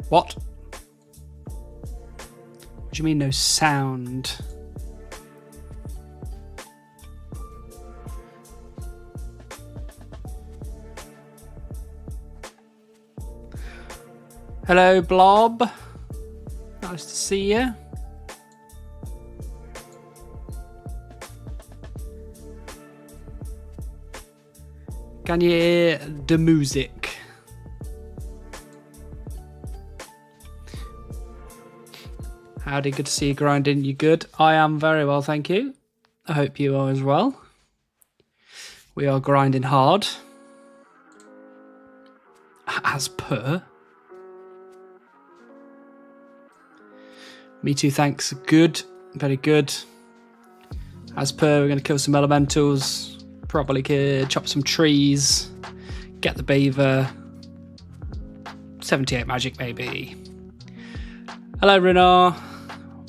What? What do you mean no sound? Hello, Blob. Nice to see you. Can you hear the music? Howdy, good to see you grinding. You good? I am very well, thank you. I hope you are as well. We are grinding hard. As per. Me too, thanks. Good. Very good. As per, we're going to kill some elementals. Probably chop some trees. Get the beaver. 78 magic, maybe. Hello, Renar.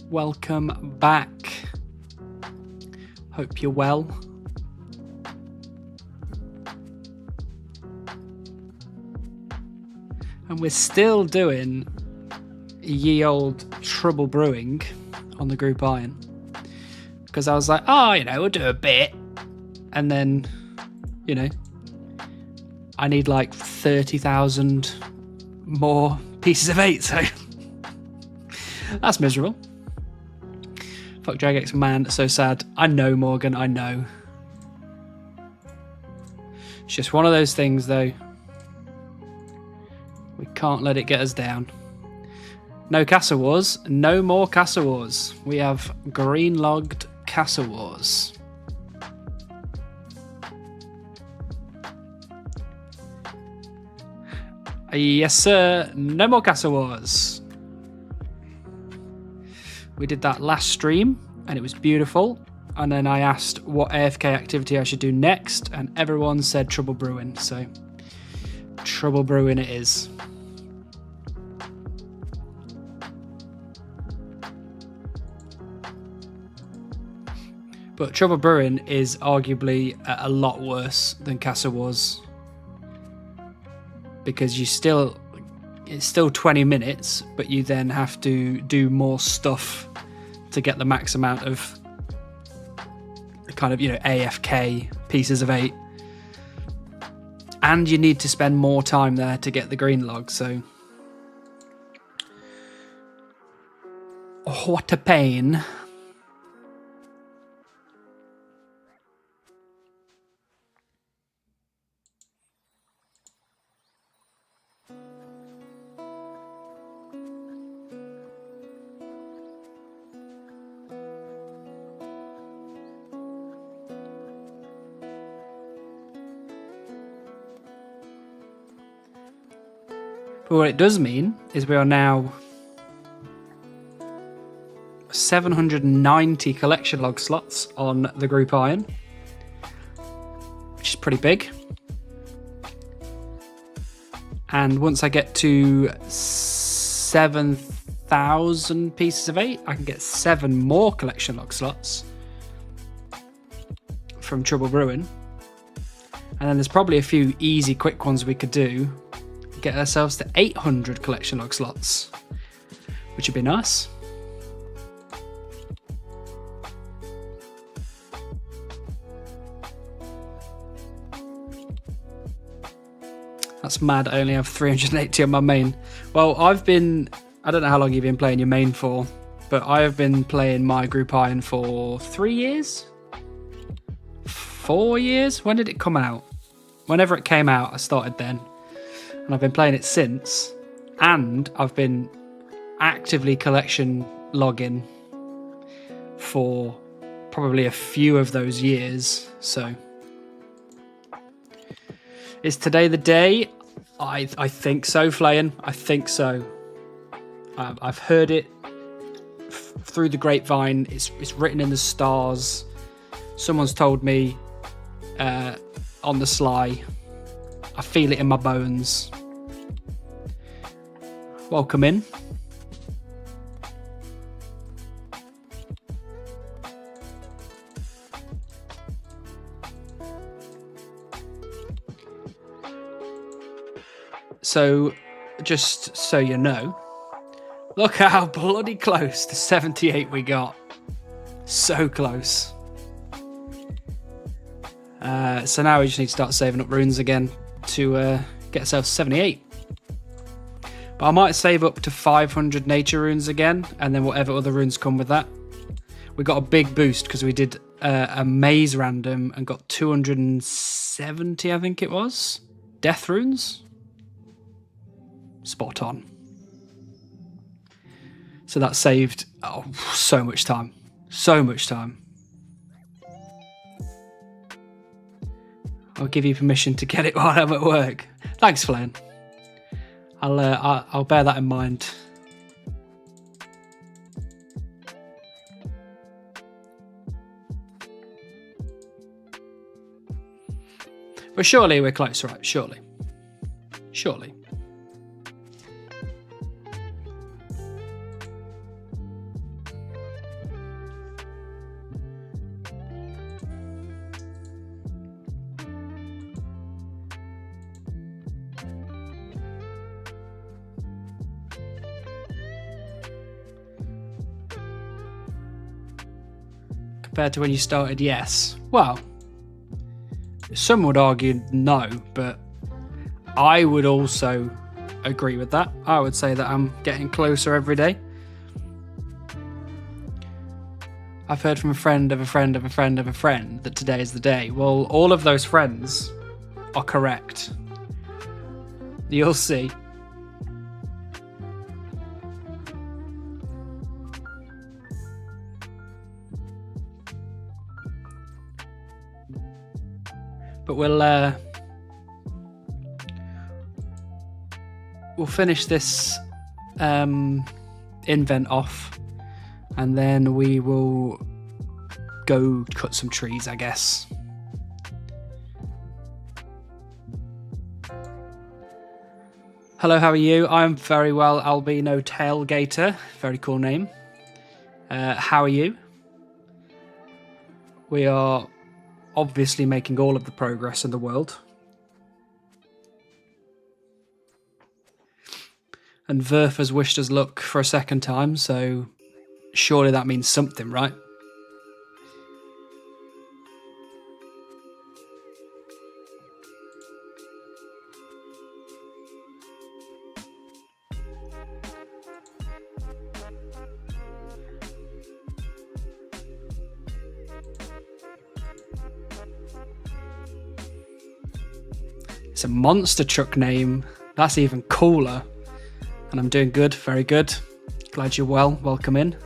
Welcome back. Hope you're well. And we're still doing ye old trouble brewing on the group iron. Because I was like, oh, we'll do a bit. And then, I need like 30,000 more pieces of 8, so that's miserable. Fuck Jagex, man, so sad. I know, Morgan, I know. It's just one of those things, though. We can't let it get us down. No Castle Wars, no more Castle Wars. We have green-logged Castle Wars. Yes, sir. No more Castle Wars. We did that last stream, and it was beautiful. And then I asked what AFK activity I should do next, and everyone said Trouble Brewing. So, Trouble Brewing it is. But Trouble Brewing is arguably a lot worse than Castle Wars. Because it's still 20 minutes, but you then have to do more stuff to get the max amount of kind of, AFK pieces of 8. And you need to spend more time there to get the green log, so. Oh, what a pain. But what it does mean is we are now 790 collection log slots on the group iron, which is pretty big. And once I get to 7,000 pieces of 8, I can get 7 more collection log slots from Trouble Brewing. And then there's probably a few easy, quick ones we could do. Get ourselves to 800 collection log slots, which would be nice. That's mad. I only have 380 on my main. Well, I don't know how long you've been playing your main for, but I have been playing my group iron for 3 years? 4 years? When did it come out? Whenever it came out, I started then. And I've been playing it since, and I've been actively collection logging for probably a few of those years. So, is today the day? I think so, Flayan. I think so. I've heard it through the grapevine. It's written in the stars. Someone's told me on the sly. I feel it in my bones. Welcome in. So, just so you know, Look how bloody close to 78 we got. So close. So now we just need to start saving up runes again to get ourselves 78. But I might save up to 500 nature runes again, and then whatever other runes come with that. We got a big boost because we did a maze random and got 270, I think it was, death runes. Spot on. So that saved so much time. So much time. I'll give you permission to get it while I'm at work. Thanks, Flynn. I'll bear that in mind. But surely we're close, right? Surely. Surely. Compared to when you started, yes. Well, some would argue no, but I would also agree with that. I would say that I'm getting closer every day. I've heard from a friend of a friend of a friend of a friend that today is the day. Well, all of those friends are correct. You'll see. But we'll finish this invent off, and then we will go cut some trees, I guess. Hello, how are you? I'm very well, Albino Tailgater. Very cool name. How are you? We are obviously making all of the progress in the world. And Verf has wished us luck for a second time, so surely that means something, right? It's a monster truck name. That's even cooler. And I'm doing good, very good. Glad you're well. Welcome in.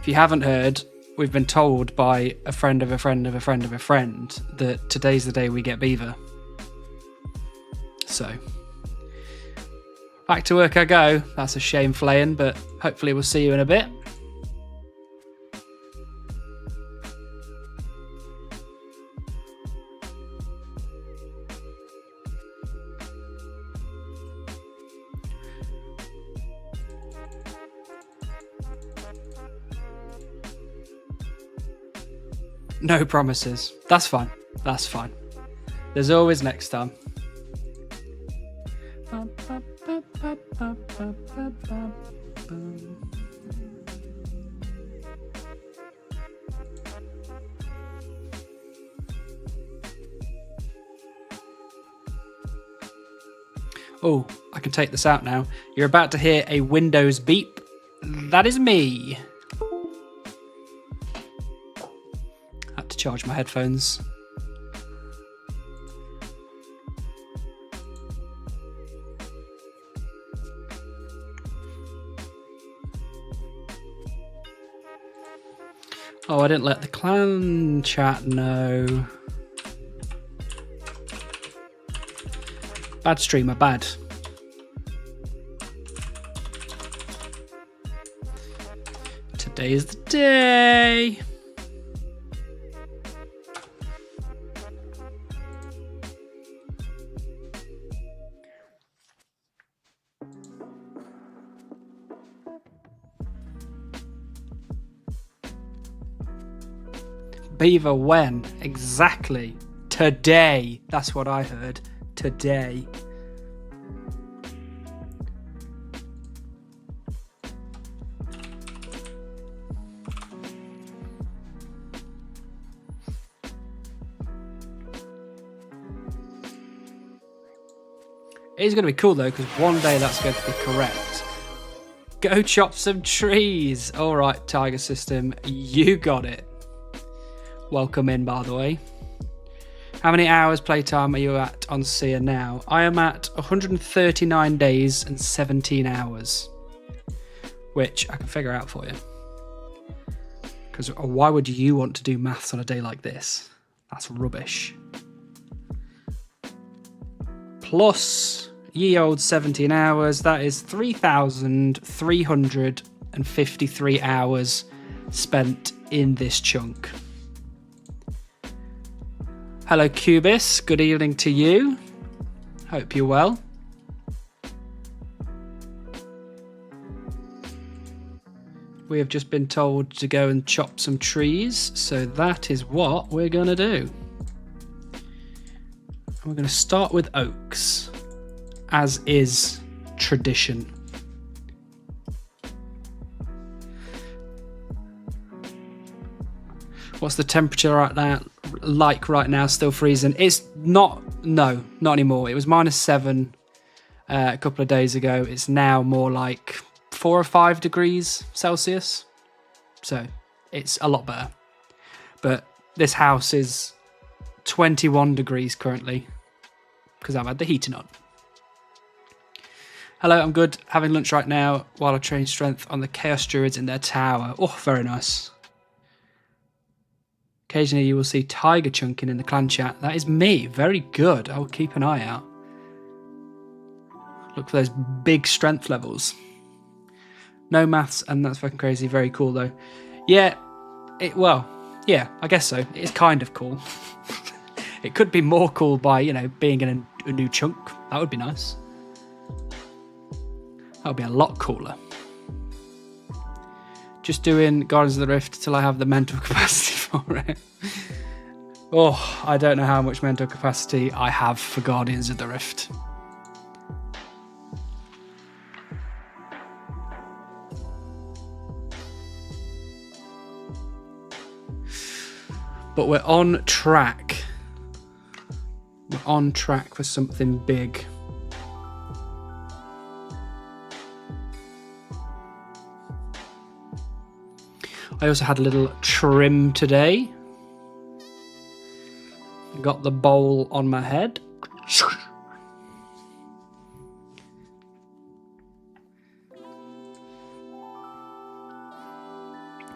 If you haven't heard, we've been told by a friend of a friend of a friend of a friend that today's the day we get Beaver. So, back to work I go. That's a shame, Flayin, but hopefully we'll see you in a bit. No promises. That's fine. That's fine. There's always next time. Oh, I can take this out now. You're about to hear a Windows beep. That is me. Had to charge my headphones. Oh, I didn't let the clan chat know. Bad streamer, bad. Today is the day. Beaver when? Exactly. Today. That's what I heard. Today. It is going to be cool though, because one day that's going to be correct. Go chop some trees. All right, Tiger System, you got it. Welcome in, by the way. How many hours playtime are you at on Seer now? I am at 139 days and 17 hours, which I can figure out for you. Because why would you want to do maths on a day like this? That's rubbish. Plus ye old 17 hours, that is 3,353 hours spent in this chunk. Hello Cubis, good evening to you. Hope you're well. We have just been told to go and chop some trees, so that is what we're going to do. We're going to start with oaks, as is tradition. What's the temperature right now? Like right now, still freezing. It's not, no, not anymore. It was -7 a couple of days ago. It's now more like 4 or 5 degrees Celsius. So it's a lot better. But this house is 21 degrees currently because I've had the heating on. Hello, I'm good. Having lunch right now while I train strength on the Chaos Druids in their tower. Oh, very nice. Occasionally you will see Tiger chunking in the clan chat. That is me. Very good. I will keep an eye out. Look for those big strength levels. No maths, and that's fucking crazy. Very cool though. Yeah, yeah, I guess so. It's kind of cool. It could be more cool by, you know, being in a new chunk. That would be nice. That would be a lot cooler. Just doing Guardians of the Rift till I have the mental capacity for it. Oh, I don't know how much mental capacity I have for Guardians of the Rift. But we're on track. We're on track for something big. I also had a little trim today. Got the bowl on my head.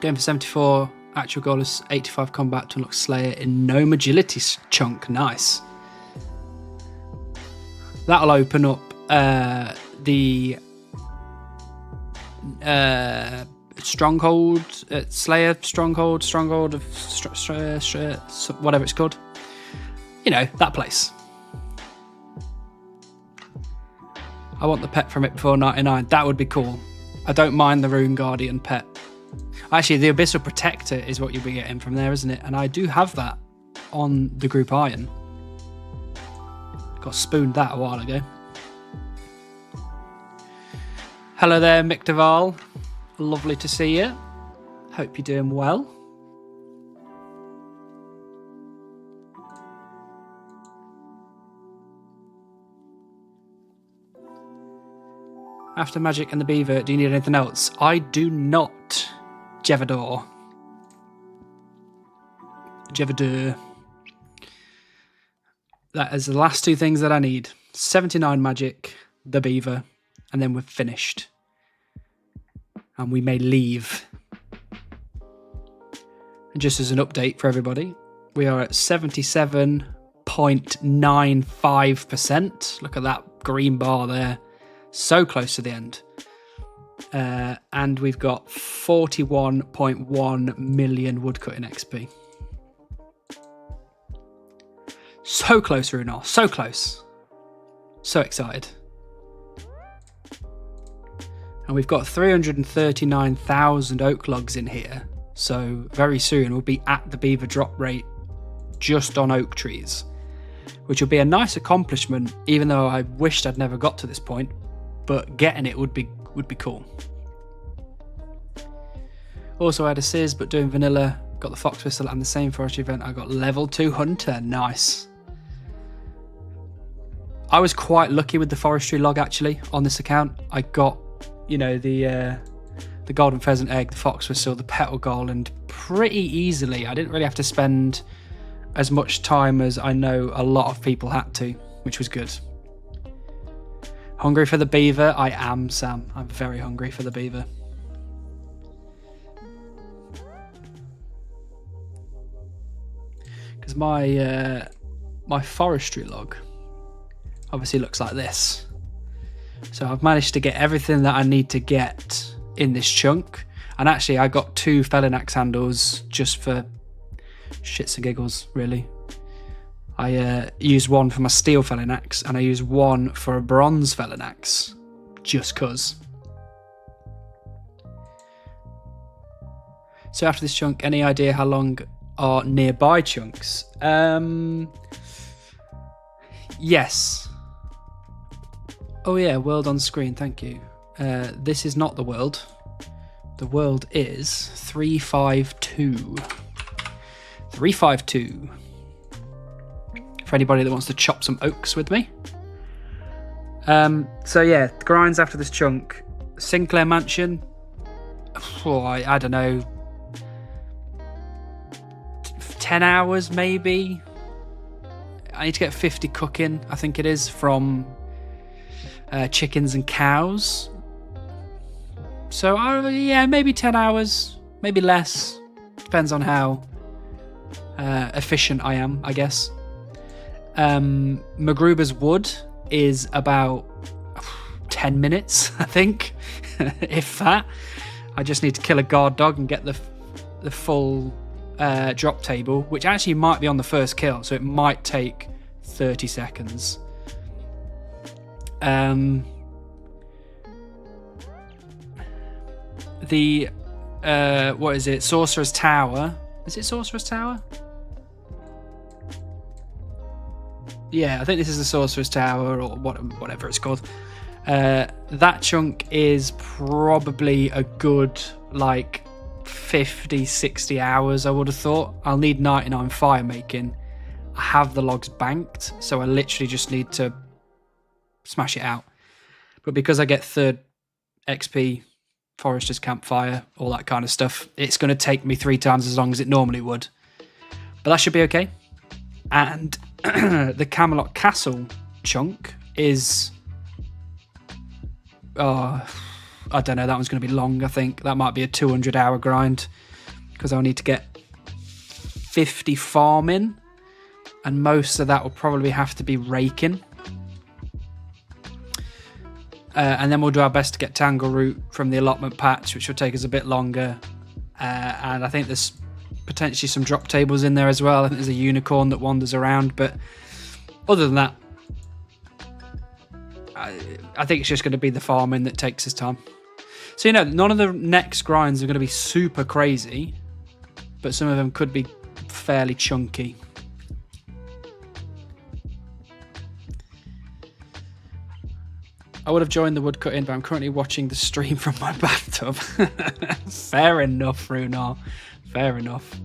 Going for 74. Actual goal is 85 combat to unlock Slayer in Gnome Agility chunk. Nice. That'll open up the Stronghold, Slayer, Stronghold of whatever it's called. You know, that place. I want the pet from it before 99. That would be cool. I don't mind the Rune Guardian pet. Actually, the Abyssal Protector is what you'll be getting from there, isn't it? And I do have that on the Group Iron. Got spooned that a while ago. Hello there, Mick Duval. Lovely to see you. Hope you're doing well. After Magic and the Beaver, do you need anything else? I do not, Jevador. That is the last two things that I need. 79 Magic, the Beaver, and then we're finished. And we may leave. And just as an update for everybody, we are at 77.95%. Look at that green bar there. So close to the end. And we've got 41.1 million woodcutting XP. So close, Runal. So close. So excited. And we've got 339,000 oak logs in here. So very soon we'll be at the Beaver drop rate just on oak trees, which will be a nice accomplishment, even though I wished I'd never got to this point. But getting it would be cool. Also I had a Sizz, but doing vanilla, got the Fox Whistle and the same forestry event. I got level 2 Hunter. Nice. I was quite lucky with the forestry log actually on this account. I got, you know, the golden pheasant egg, the fox whistle, the petal garland pretty easily. I didn't really have to spend as much time as I know a lot of people had to, which was good. Hungry for the beaver? I am, Sam. I'm very hungry for the beaver. Because my forestry log obviously looks like this. So I've managed to get everything that I need to get in this chunk. And actually I got 2 felling axe handles just for shits and giggles, really. I used one for my steel felling axe and I used one for a bronze felling axe, just cause. So after this chunk, any idea how long are nearby chunks? Yes. Oh yeah, world on screen, thank you. This is not the world. The world is 352. 352. For anybody that wants to chop some oaks with me. So yeah, the grinds after this chunk. Sinclair Mansion. Oh, I don't know. 10 hours maybe. I need to get 50 cooking, I think it is, from chickens and cows. So yeah, maybe 10 hours, maybe less. Depends on how efficient I am, I guess. MacGruber's Wood is about 10 minutes, I think, if that. I just need to kill a guard dog and get the full drop table, which actually might be on the first kill, so it might take 30 seconds. The what is it? Sorcerer's Tower. Is it Sorcerer's Tower? Yeah, I think this is the Sorcerer's Tower, or whatever it's called. That chunk is probably a good, like, 50, 60 hours, I would have thought. I'll need 99 fire making. I have the logs banked, so I literally just need to smash it out. But because I get 3rd XP, Forester's Campfire, all that kind of stuff, it's going to take me 3 times as long as it normally would. But that should be okay. And the Camelot Castle chunk is... Oh, I don't know, that one's going to be long, I think. That might be a 200-hour grind, because I'll need to get 50 farming, and most of that will probably have to be raking. And then we'll do our best to get Tangleroot from the allotment patch, which will take us a bit longer. And I think there's potentially some drop tables in there as well. I think there's a unicorn that wanders around, but other than that, I think it's just going to be the farming that takes us time. So, you know, none of the next grinds are going to be super crazy, but some of them could be fairly chunky. I would have joined the woodcutting, but I'm currently watching the stream from my bathtub. Fair enough, Runar. Fair enough.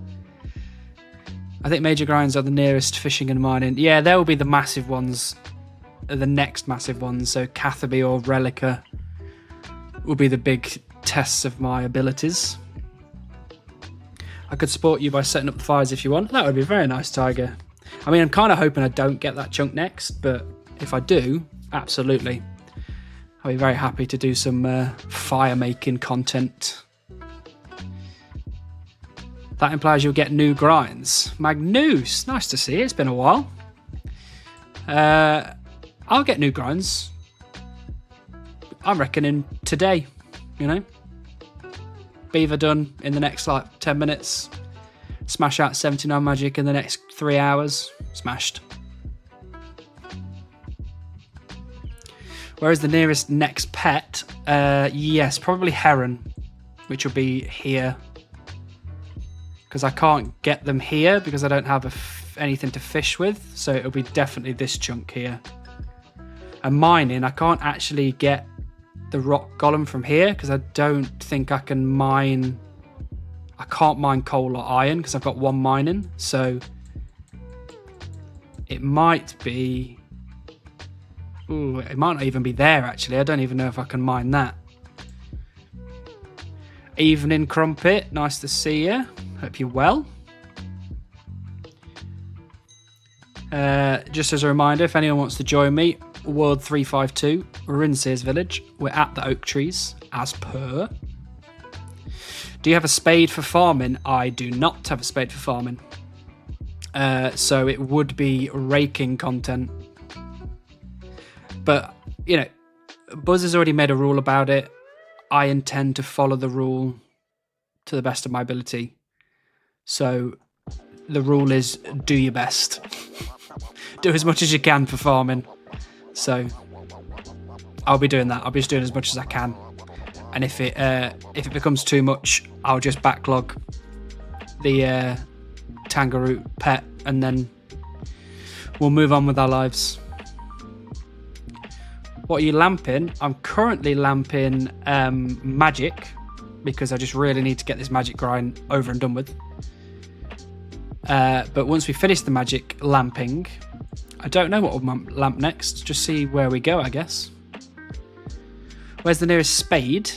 I think major grinds are the nearest fishing and mining. Yeah, there will be the massive ones, the next massive ones. So Catherby or Relica will be the big tests of my abilities. I could support you by setting up the fires if you want. That would be very nice, Tiger. I mean, I'm kind of hoping I don't get that chunk next, but if I do, absolutely. I'll be very happy to do some fire making content. That implies you'll get new grinds. Magnus, nice to see you. It's been a while. I'll get new grinds. I'm reckoning today, you know. Beaver done in the next like 10 minutes. Smash out 79 magic in the next 3 hours. Smashed. Where is the nearest next pet? Yes, probably heron, which will be here. Because I can't get them here because I don't have anything to fish with. So it'll be definitely this chunk here. And mining, I can't actually get the rock golem from here because I don't think I can mine. I can't mine coal or iron because I've got 1 mining. So it might be Ooh, it might not even be there, actually. I don't even know if I can mine that. Evening, Crumpet. Nice to see you. Hope you're well. Just as a reminder, if anyone wants to join me, World 352, we're in Sears Village. We're at the oak trees, as per. Do you have a spade for farming? I do not have a spade for farming. So it would be raking content. But, you know, Buzz has already made a rule about it. I intend to follow the rule to the best of my ability. So the rule is do your best. Do as much as you can for farming. So I'll be doing that. I'll be just doing as much as I can. And if it becomes too much, I'll just backlog the Tangaroo pet and then we'll move on with our lives. What are you lamping? I'm currently lamping magic because I just really need to get this magic grind over and done with. But once we finish the magic lamping, I don't know what we'll lamp next. Just see where we go, I guess. Where's the nearest spade?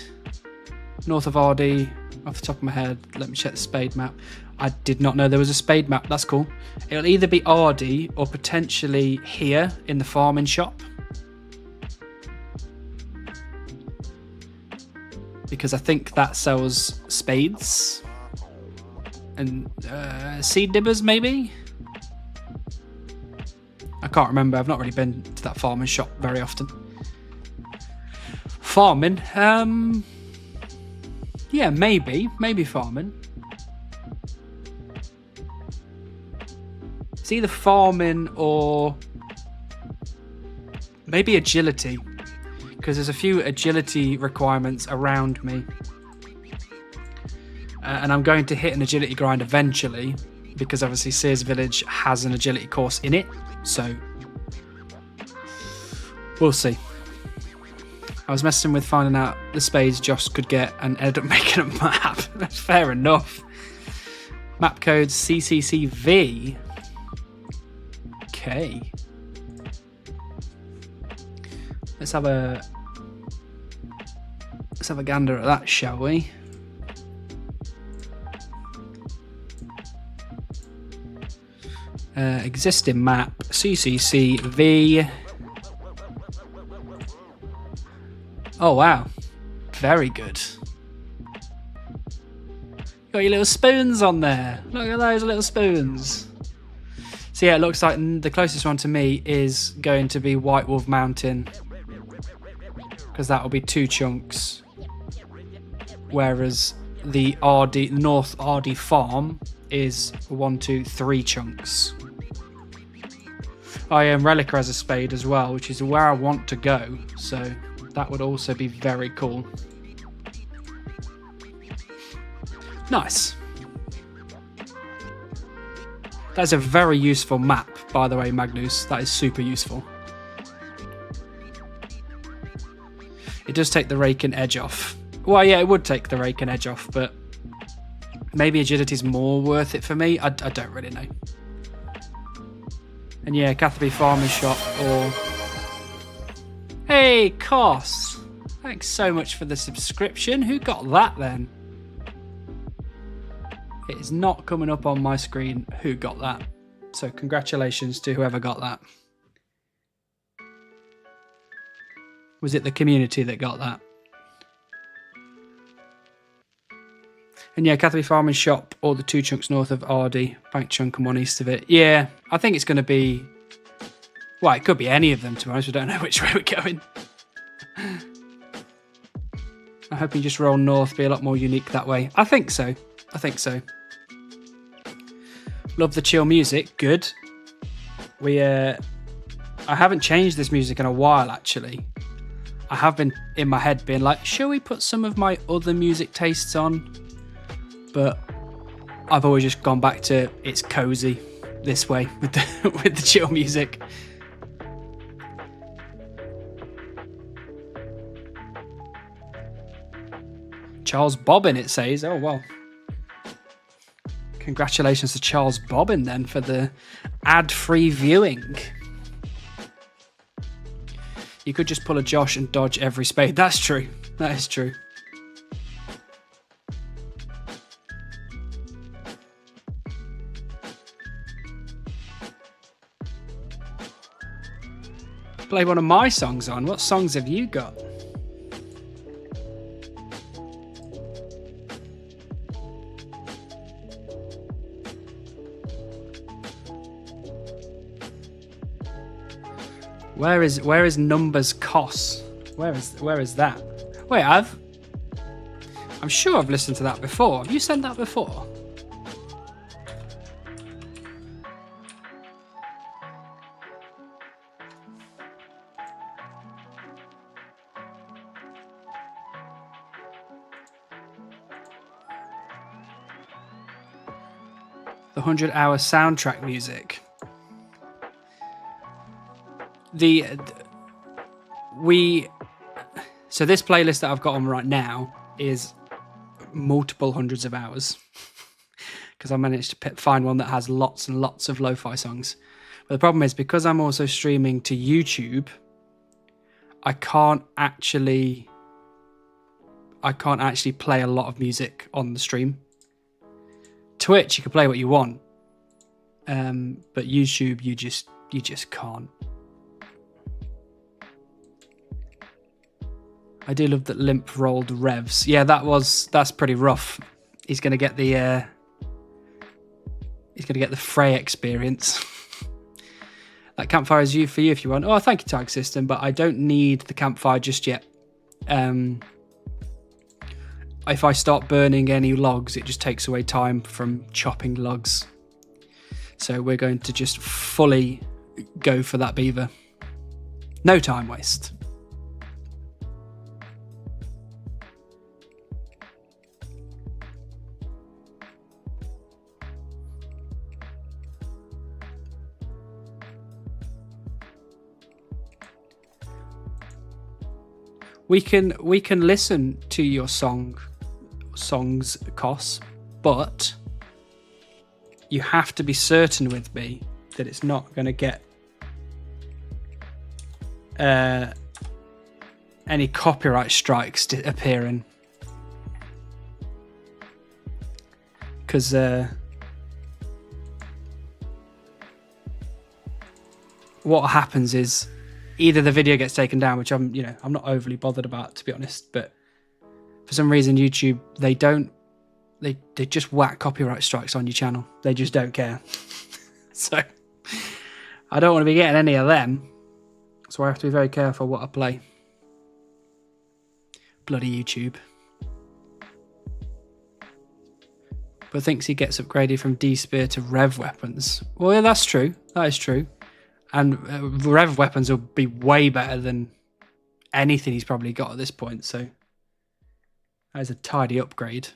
North of RD, off the top of my head. Let me check the spade map. I did not know there was a spade map. That's cool. It'll either be RD or potentially here in the farming shop. Because I think that sells spades and seed dibbers, maybe. I can't remember. I've not really been to that farming shop very often. Farming, yeah, maybe farming. It's either farming or maybe agility. Because there's a few agility requirements around me. And I'm going to hit an agility grind eventually, because obviously Sears Village has an agility course in it. So we'll see. I was messing with finding out the spades Josh could get and ended up making a map. That's fair enough. Map code CCCV. Okay. Let's have a gander at that, shall we? Existing map CCCV. Oh wow, very good. Got your little spoons on there. Look at those little spoons. So yeah, it looks like the closest one to me is going to be White Wolf Mountain, because that will be 2 chunks, whereas the North RD Farm is 1, 2, 3 chunks. I am Relica has a spade as well, which is where I want to go, so that would also be very cool. Nice. That's a very useful map, by the way, Magnus. That is super useful. It does take the rake and edge off. Well, yeah, it would take the rake and edge off, but maybe agility is more worth it for me. I don't really know. And yeah, Catherby Farming Shop or... Hey, Cos! Thanks so much for the subscription. Who got that then? It is not coming up on my screen who got that. So congratulations to whoever got that. Was it the community that got that? And yeah, Catherby Farming Shop or the 2 chunks north of RD, bank chunk and 1 east of it. Yeah, I think it's going to be... Well, it could be any of them, to be honest. We don't know which way we're going. I hope you just roll north, be a lot more unique that way. I think so. I think so. Love the chill music. Good. I haven't changed this music in a while, actually. I have been in my head being like, shall we put some of my other music tastes on? But I've always just gone back to it's cozy this way with the, with the chill music. Charles Bobbin, it says. Oh, well. Congratulations to Charles Bobbin then for the ad-free viewing. You could just pull a Josh and dodge every spade. That's true. That is true. Play one of my songs on. What songs have you got? Where is Numbers Cos? Where is that? Wait, I'm sure I've listened to that before. Have you sent that before? The 100-hour soundtrack music. So this playlist that I've got on right now is multiple hundreds of hours because I managed to find one that has lots and lots of lo-fi songs. But the problem is, because I'm also streaming to YouTube, I can't actually play a lot of music on the stream. Twitch, you can play what you want, but YouTube, you just can't. I do love that Limp rolled revs. Yeah, that's pretty rough. He's gonna get the Frey experience. That campfire is for you if you want. Oh, thank you, Tag System, but I don't need the campfire just yet. If I start burning any logs, it just takes away time from chopping logs. So we're going to just fully go for that beaver. No time waste. We can listen to your songs, Cos, but you have to be certain with me that it's not going to get any copyright strikes appearing. Because what happens is either the video gets taken down, which I'm not overly bothered about, to be honest, but for some reason YouTube, they just whack copyright strikes on your channel. They just don't care. So I don't want to be getting any of them. So I have to be very careful what I play. Bloody YouTube. But thinks he gets upgraded from D-Spear to Rev weapons. Well, yeah, that's true. That is true. And Rev weapons will be way better than anything he's probably got at this point. So that is a tidy upgrade.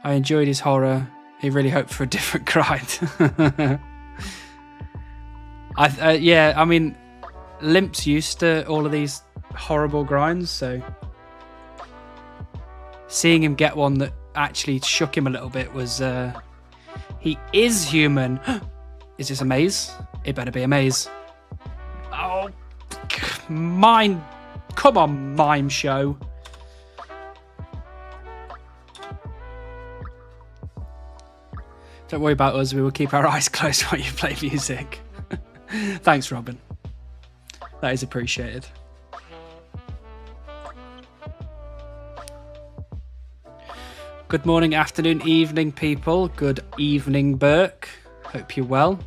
I enjoyed his horror. He really hoped for a different grind. Yeah, I mean, Limp's used to all of these horrible grinds, so seeing him get one that actually shook him a little bit was... He is human. Is this a maze? It better be a maze. Oh, mime. Come on, mime show. Don't worry about us. We will keep our eyes closed while you play music. Thanks, Robin. That is appreciated. Good morning, afternoon, evening, people. Good evening, Burke. Hope you're well.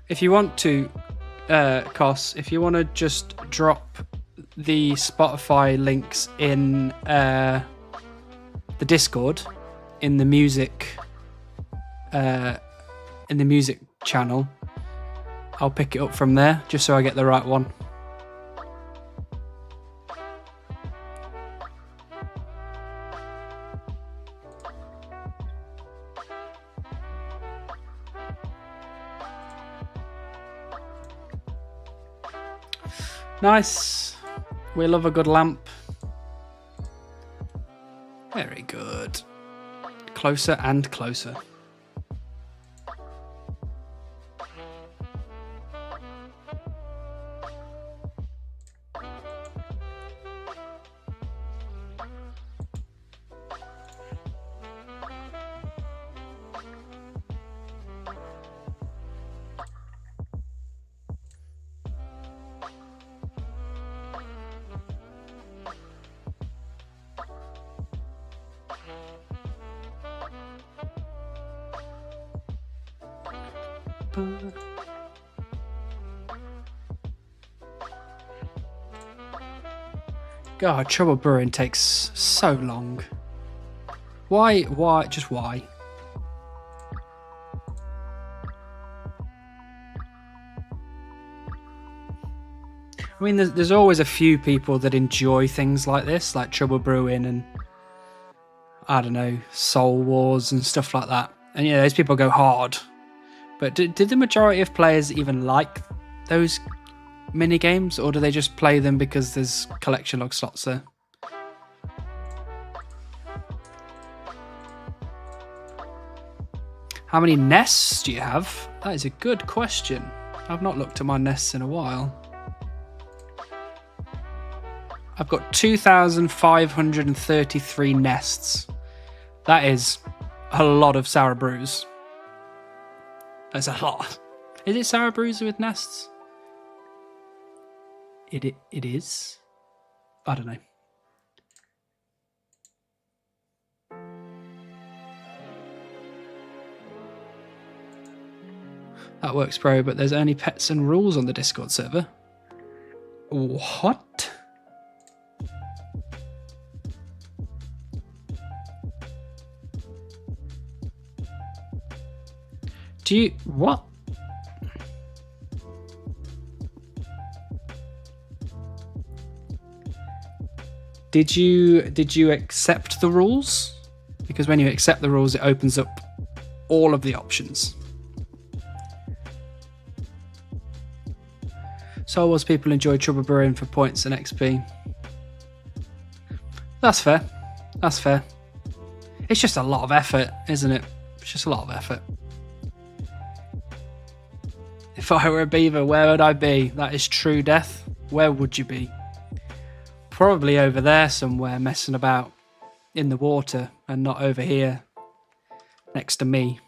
If you want to, Cos, if you want to just drop the Spotify links in the Discord, in the music channel, I'll pick it up from there just so I get the right one. Nice. We love a good lamp. Very good. Closer and closer. God, trouble brewing takes so long. Why? Just why? I mean, there's always a few people that enjoy things like this, like trouble brewing and, I don't know, Soul Wars and stuff like that. And yeah, those people go hard. But did the majority of players even like those mini games, or do they just play them because there's collection log slots there? How many nests do you have? That is a good question. I've not looked at my nests in a while. I've got 2,533 nests. That is a lot of sour brews. That's a lot. Is it sour brews with nests? It is. I don't know. That works, bro, but there's only pets and rules on the Discord server. What? Do you... What? Did you accept the rules? Because when you accept the rules, it opens up all of the options. So was people enjoy trouble brewing for points and XP. That's fair. That's fair. It's just a lot of effort, isn't it? It's just a lot of effort. If I were a beaver, where would I be? That is true death. Where would you be? Probably over there somewhere, messing about in the water, and not over here next to me.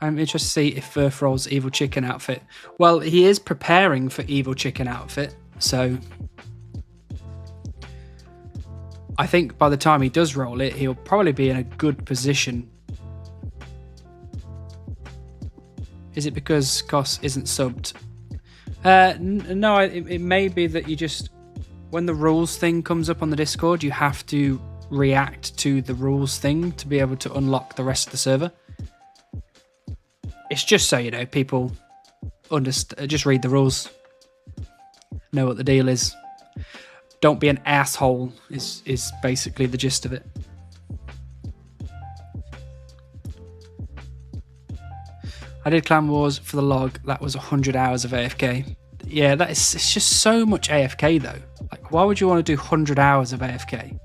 I'm interested to see if Firth rolls Evil Chicken outfit. Well, he is preparing for Evil Chicken outfit, so I think by the time he does roll it, he'll probably be in a good position. Is it because Kos isn't subbed? No, it may be that you just, when the rules thing comes up on the Discord, you have to react to the rules thing to be able to unlock the rest of the server. It's just so, you know, people just read the rules, know what the deal is. Don't be an asshole is basically the gist of it. I did Clan Wars for the log. That was 100 hours of AFK. Yeah, it's just so much AFK though. Like, why would you want to do 100 hours of AFK?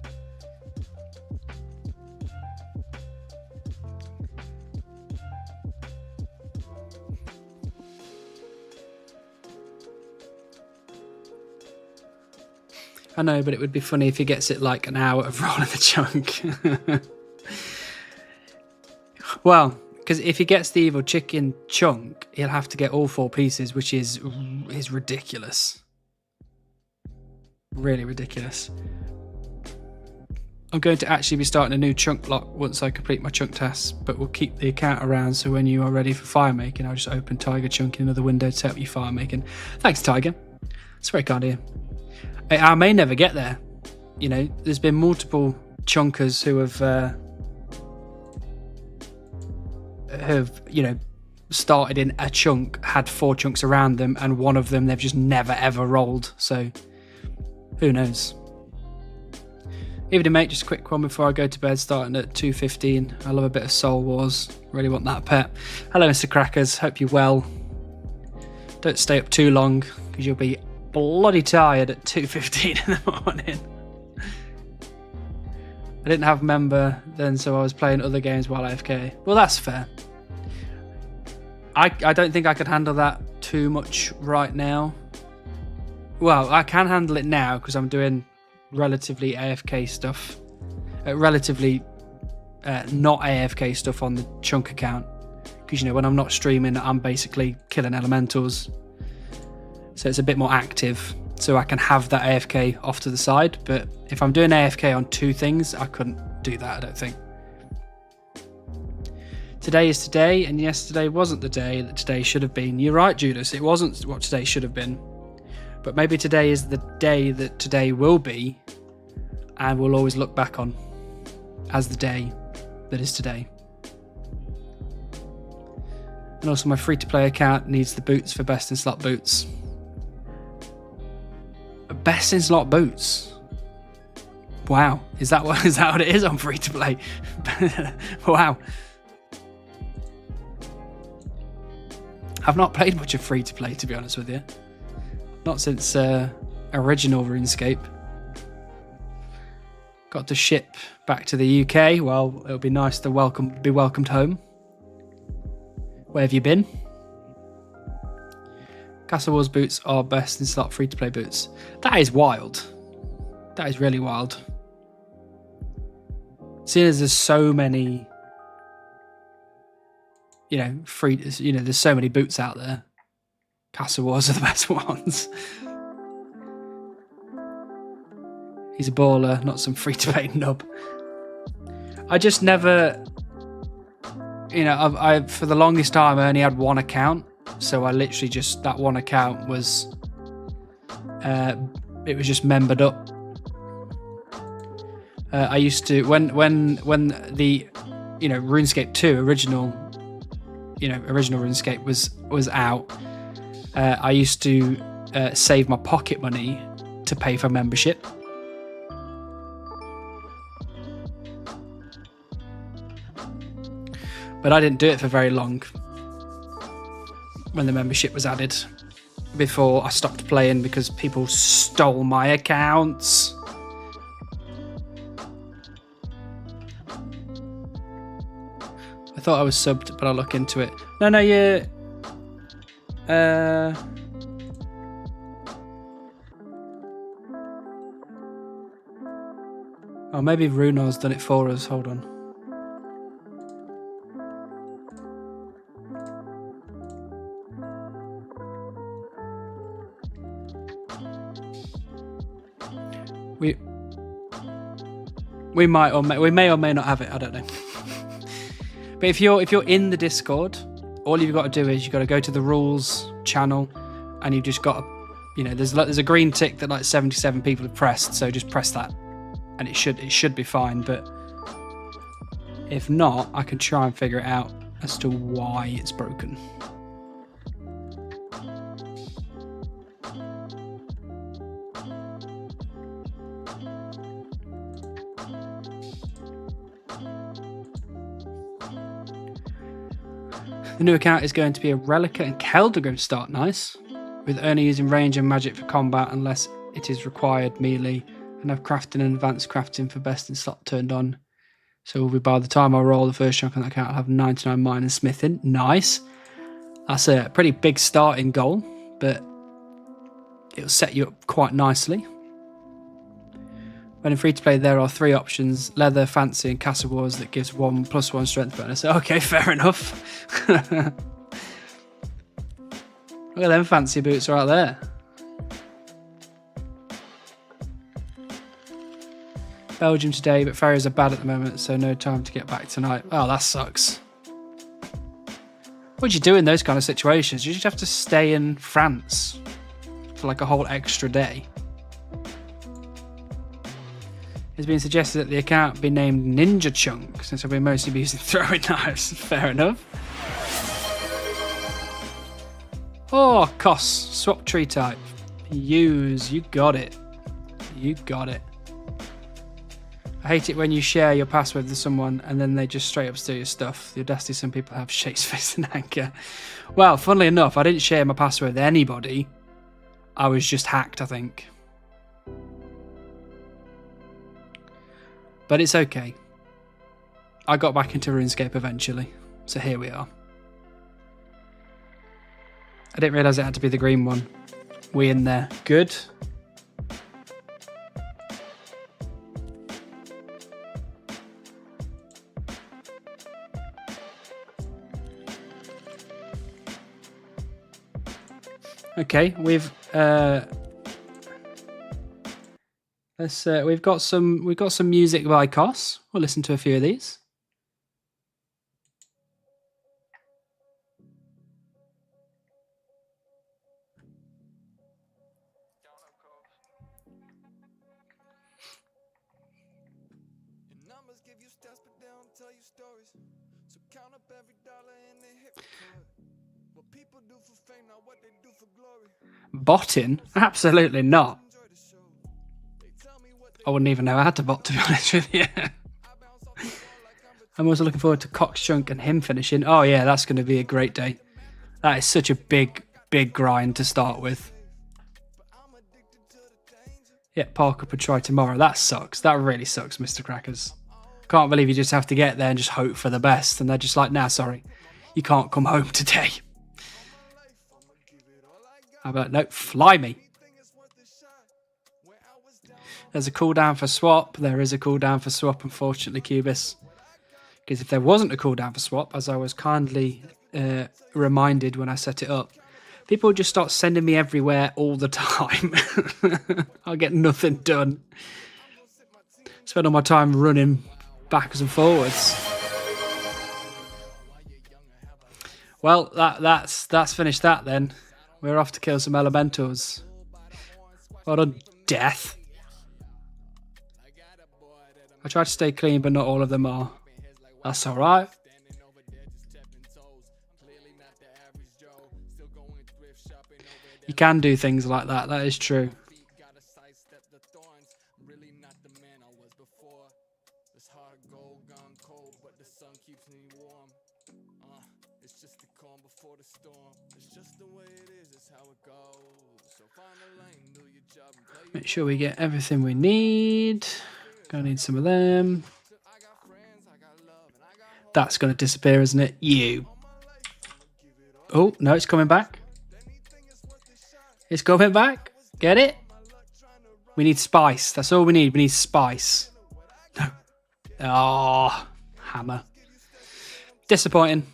I know, but it would be funny if he gets it like an hour of rolling the chunk. Well, because if he gets the Evil Chicken chunk, he'll have to get all 4 pieces, which is ridiculous. Really ridiculous. I'm going to actually be starting a new chunk lock once I complete my chunk tasks, but we'll keep the account around so when you are ready for fire making, I'll just open Tiger Chunk in another window to help you fire making. Thanks, Tiger. It's very kind of you. I may never get there. You know, there's been multiple chunkers who have, you know, started in a chunk, had 4 chunks around them, and one of them they've just never ever rolled. So who knows? Evening, mate. Just a quick one before I go to bed, starting at 2:15. I love a bit of Soul Wars. Really want that pet. Hello, Mr. Crackers. Hope you're well. Don't stay up too long because you'll be bloody tired at 2:15 in the morning. I didn't have member then, so I was playing other games while AFK. Well, that's fair. I don't think I could handle that too much right now. Well, I can handle it now because I'm doing relatively AFK stuff. Relatively not AFK stuff on the Chunk account. Because, you know, when I'm not streaming, I'm basically killing elementals. So it's a bit more active. So I can have that AFK off to the side. But if I'm doing AFK on two things, I couldn't do that, I don't think. Today is today, and yesterday wasn't the day that today should have been. You're right, Judas. It wasn't what today should have been. But maybe today is the day that today will be, and we'll always look back on as the day that is today. And also my free-to-play account needs the boots for best in slot boots. Best in slot boots? Wow. Is that what it is on free-to-play? Wow. I've not played much of free-to-play, to be honest with you. Not since original RuneScape. Got to ship back to the UK. Well, it'll be nice to be welcomed home. Where have you been? Castle Wars boots are best in slot free-to-play boots. That is wild. That is really wild. Seeing as there's so many, you know, there's so many boots out there. Castle Wars are the best ones. He's a baller, not some free-to-play nub. I just never, you know, I for the longest time I only had one account, so I literally just, that one account was, it was just membered up. I used to, when the, you know, RuneScape 2 original RuneScape was out, I used to save my pocket money to pay for membership. But I didn't do it for very long when the membership was added, before I stopped playing because people stole my accounts. I thought I was subbed, but I'll look into it. No, you... Oh, maybe Runar's done it for us. Hold on. We may or may not have it. I don't know. But if you're in the Discord, all you've got to do is you've got to go to the rules channel, and you've just got to, you know, there's a green tick that like 77 people have pressed, so just press that, and it should be fine. But if not, I can try and figure it out as to why it's broken. The new account is going to be a Relica and Keldagrim start, nice, with only using range and magic for combat unless it is required melee, and have crafting and advanced crafting for best in slot turned on. So by the time I roll the first chunk on that account, I'll have 99 mine and smithing. Nice. That's a pretty big starting goal, but it'll set you up quite nicely. When in free-to-play, there are three options: leather, fancy, and Castle Wars, that gives 1+1 strength bonus. Okay, fair enough. Look at them fancy boots right there. Belgium today, but ferries are bad at the moment, so no time to get back tonight. Oh, that sucks. What do you do in those kind of situations? You just have to stay in France for like a whole extra day. It's been suggested that the account be named Ninja Chunk, since I've been mostly using throwing knives. Fair enough. Oh, costs. Swap tree type. Use. You got it. You got it. I hate it when you share your password with someone and then they just straight up steal your stuff. The audacity some people have shakes face and anger. Well, funnily enough, I didn't share my password with anybody. I was just hacked, I think. But it's okay. I got back into RuneScape eventually, so here we are. I didn't realise it had to be the green one. We in there. Good. Okay, we've got some music by Kos. We'll listen to a few of these. Botting? Absolutely not. I wouldn't even know how to bot, to be honest with you. I'm also looking forward to Cox Chunk and him finishing. Oh yeah, that's going to be a great day. That is such a big grind to start with. Yeah, park up and try tomorrow. That sucks. That really sucks, Mr. Crackers. Can't believe you just have to get there and just hope for the best. And they're just like, nah, sorry. You can't come home today. How about, no, fly me. There's a cooldown for swap. There is a cooldown for swap, unfortunately, Cubis. Because if there wasn't a cooldown for swap, as I was kindly reminded when I set it up, people would just start sending me everywhere all the time. I'll get nothing done. Spend all my time running backwards and forwards. Well, that's finished that then. We're off to kill some elementals. Well done, Death. I try to stay clean, but not all of them are. That's alright. You can do things like that, that is true. Make sure we get everything we need. Gonna need some of them. That's gonna disappear, isn't it? You. Oh, no, it's coming back. It's coming back. Get it? We need spice. That's all we need. We need spice. No. Oh, hammer. Disappointing.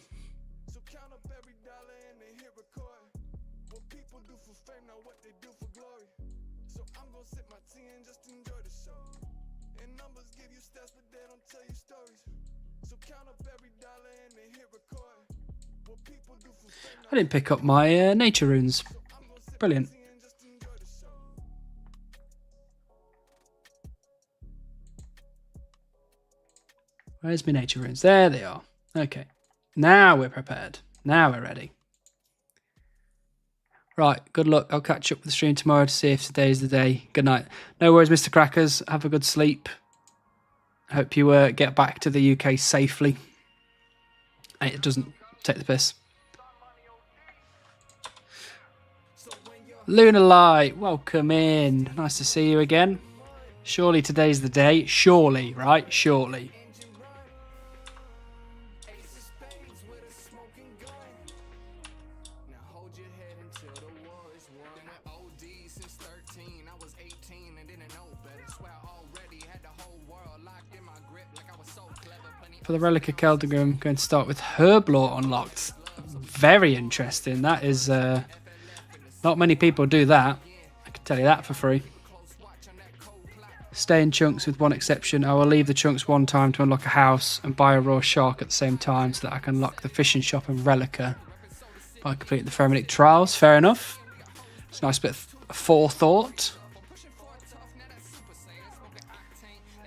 I didn't pick up my nature runes. Brilliant. Where's my nature runes? There they are. Okay. Now we're prepared. Now we're ready. Right. Good luck. I'll catch up with the stream tomorrow to see if today's the day. Good night. No worries, Mr. Crackers. Have a good sleep. I hope you get back to the UK safely. It doesn't take the piss. Lunar Light, welcome in. Nice to see you again. Surely today's the day. Surely, right? Surely. For the Relic of Keldrum, I'm going to start with Herblore unlocked. Very interesting. That is... not many people do that. I can tell you that for free. Stay in chunks with one exception. I will leave the chunks one time to unlock a house and buy a raw shark at the same time so that I can unlock the fishing shop and Relica by completing the Pheromonic trials. Fair enough. It's a nice bit of forethought.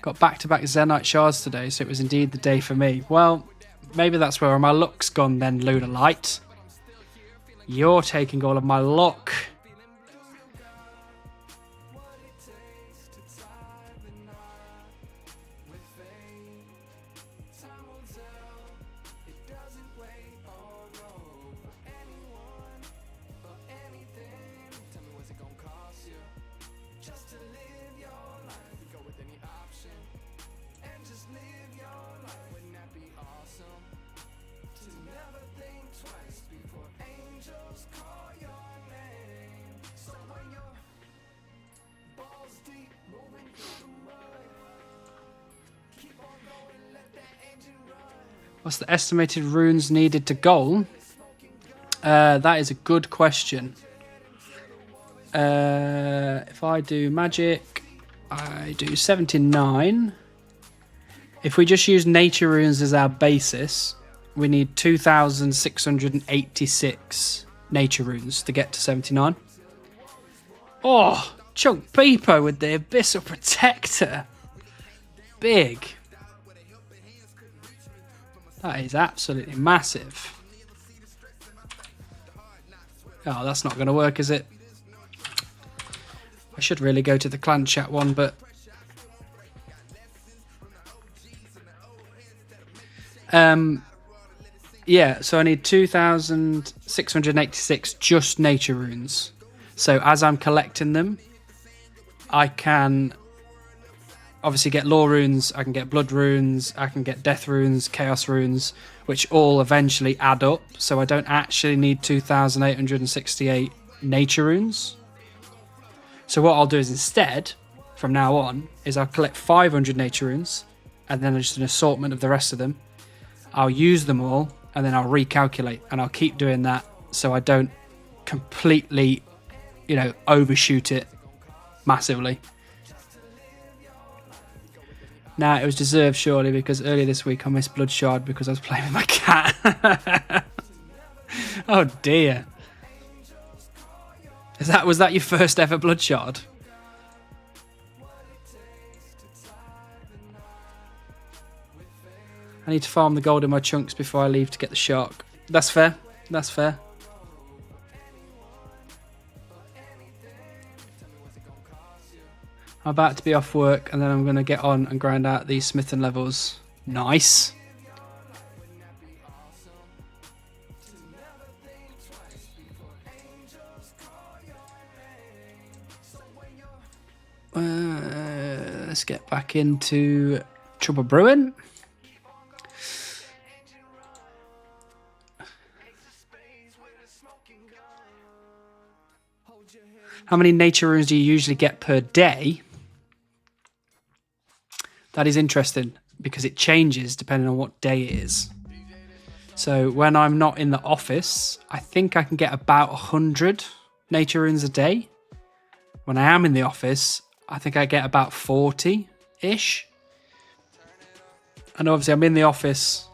Got back-to-back Zenite shards today, so it was indeed the day for me. Well, maybe that's where my luck's gone then, Lunar Light. You're taking all of my luck. What's the estimated runes needed to goal? That is a good question. If I do magic, I do 79. If we just use nature runes as our basis, we need 2,686 nature runes to get to 79. Oh, Chunk Peepo with the Abyssal Protector. Big. That is absolutely massive. Oh, that's not going to work, is it? I should really go to the clan chat one, but... yeah, so I need 2,686 just nature runes. So as I'm collecting them, I can obviously get lore runes, I can get blood runes, I can get death runes, chaos runes, which all eventually add up. So I don't actually need 2,868 nature runes. So what I'll do is instead, from now on, is I'll collect 500 nature runes, and then just an assortment of the rest of them. I'll use them all, and then I'll recalculate, and I'll keep doing that so I don't completely, overshoot it massively. Nah, it was deserved, surely, because earlier this week I missed Bloodshard because I was playing with my cat. Oh dear. Was that your first ever Bloodshard? I need to farm the gold in my chunks before I leave to get the shark. That's fair. That's fair. I'm about to be off work, and then I'm going to get on and grind out these smithing levels. Nice. Let's get back into Trouble Brewing. How many nature runes do you usually get per day? That is interesting because it changes depending on what day it is. So when I'm not in the office, I think I can get about 100 nature runes a day. When I am in the office, I think I get about 40-ish. And obviously I'm in the office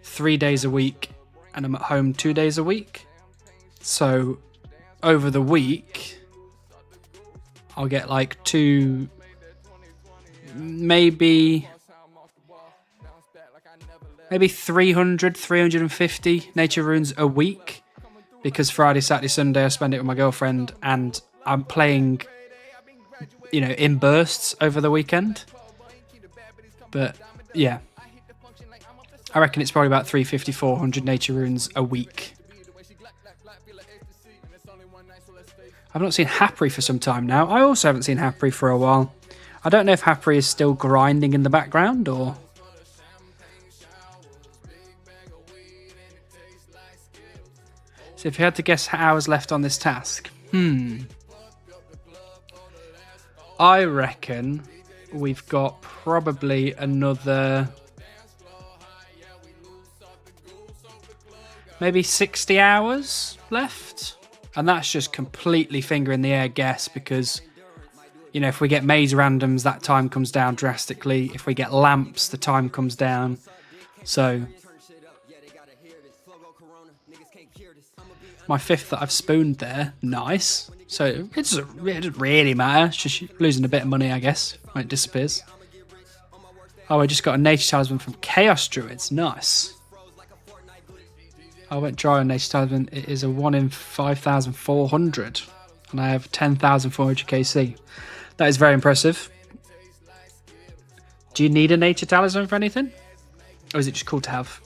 3 days a week and I'm at home 2 days a week. So over the week, I'll get like maybe 300, 350 nature runes a week, because Friday, Saturday, Sunday I spend it with my girlfriend and I'm playing, in bursts over the weekend. But yeah, I reckon it's probably about 350, 400 nature runes a week. I've not seen Hapri for some time now. I also haven't seen Hapri for a while. I don't know if Hapri is still grinding in the background or... So if you had to guess hours left on this task. I reckon we've got probably another... maybe 60 hours left. And that's just completely finger in the air guess because, if we get maze randoms, that time comes down drastically. If we get lamps, the time comes down. So, my fifth that I've spooned there, nice. So, it doesn't really matter. It's just losing a bit of money, I guess, when it disappears. Oh, I just got a nature talisman from Chaos Druids, nice. I went dry on Nature Talisman. It is a 1 in 5,400. And I have 10,400 KC. That is very impressive. Do you need a Nature Talisman for anything? Or is it just cool to have?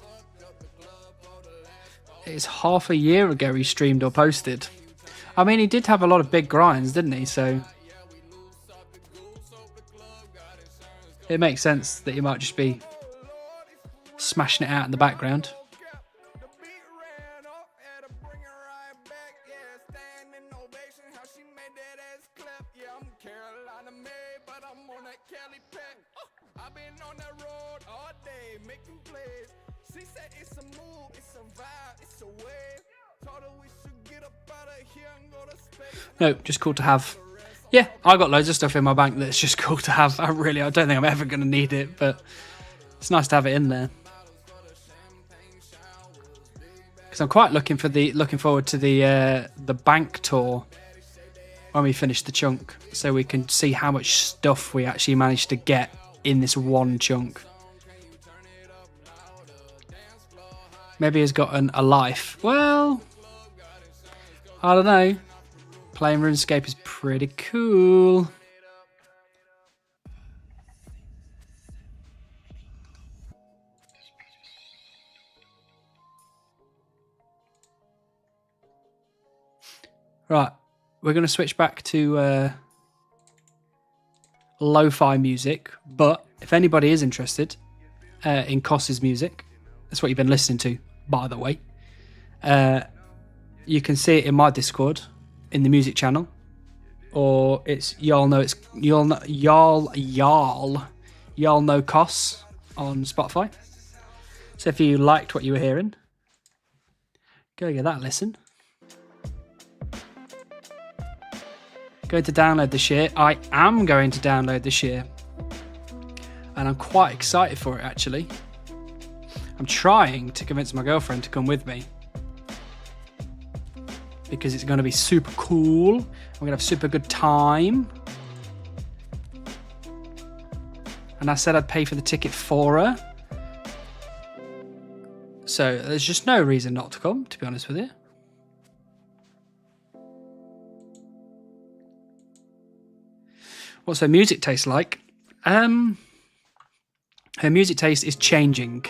It's half a year ago he streamed or posted. I mean, he did have a lot of big grinds, didn't he? So it makes sense that he might just be smashing it out in the background. No, just cool to have. Yeah, I got loads of stuff in my bank that's just cool to have. I don't think I'm ever going to need it, but it's nice to have it in there. Because I'm quite looking forward to the bank tour when we finish the chunk, so we can see how much stuff we actually managed to get in this one chunk. Maybe he's got a life. Well, I don't know. Playing RuneScape is pretty cool. Right, we're going to switch back to lo-fi music, but if anybody is interested in Koss's music, that's what you've been listening to, by the way, you can see it in my Discord, in the music channel, or y'all know Koss on Spotify. So if you liked what you were hearing, go give that a listen. Going to download this year. I am going to download this year, and I'm quite excited for it, actually. I'm trying to convince my girlfriend to come with me, because it's going to be super cool. I'm going to have a super good time. And I said I'd pay for the ticket for her. So there's just no reason not to come, to be honest with you. What's her music taste like? Her music taste is changing.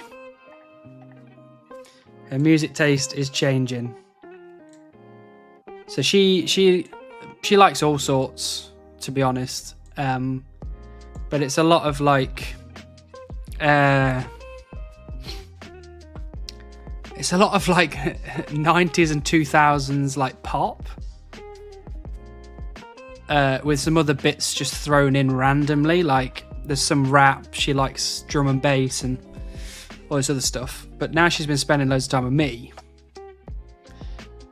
Her music taste is changing. So she likes all sorts, to be honest. But it's a lot of like it's a lot of like 90s and 2000s like pop. With some other bits just thrown in randomly, like there's some rap. She likes drum and bass and all this other stuff. But now she's been spending loads of time with me.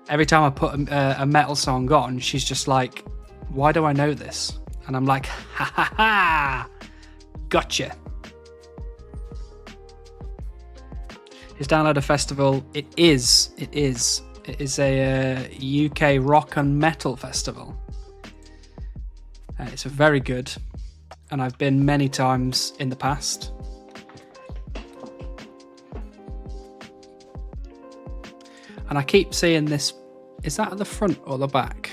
Every time I put a metal song on, she's just like, why do I know this? And I'm like, ha ha ha, gotcha. His Downloader Festival, it is a UK rock and metal festival. It's very good, and I've been many times in the past. And I keep seeing this. Is that at the front or the back?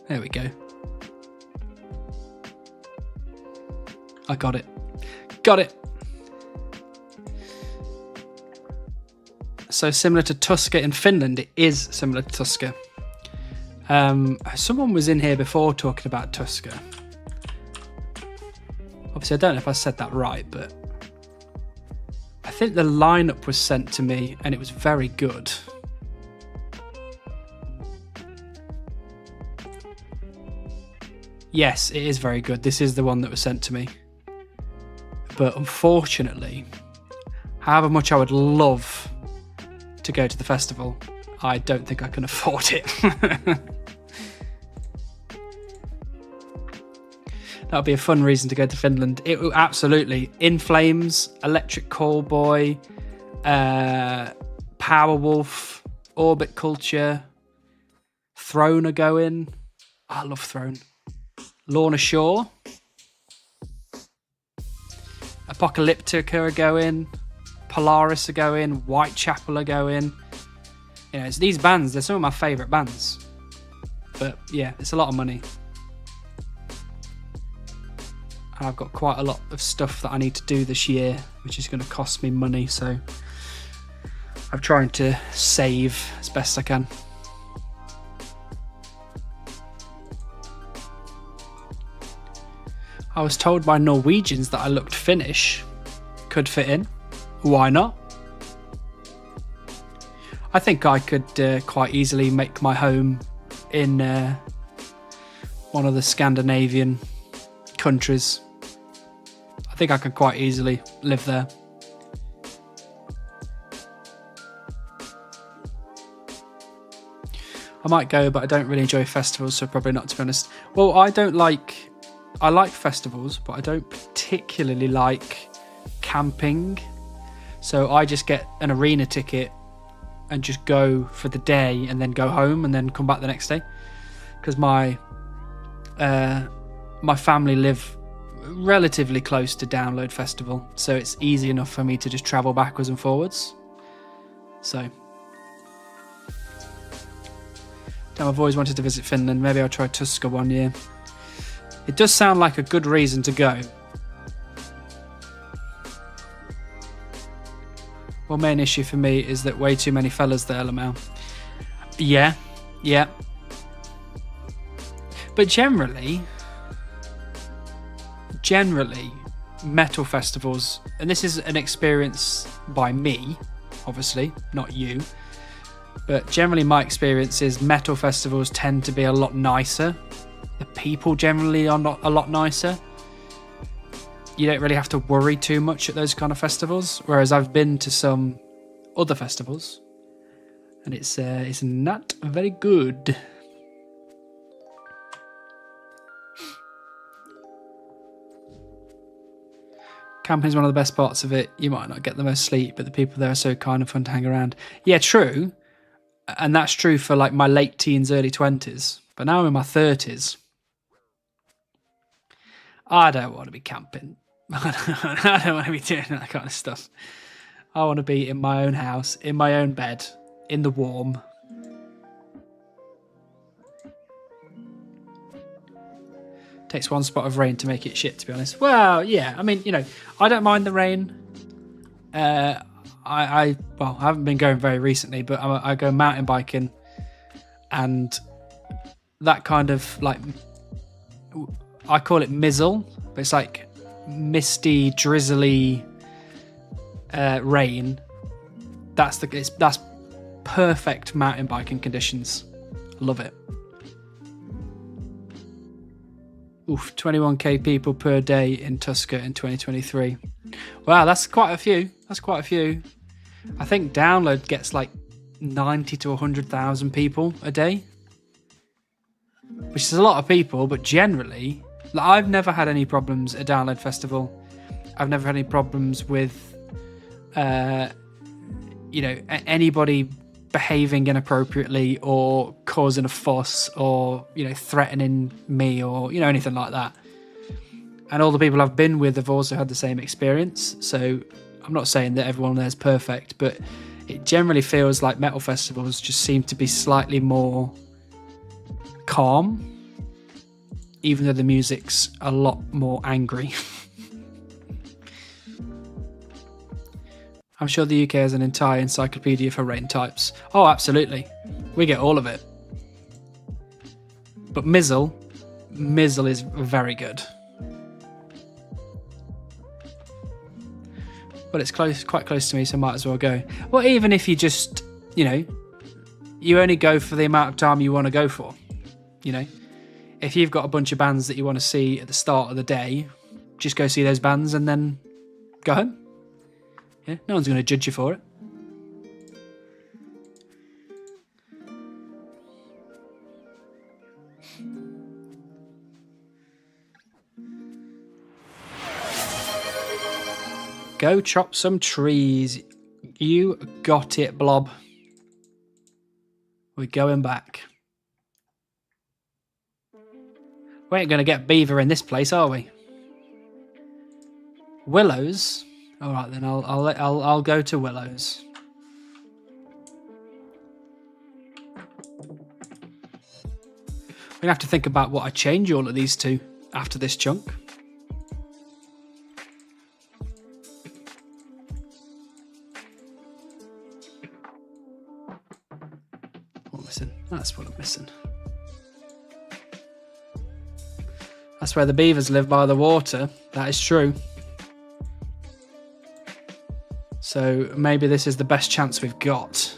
There we go. I got it. Got it. So similar to Tuska in Finland, it is similar to Tuska. Someone was in here before talking about Tuska. Obviously, I don't know if I said that right, but I think the lineup was sent to me and it was very good. Yes, it is very good. This is the one that was sent to me. But unfortunately, however much I would love to go to the festival, I don't think I can afford it. That would be a fun reason to go to Finland. It will absolutely. In Flames, Electric Callboy, Powerwolf, Orbit Culture, Throne are going. I love Throne. Lorna Shore, Apocalyptica are going. Polaris are going. Whitechapel are going. You know, it's these bands. They're some of my favourite bands. But yeah, it's a lot of money. And I've got quite a lot of stuff that I need to do this year, which is going to cost me money. So I'm trying to save as best I can. I was told by Norwegians that I looked Finnish. Could fit in. Why not? I think I could quite easily make my home in one of the Scandinavian countries. I think I could quite easily live there. I might go, but I don't really enjoy festivals, so probably not, to be honest. Well, I like festivals, but I don't particularly like camping. So I just get an arena ticket and just go for the day and then go home and then come back the next day. Because my family live relatively close to Download Festival, so it's easy enough for me to just travel backwards and forwards. So, damn, I've always wanted to visit Finland. Maybe I'll try Tuska one year. It does sound like a good reason to go. One main issue for me is that way too many fellas there, LML. Yeah. But generally, metal festivals, and this is an experience by me, obviously, not you, but generally my experience is metal festivals tend to be a lot nicer. The people generally are not a lot nicer. You don't really have to worry too much at those kind of festivals, whereas I've been to some other festivals and it's not very good. Camping is one of the best parts of it. You might not get the most sleep, but the people there are so kind and fun to hang around. Yeah, true. And that's true for like my late teens, early 20s. But now I'm in my 30s. I don't want to be camping. I don't want to be doing that kind of stuff. I want to be in my own house, in my own bed, in the warm. Takes one spot of rain to make it shit, to be honest. Well, yeah, I mean, I don't mind the rain. I haven't been going very recently, but I go mountain biking, and that kind of like, I call it mizzle, but it's like misty, drizzly rain. That's perfect mountain biking conditions. Love it. Oof, 21k people per day in Tuska in 2023. Wow, that's quite a few. I think Download gets like 90 to 100,000 people a day, which is a lot of people, but generally, like, I've never had any problems at Download Festival. I've never had any problems with, anybody behaving inappropriately or causing a fuss or threatening me or anything like that. And all the people I've been with have also had the same experience. So I'm not saying that everyone there is perfect, but it generally feels like metal festivals just seem to be slightly more calm, even though the music's a lot more angry. I'm sure the UK has an entire encyclopedia for rain types. Oh, absolutely. We get all of it. But mizzle is very good. Well, it's quite close to me, so I might as well go. Well, even if you just, you only go for the amount of time you want to go for. If you've got a bunch of bands that you want to see at the start of the day, just go see those bands and then go home. Yeah, no one's going to judge you for it. Go chop some trees. You got it, Blob. We're going back. We ain't going to get Beaver in this place, are we? Willows? All right, then I'll go to Willows. We're gonna have to think about what I change all of these to after this chunk. What am I missing? That's what I'm missing. That's where the beavers live, by the water. That is true. So maybe this is the best chance we've got.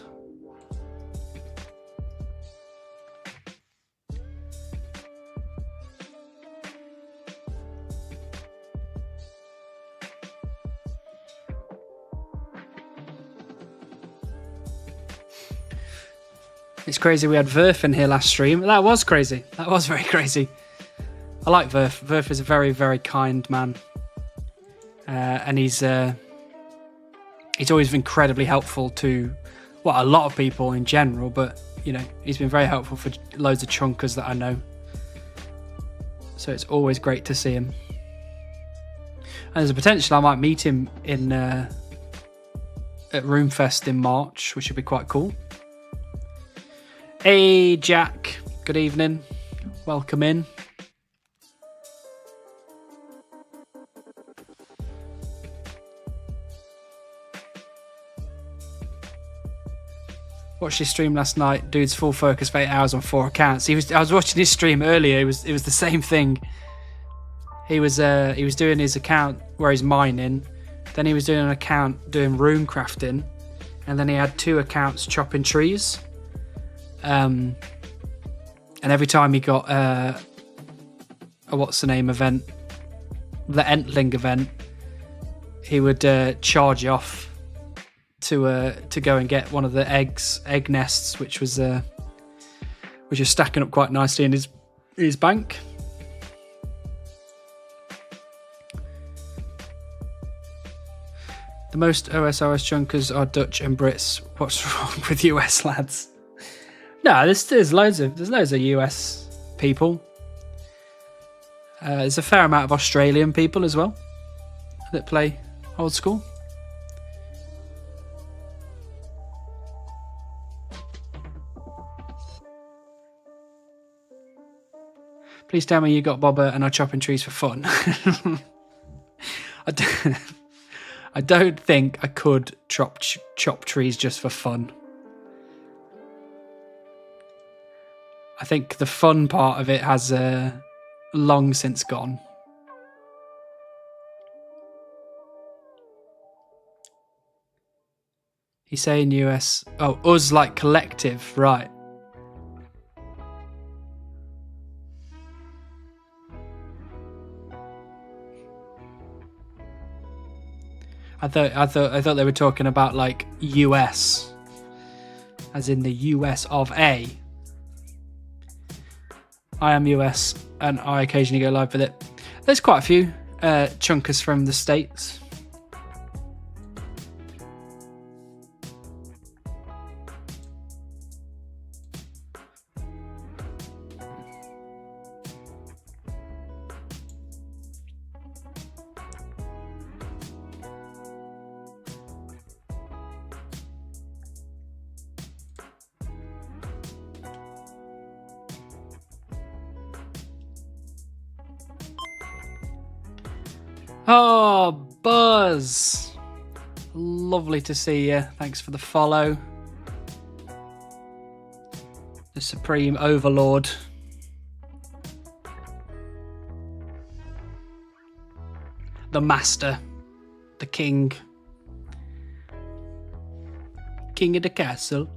It's crazy we had Verf in here last stream. That was crazy. That was very crazy. I like Verf. Verf is a very, very kind man. And he's always been incredibly helpful to, well, a lot of people in general, but, you know, he's been very helpful for loads of chunkers that I know. So it's always great to see him. And there's a potential I might meet him in at Roomfest in March, which would be quite cool. Hey, Jack. Good evening. Welcome in. Watched his stream last night. Dude's full focus for 8 hours on 4 accounts. I was watching his stream earlier. It was the same thing. He was doing his account where he's mining. Then he was doing an account doing room crafting, and then he had 2 accounts chopping trees. And every time he got a what's the name event, the Entling event, he would charge off to go and get one of the egg nests, which was stacking up quite nicely in his bank. The most OSRS chunkers are Dutch and Brits. What's wrong with US lads? No, there's loads of US people. There's a fair amount of Australian people as well that play old school. Please tell me you got Bobber and are chopping trees for fun. I don't think I could chop trees just for fun. I think the fun part of it has long since gone. He's saying US... Oh, us like collective, right. I thought they were talking about like US, as in the US of A. I am US, and I occasionally go live with it. There's quite a few chunkers from the States. Oh, Buzz. Lovely to see you. Thanks for the follow. The Supreme Overlord. The Master. The King. King of the Castle.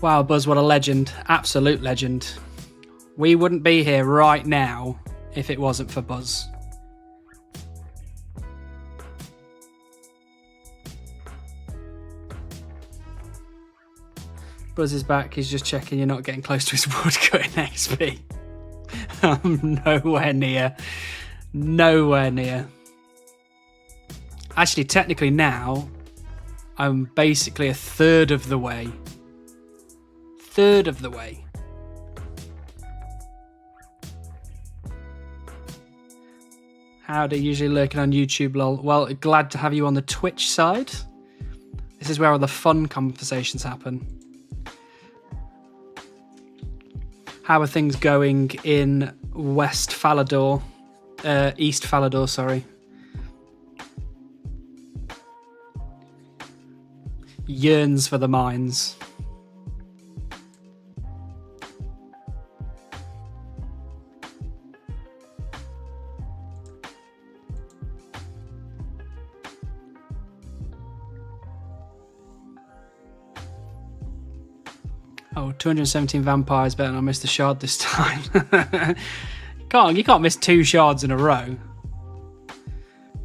Wow, Buzz, what a legend. Absolute legend. We wouldn't be here right now if it wasn't for Buzz. Buzz is back. He's just checking you're not getting close to his woodcutting XP. I'm nowhere near. Nowhere near. Actually, technically now, I'm basically a third of the way. Third of the way. Howdy, usually lurking on YouTube, lol. Well, glad to have you on the Twitch side. This is where all the fun conversations happen. How are things going in West Falador? East Falador, sorry. Yearns for the mines. Oh, 217 vampires, better not miss the shard this time. You can't miss 2 shards in a row.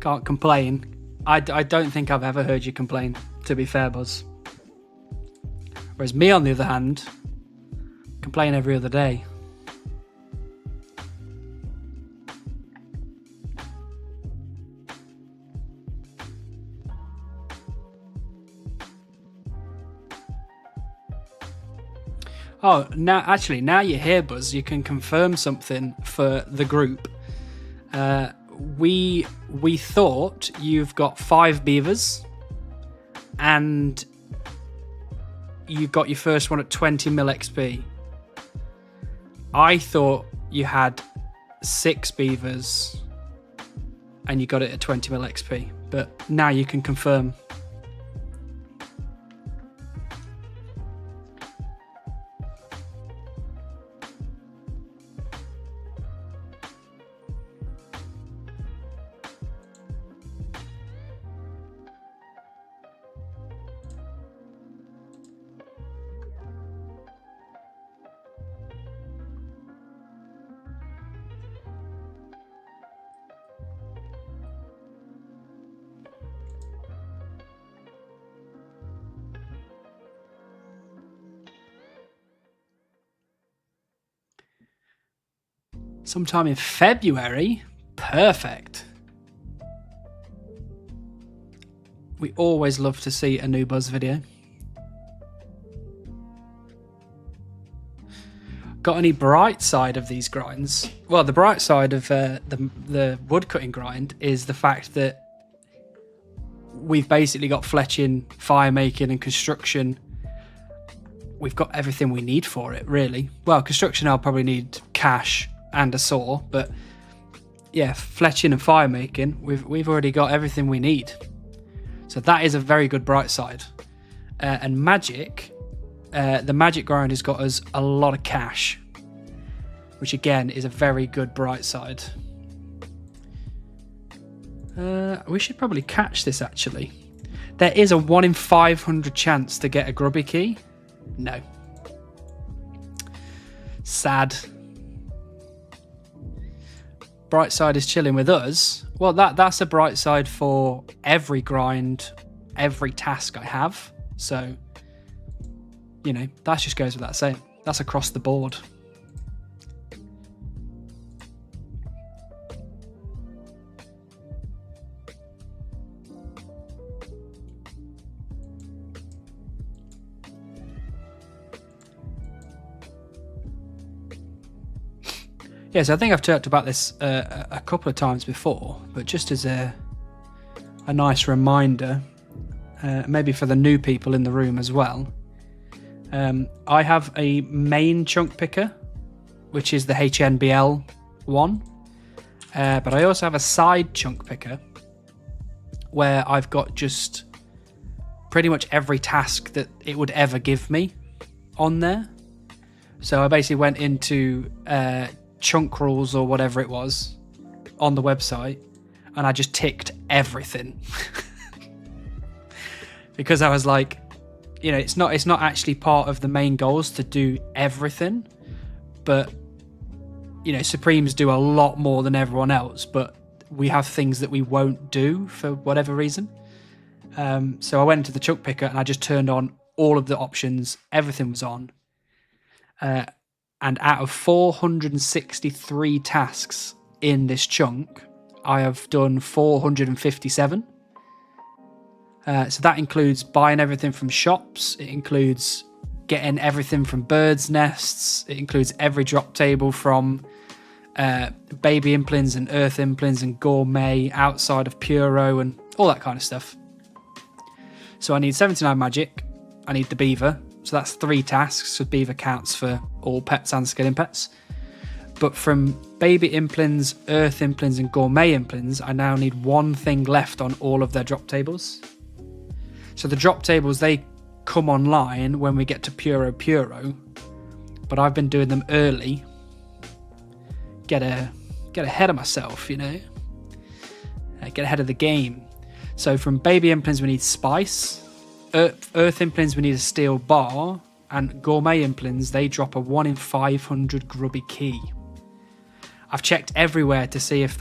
Can't complain. I don't think I've ever heard you complain, to be fair, Buzz. Whereas me, on the other hand, complain every other day. Oh, now you're here, Buzz, you can confirm something for the group. We thought you've got 5 beavers, and you got your first one at 20 mil XP. I thought you had 6 beavers, and you got it at 20 mil XP. But now you can confirm. Sometime in February? Perfect. We always love to see a new Buzz video. Got any bright side of these grinds? Well, the bright side of the woodcutting grind is the fact that we've basically got fletching, fire making and construction. We've got everything we need for it, really. Well, construction I'll probably need cash and a saw, but yeah, fletching and fire making, we've already got everything we need. So that is a very good bright side. And magic, the magic grind has got us a lot of cash, which again is a very good bright side. We should probably catch this actually. There is a 1 in 500 chance to get a grubby key. No. Sad. Bright side is chilling with us. Well, that's a bright side for every grind, every task I have. So, you know, that just goes without saying. That's across the board. Yes, I think I've talked about this a couple of times before, but just as a nice reminder, maybe for the new people in the room as well, I have a main chunk picker, which is the HNBL one, but I also have a side chunk picker where I've got just pretty much every task that it would ever give me on there. So I basically went into chunk rules or whatever it was on the website, and I just ticked everything because I was like, you know, it's not actually part of the main goals to do everything, but you know, Supremes do a lot more than everyone else, but we have things that we won't do for whatever reason. So I went into the chunk picker and I just turned on all of the options, everything was on. And out of 463 tasks in this chunk, I have done 457. So that includes buying everything from shops. It includes getting everything from birds' nests. It includes every drop table from baby implants and earth implants and gourmet outside of Puro and all that kind of stuff. So I need 79 magic. I need the beaver. So that's 3 tasks, so beaver counts for all pets and skilling pets. But from baby implants, earth implants and gourmet implants, I now need 1 thing left on all of their drop tables. So the drop tables, they come online when we get to Puro, but I've been doing them early. Get ahead of myself, you know. Get ahead of the game. So from baby implants, we need spice. Earth implants, we need a steel bar, and gourmet implants, they drop a 1 in 500 grubby key. I've checked everywhere to see if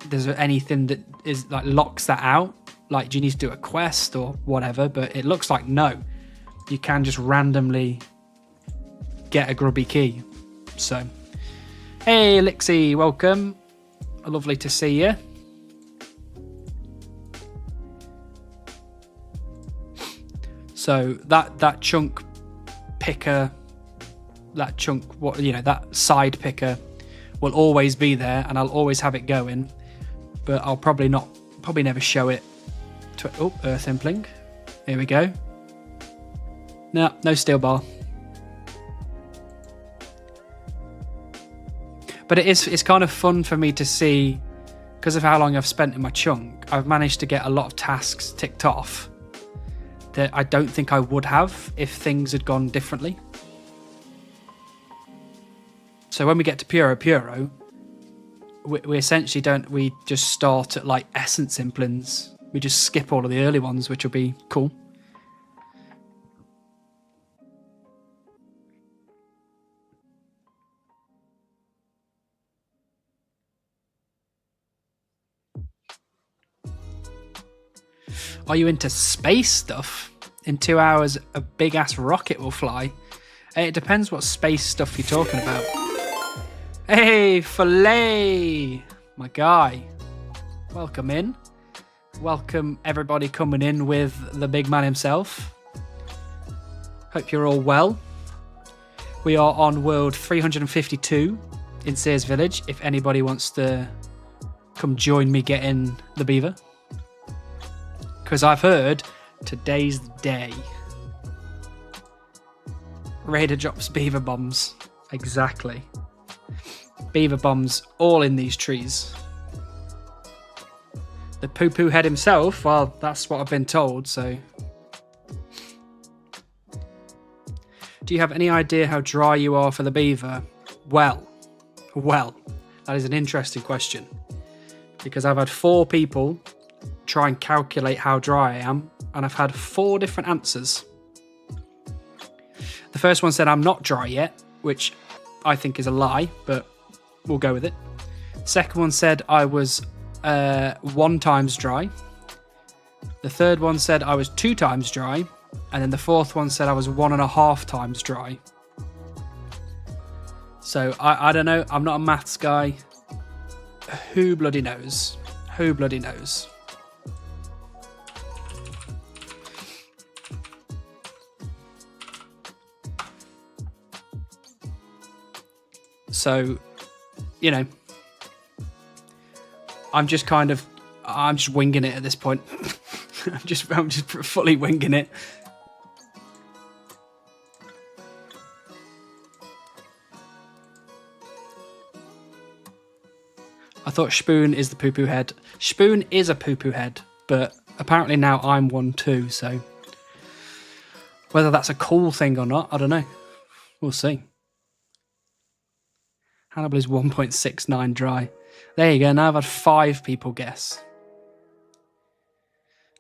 there's anything that is like locks that out, Like, do you need to do a quest or whatever? But it looks like no. You can just randomly get a grubby key. So, hey, Lixie, welcome. Lovely to see you. So that chunk picker, that side picker will always be there, and I'll always have it going. But I'll probably never show it. Earth impling. Here we go. No steel bar. But it's kind of fun for me to see, because of how long I've spent in my chunk, I've managed to get a lot of tasks ticked off that I don't think I would have if things had gone differently. So when we get to Puro, we essentially we just start at like essence implants. We just skip all of the early ones, which will be cool. Are you into space stuff? In 2 hours, a big-ass rocket will fly. It depends what space stuff you're talking about. Hey, Filet! My guy. Welcome in. Welcome everybody coming in with the big man himself. Hope you're all well. We are on world 352 in Sears Village, if anybody wants to come join me getting the beaver. Because I've heard today's the day. Raider drops beaver bombs. Exactly. Beaver bombs all in these trees. The poo-poo head himself, well, that's what I've been told, so. Do you have any idea how dry you are for the beaver? Well, that is an interesting question. Because I've had 4 people try and calculate how dry I am, and I've had 4 different answers. The first one said I'm not dry yet, which I think is a lie, but we'll go with it. Second one said I was 1 times dry. The third one said I was 2 times dry, and then the fourth one said I was 1.5 times dry. So I don't know. I'm not a maths guy. Who bloody knows? Who bloody knows? So, you know, I'm just winging it at this point. I'm just fully winging it. I thought Spoon is the poo-poo head. Spoon is a poo-poo head, but apparently now I'm one too, so whether that's a cool thing or not, I don't know. We'll see. Hannibal is 1.69 dry. There you go. Now I've had 5 people guess.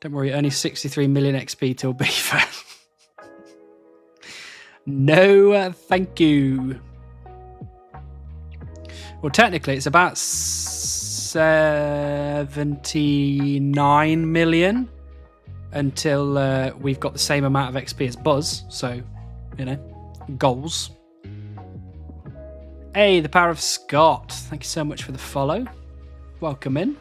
Don't worry, only 63 million XP till Beaver. No, thank you. Well, technically, it's about 79 million until we've got the same amount of XP as Buzz. So, you know, goals. Hey, the power of Scott. Thank you so much for the follow. Welcome in.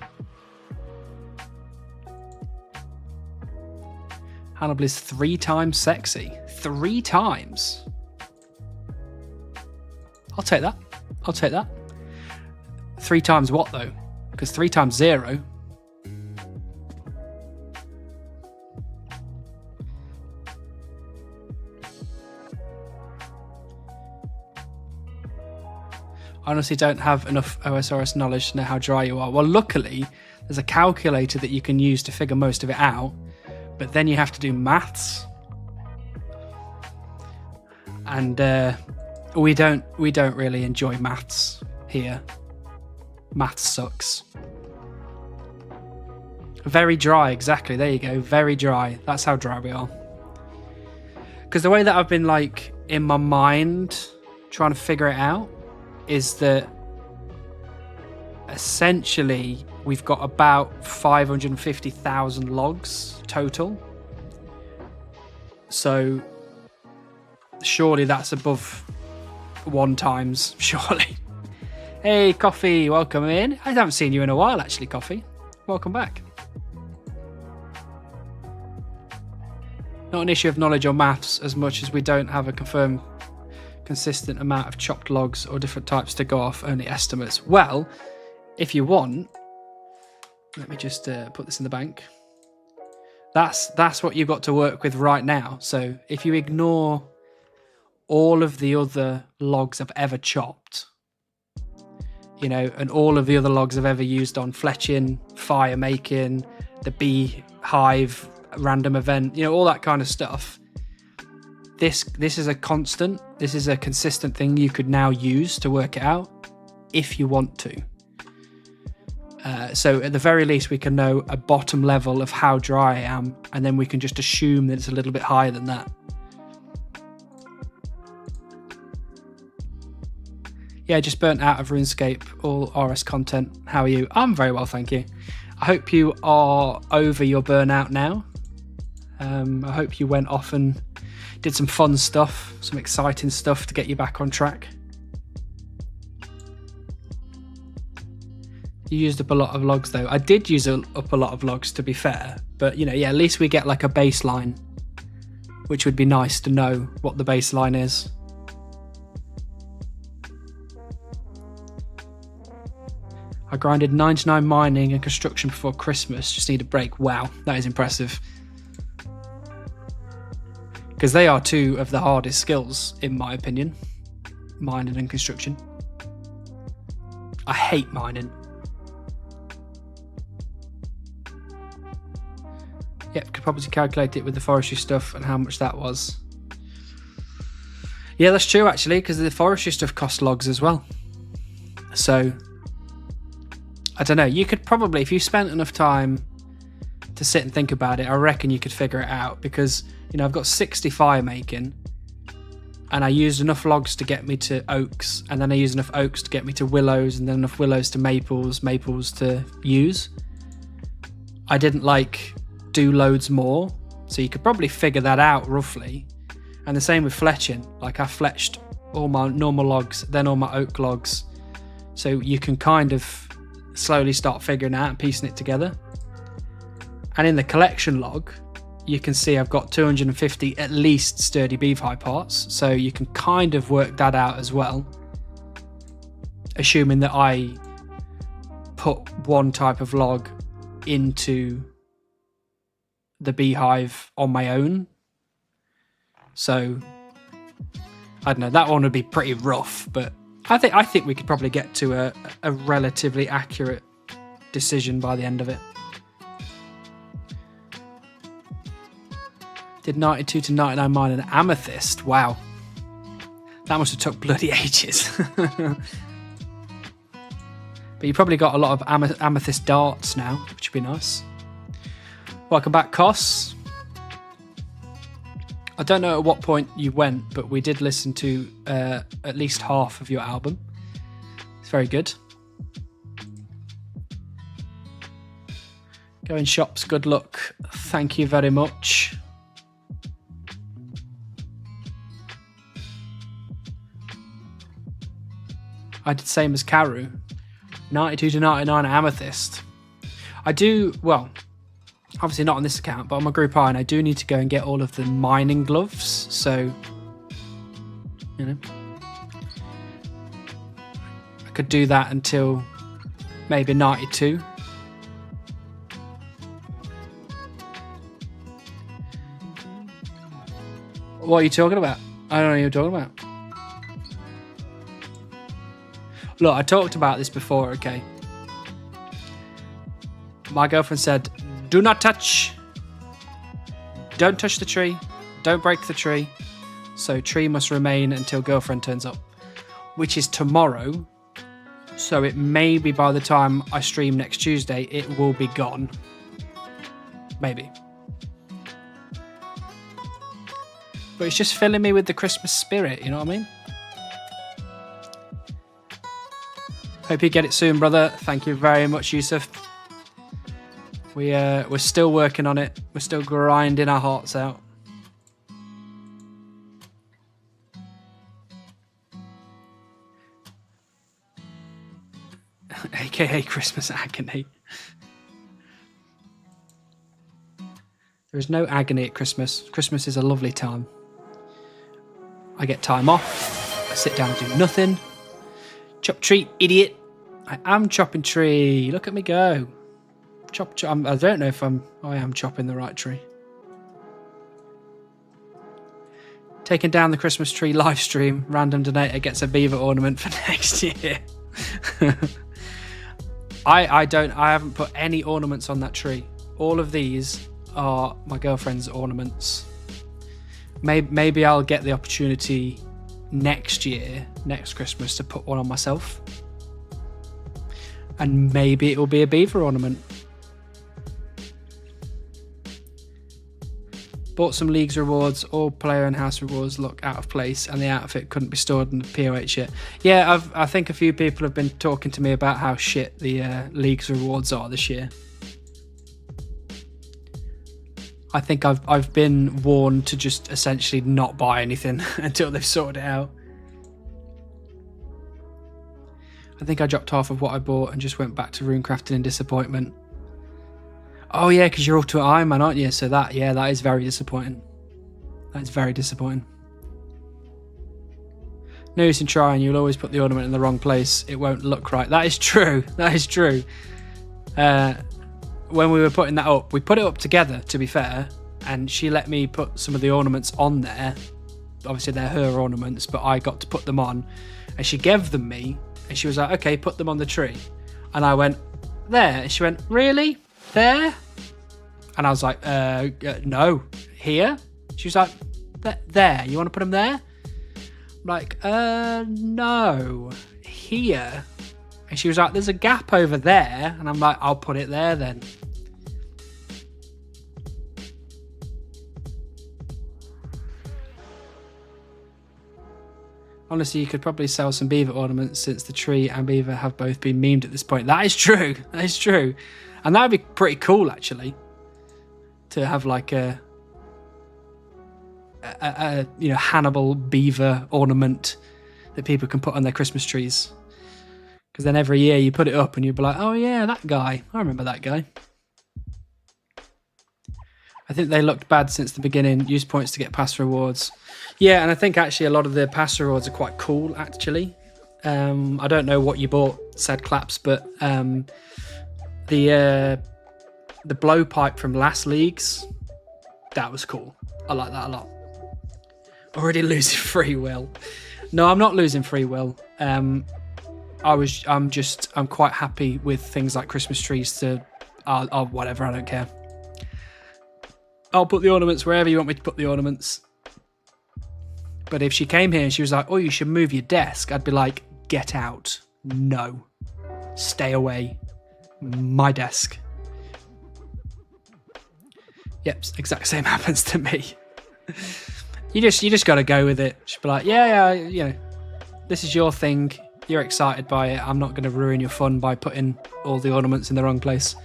Hannibal is 3 times sexy. 3 times. I'll take that. 3 times what, though? Because 3 times 0. I honestly don't have enough OSRS knowledge to know how dry you are. Well, luckily, there's a calculator that you can use to figure most of it out, but then you have to do maths. And we don't really enjoy maths here. Maths sucks. Very dry, exactly. There you go. Very dry. That's how dry we are. Because the way that I've been, like, in my mind trying to figure it out is that essentially we've got about 550,000 logs total. So surely that's above 1 times, surely. Hey, Coffee, welcome in. I haven't seen you in a while, actually, Coffee. Welcome back. Not an issue of knowledge or maths as much as we don't have a confirmed consistent amount of chopped logs or different types to go off, only estimates. Well, if you want, let me just put this in the bank. That's what you've got to work with right now. So if you ignore all of the other logs I've ever chopped, you know, and all of the other logs I've ever used on fletching, fire making, the beehive random event, you know, all that kind of stuff. This is a constant. This is a consistent thing you could now use to work it out if you want to. So at the very least, we can know a bottom level of how dry I am, and then we can just assume that it's a little bit higher than that. Yeah, just burnt out of RuneScape, all RS content. How are you? I'm very well, thank you. I hope you are over your burnout now. I hope you went off and did some fun stuff, some exciting stuff to get you back on track. You used up a lot of logs though. I did use up a lot of logs, to be fair, but you know, yeah, at least we get like a baseline, which would be nice to know what the baseline is. I grinded 99 mining and construction before Christmas. Just need a break. Wow, that is impressive. Because they are 2 of the hardest skills, in my opinion. Mining and construction. I hate mining. Yep, could probably calculate it with the forestry stuff and how much that was. Yeah, that's true actually, because the forestry stuff costs logs as well. So, I don't know, you could probably, if you spent enough time to sit and think about it, I reckon you could figure it out, because, you know, I've got 60 fire making, and I used enough logs to get me to oaks, and then I used enough oaks to get me to willows, and then enough willows to maples to use. I didn't do loads more, so you could probably figure that out roughly. And the same with fletching, like I fletched all my normal logs, then all my oak logs, so you can kind of slowly start figuring out and piecing it together. And in the collection log, you can see I've got 250 at least sturdy beehive parts, so you can kind of work that out as well, assuming that I put one type of log into the beehive on my own. So I don't know, that one would be pretty rough, but I think we could probably get to a relatively accurate decision by the end of it. Did 92 to 99 mine an amethyst. Wow, that must have took bloody ages. But you probably got a lot of amethyst darts now, which would be nice. Welcome back, Cos. I don't know at what point you went, but we did listen to at least half of your album. It's very good. Go in shops, good luck. Thank you very much. I did same as Karu. 92 to 99 amethyst. I do, well, obviously not on this account, but on my group I do need to go and get all of the mining gloves, so, you know, I could do that until maybe 92. What are you talking about? I don't know what you're talking about. Look, I talked about this before, okay? My girlfriend said, do not touch. Don't touch the tree. Don't break the tree. So tree must remain until girlfriend turns up, which is tomorrow. So it may be by the time I stream next Tuesday, it will be gone. Maybe. But it's just filling me with the Christmas spirit, you know what I mean? Hope you get it soon, brother. Thank you very much, Yusuf. We're still working on it. We're still grinding our hearts out. AKA Christmas agony. There is no agony at Christmas. Christmas is a lovely time. I get time off. I sit down and do nothing. Chop tree, idiot. I am chopping tree. Look at me go. Chop. I don't know if I am chopping the right tree. Taking down the Christmas tree live stream. Random donator gets a beaver ornament for next year. I haven't put any ornaments on that tree. All of these are my girlfriend's ornaments. Maybe I'll get the opportunity next Christmas, to put one on myself. And maybe it will be a beaver ornament. Bought some leagues rewards. All player and house rewards look out of place, and the outfit couldn't be stored in the POH yet. Yeah, I think a few people have been talking to me about how shit the leagues rewards are this year. I think I've been warned to just essentially not buy anything until they've sorted it out. I think I dropped half of what I bought and just went back to runecrafting in disappointment. Oh yeah, because you're off to an Iron Man, aren't you? So that is very disappointing. That's very disappointing. No use in trying. You'll always put the ornament in the wrong place. It won't look right. That is true. That is true. When we were putting that up, we put it up together, to be fair, and she let me put some of the ornaments on there. Obviously, they're her ornaments, but I got to put them on, and she gave them me, and she was like, okay, put them on the tree. And I went, there. And she went, really? There? And I was like, no. Here? She was like, there. You want to put them there? I'm like, no. Here? And she was like, there's a gap over there. And I'm like, I'll put it there then. Honestly, you could probably sell some beaver ornaments since the tree and beaver have both been memed at this point. That is true. That is true. And that would be pretty cool, actually, to have like a Hannibal beaver ornament that people can put on their Christmas trees. Because then every year you put it up and you'd be like, oh yeah, that guy. I remember that guy. I think they looked bad since the beginning. Use points to get pass rewards. Yeah, and I think actually a lot of the pass rewards are quite cool, actually. I don't know what you bought, Sad Claps, but the blowpipe from last leagues, that was cool. I like that a lot. Already losing free will. No, I'm not losing free will. I'm quite happy with things like Christmas trees to whatever, I don't care. I'll put the ornaments wherever you want me to put the ornaments. But if she came here and she was like, oh, you should move your desk, I'd be like, get out. No. Stay away. My desk. Yep, exact same happens to me. You just got to go with it. She'd be like, yeah, this is your thing. You're excited by it. I'm not going to ruin your fun by putting all the ornaments in the wrong place.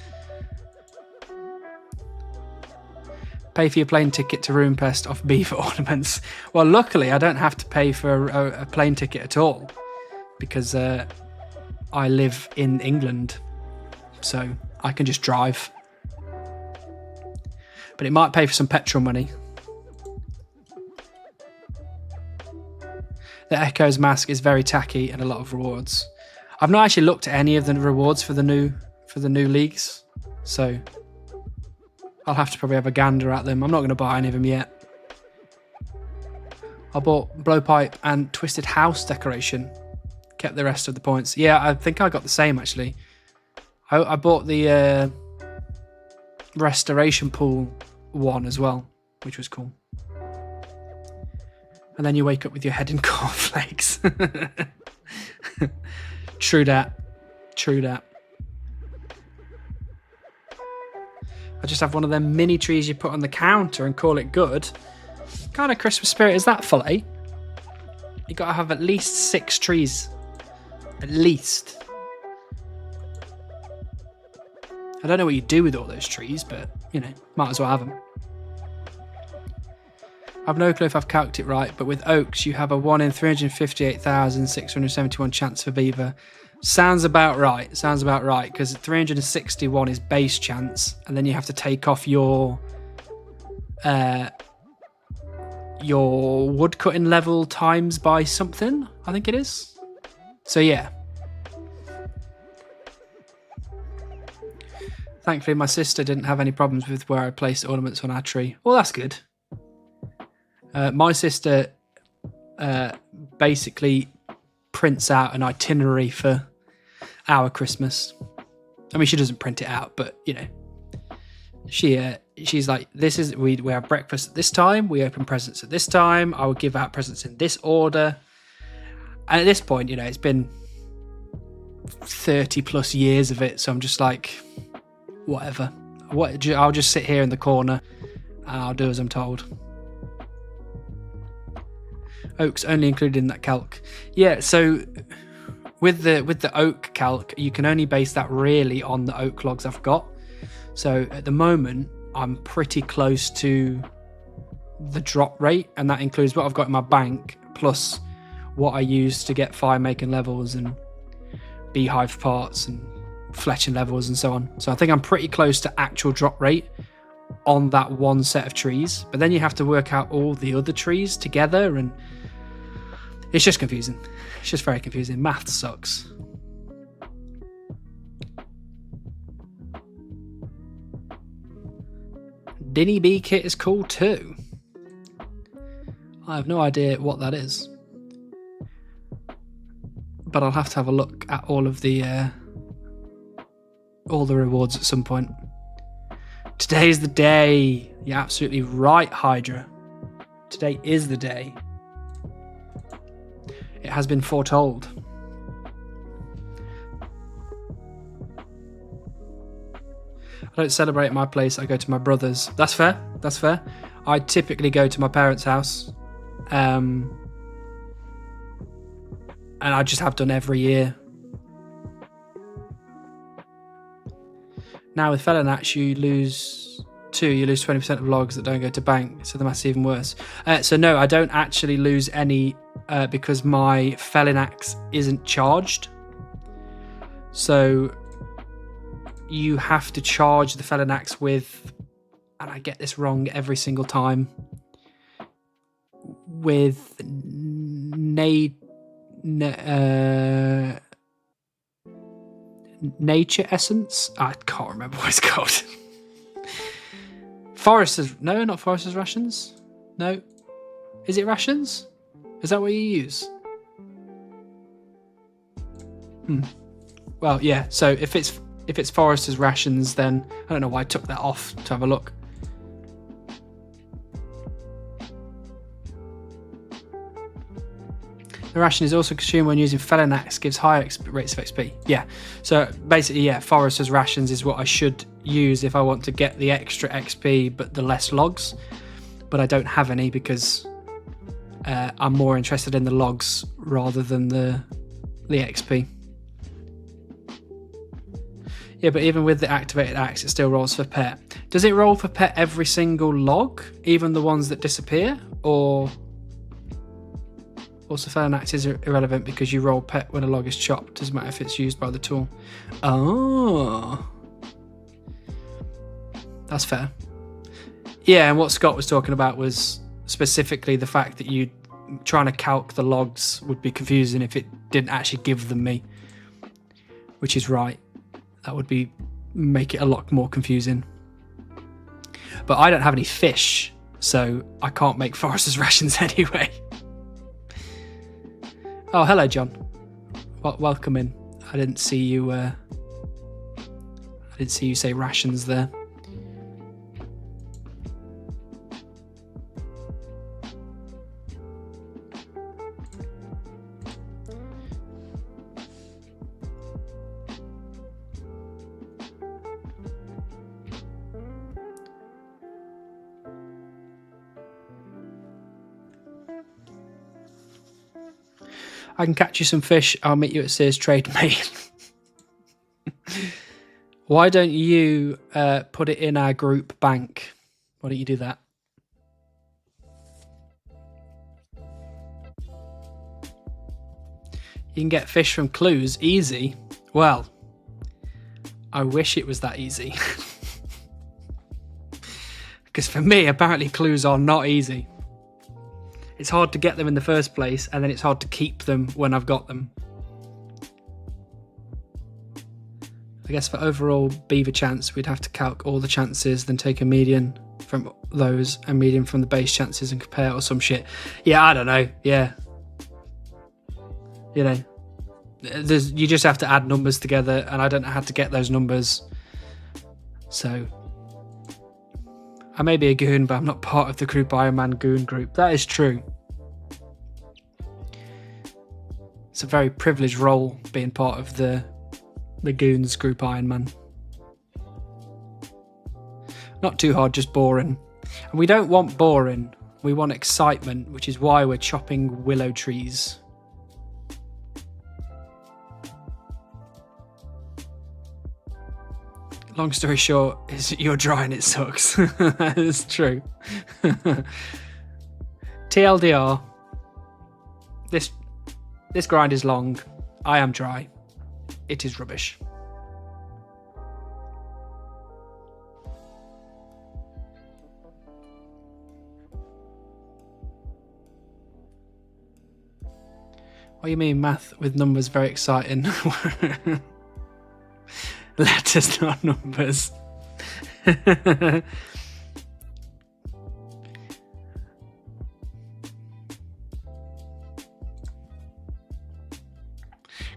Pay for your plane ticket to Runepest off beaver ornaments. Well, luckily, I don't have to pay for a plane ticket at all because I live in England, so I can just drive. But it might pay for some petrol money. The Echo's mask is very tacky and a lot of rewards. I've not actually looked at any of the rewards for the new leagues, so I'll have to probably have a gander at them. I'm not going to buy any of them yet. I bought blowpipe and twisted house decoration. Kept the rest of the points. Yeah, I think I got the same actually. I bought the restoration pool one as well, which was cool. And then you wake up with your head in cornflakes. True that. True that. I just have one of them mini trees you put on the counter and call it good. What kind of Christmas spirit is that, Folly? You got to have at least 6 trees. At least. I don't know what you do with all those trees, but, you know, might as well have them. I've no clue if I've calced it right, but with oaks, you have a 1 in 358,671 chance for beaver. Sounds about right, because 361 is base chance, and then you have to take off your woodcutting level times by something, I think it is. So yeah. Thankfully, my sister didn't have any problems with where I placed ornaments on our tree. Well, that's good. My sister basically prints out an itinerary for our Christmas. I mean, she doesn't print it out, but, you know, she's like, this is, we have breakfast at this time, we open presents at this time, I will give out presents in this order. And at this point, you know, it's been 30 plus years of it, so I'm just like, whatever. I'll just sit here in the corner and I'll do as I'm told. Oaks only included in that calc. Yeah, so with the oak calc, you can only base that really on the oak logs I've got. So at the moment, I'm pretty close to the drop rate, and that includes what I've got in my bank plus what I use to get fire making levels and beehive parts and fletching levels and so on. So I think I'm pretty close to actual drop rate on that one set of trees, but then you have to work out all the other trees together, and it's just confusing. It's just very confusing. Math sucks. Dinny Bee kit is cool too. I have no idea what that is, but I'll have to have a look at all the rewards at some point. Today's the day. You're absolutely right, Hydra. Today is the day. It has been foretold. I don't celebrate at my place, I go to my brother's. That's fair, that's fair. I typically go to my parents' house. And I just have done every year. Now with Felinax, you lose 20% of logs that don't go to bank, so the math's even worse. So no, I don't actually lose any because my Felinax isn't charged. So you have to charge the Felinax with, and I get this wrong every single time, with nature essence. I can't remember what it's called. Foresters, no, not Foresters rations. No, is it rations? Is that what you use? Well, yeah. So if it's Foresters rations, then I don't know why I took that off to have a look. The ration is also consumed when using Felinax, gives higher rates of XP. Yeah, so basically, yeah, Forester's rations is what I should use if I want to get the extra XP but the less logs. But I don't have any because I'm more interested in the logs rather than the XP. Yeah, but even with the activated axe, it still rolls for pet. Does it roll for pet every single log, even the ones that disappear, or... Also, Felinax is irrelevant because you roll pet when a log is chopped. Doesn't matter if it's used by the tool. Oh. That's fair. Yeah, and what Scott was talking about was specifically the fact that you trying to calc the logs would be confusing if it didn't actually give them me. Which is right. That would make it a lot more confusing. But I don't have any fish, so I can't make Forester's rations anyway. Oh, hello, John. Welcome in. I didn't see you. I didn't see you say rations there. I can catch you some fish. I'll meet you at Sears Trade, mate. Why don't you put it in our group bank? Why don't you do that? You can get fish from clues easy. Well, I wish it was that easy. Because for me, apparently clues are not easy. It's hard to get them in the first place, and then it's hard to keep them when I've got them. I guess for overall beaver chance, we'd have to calc all the chances, then take a median from those, and median from the base chances and compare or some shit. Yeah, I don't know. Yeah. You know, you just have to add numbers together, and I don't know how to get those numbers. So, I may be a goon, but I'm not part of the Group Iron Man goon group. That is true. It's a very privileged role being part of the goons group Iron Man. Not too hard, just boring. And we don't want boring. We want excitement, which is why we're chopping willow trees. Long story short, is you're dry and it sucks. That is true. TLDR. This grind is long. I am dry. It is rubbish. What do you mean math with numbers very exciting? Letters, not numbers.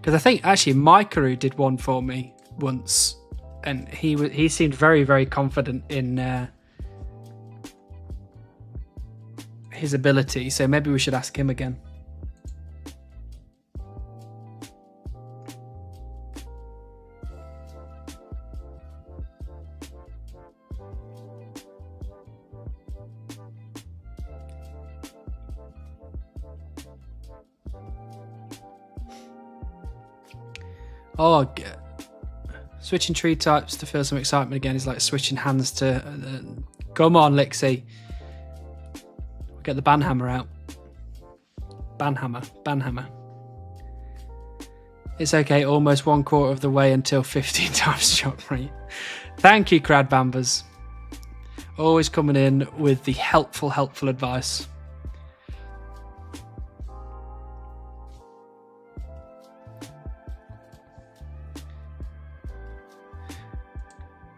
Because I think actually Mikaru did one for me once, and he seemed very, very confident in his ability. So maybe we should ask him again. Oh, switching tree types to feel some excitement again is like switching hands to... come on, Lixie. We'll get the banhammer out. Banhammer. It's okay, almost 1/4 of the way until 15 times shot rate. Thank you, Crad Bambers. Always coming in with the helpful advice.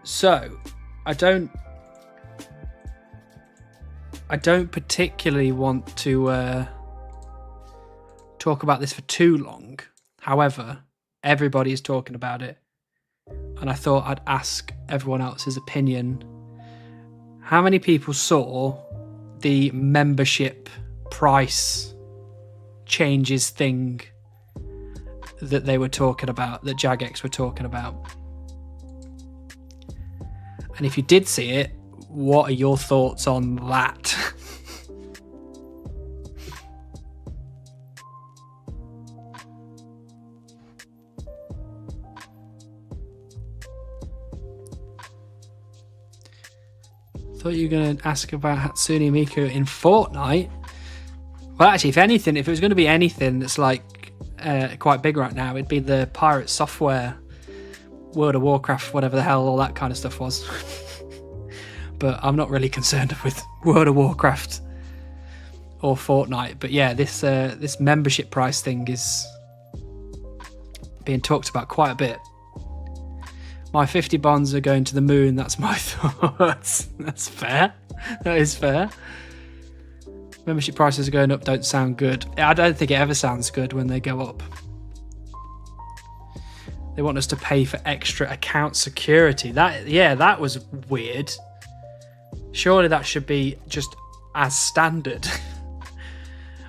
So, I don't particularly want to talk about this for too long. However, everybody is talking about it, and I thought I'd ask everyone else's opinion. How many people saw the membership price changes thing that they were talking about, that Jagex were talking about? And if you did see it, what are your thoughts on that? Thought you were going to ask about Hatsune Miku in Fortnite. Well, actually, if anything, if it was going to be anything that's like quite big right now, it'd be the Pirate Software, World of Warcraft, whatever the hell all that kind of stuff was. But I'm not really concerned with World of Warcraft or Fortnite. But yeah, this membership price thing is being talked about quite a bit. My 50 bonds are going to the moon. That's my thoughts. That's fair. That is fair. Membership prices are going up. Don't sound good. I don't think it ever sounds good when they go up. They want us to pay for extra account security. That was weird. Surely that should be just as standard.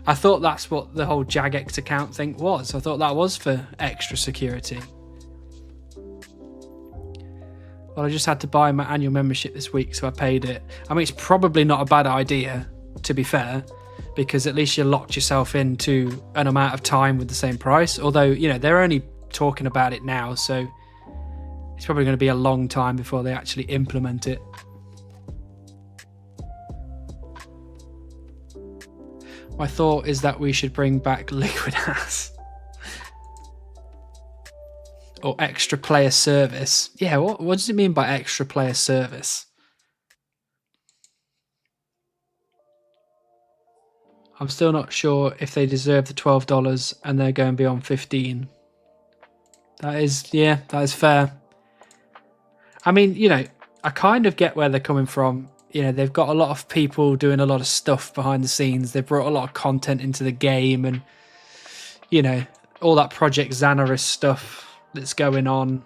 I thought that's what the whole Jagex account thing was. I thought that was for extra security. Well, I just had to buy my annual membership this week, so I paid it. I mean, it's probably not a bad idea, to be fair, because at least you locked yourself into an amount of time with the same price. Although, you know, they're only talking about it now, so It's probably going to be a long time before they actually implement it. My thought is that we should bring back liquid ass. Or extra player service. Yeah, what does it mean by extra player service? I'm still not sure if they deserve the $12 and they're going beyond 15. That is fair. I mean, you know, I kind of get where they're coming from. You know, they've got a lot of people doing a lot of stuff behind the scenes. They've brought a lot of content into the game and, you know, all that Project Xanaris stuff that's going on.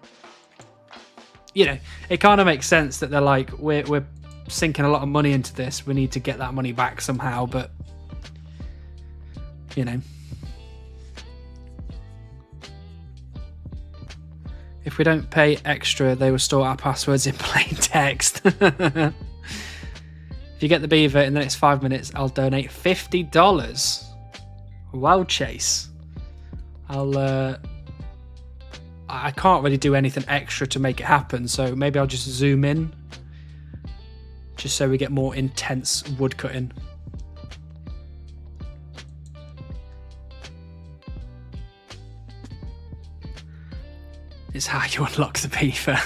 You know, it kind of makes sense that they're like, we're sinking a lot of money into this. We need to get that money back somehow, but, you know. If we don't pay extra, they will store our passwords in plain text. If you get the Beaver in the next 5 minutes, I'll donate $50. Wow, Chase. I can't really do anything extra to make it happen, so maybe I'll just zoom in. Just so we get more intense woodcutting. It's how you unlock the Beaver.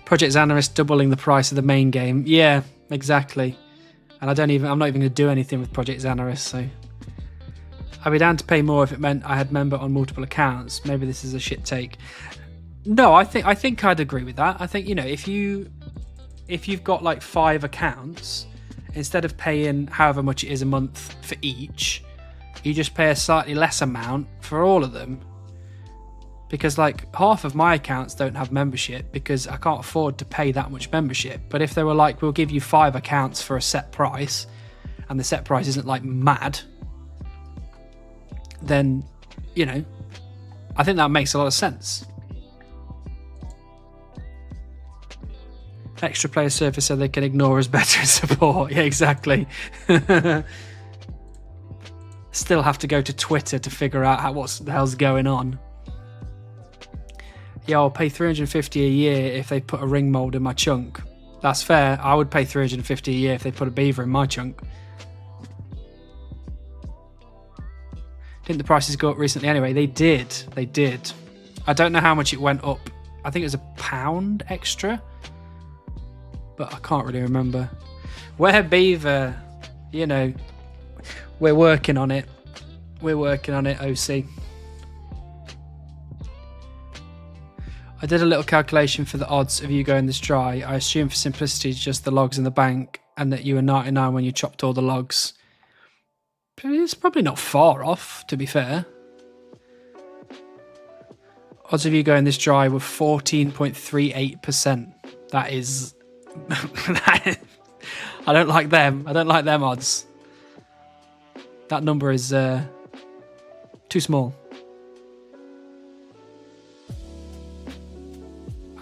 Project Xanaris doubling the price of the main game. Yeah, exactly. And I'm not even going to do anything with Project Xanaris, so I'd be down to pay more if it meant I had member on multiple accounts. Maybe this is a shit take. No, I think I'd agree with that. I think, you know, if you've got like 5 accounts, instead of paying however much it is a month for each, you just pay a slightly less amount for all of them. Because like half of my accounts don't have membership because I can't afford to pay that much membership. But if they were like, we'll give you 5 accounts for a set price, and the set price isn't like mad, then, you know, I think that makes a lot of sense. Extra player service so they can ignore us better in support. Yeah, exactly. Still have to go to Twitter to figure out what the hell's going on. Yeah, I'll pay $350 a year if they put a ring mold in my chunk. That's fair. I would pay $350 a year if they put a Beaver in my chunk. Didn't the prices go up recently anyway? They did. They did. I don't know how much it went up. I think it was £1 extra. But I can't really remember. Where Beaver, you know, we're working on it. We're working on it, OC. I did a little calculation for the odds of you going this dry. I assume for simplicity it's just the logs in the bank and that you were 99 when you chopped all the logs. It's probably not far off, to be fair. Odds of you going this dry were 14.38%. That is... I don't like them. I don't like them odds. That number is too small.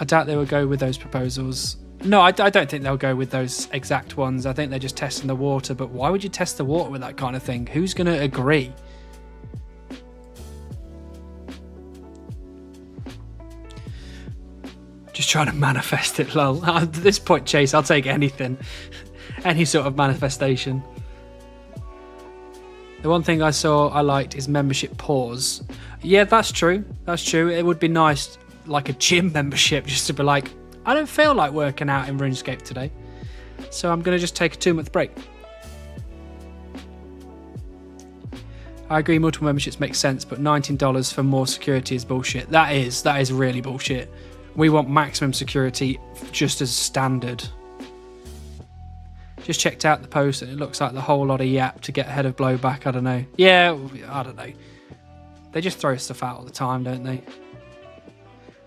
I doubt they will go with those proposals. No, I don't think they'll go with those exact ones. I think they're just testing the water. But why would you test the water with that kind of thing? Who's going to agree? Just trying to manifest it, lol. At this point, Chase, I'll take anything. Any sort of manifestation. The one thing I saw I liked is membership pause. Yeah, that's true. That's true. It would be nice, like a gym membership, just to be like, I don't feel like working out in RuneScape today, so I'm going to just take a 2-month break. I agree multiple memberships make sense, but $19 for more security is bullshit. That is really bullshit. We want maximum security just as standard. Just checked out the post and it looks like the whole lot of yap to get ahead of blowback. I don't know. Yeah, I don't know. They just throw stuff out all the time, don't they?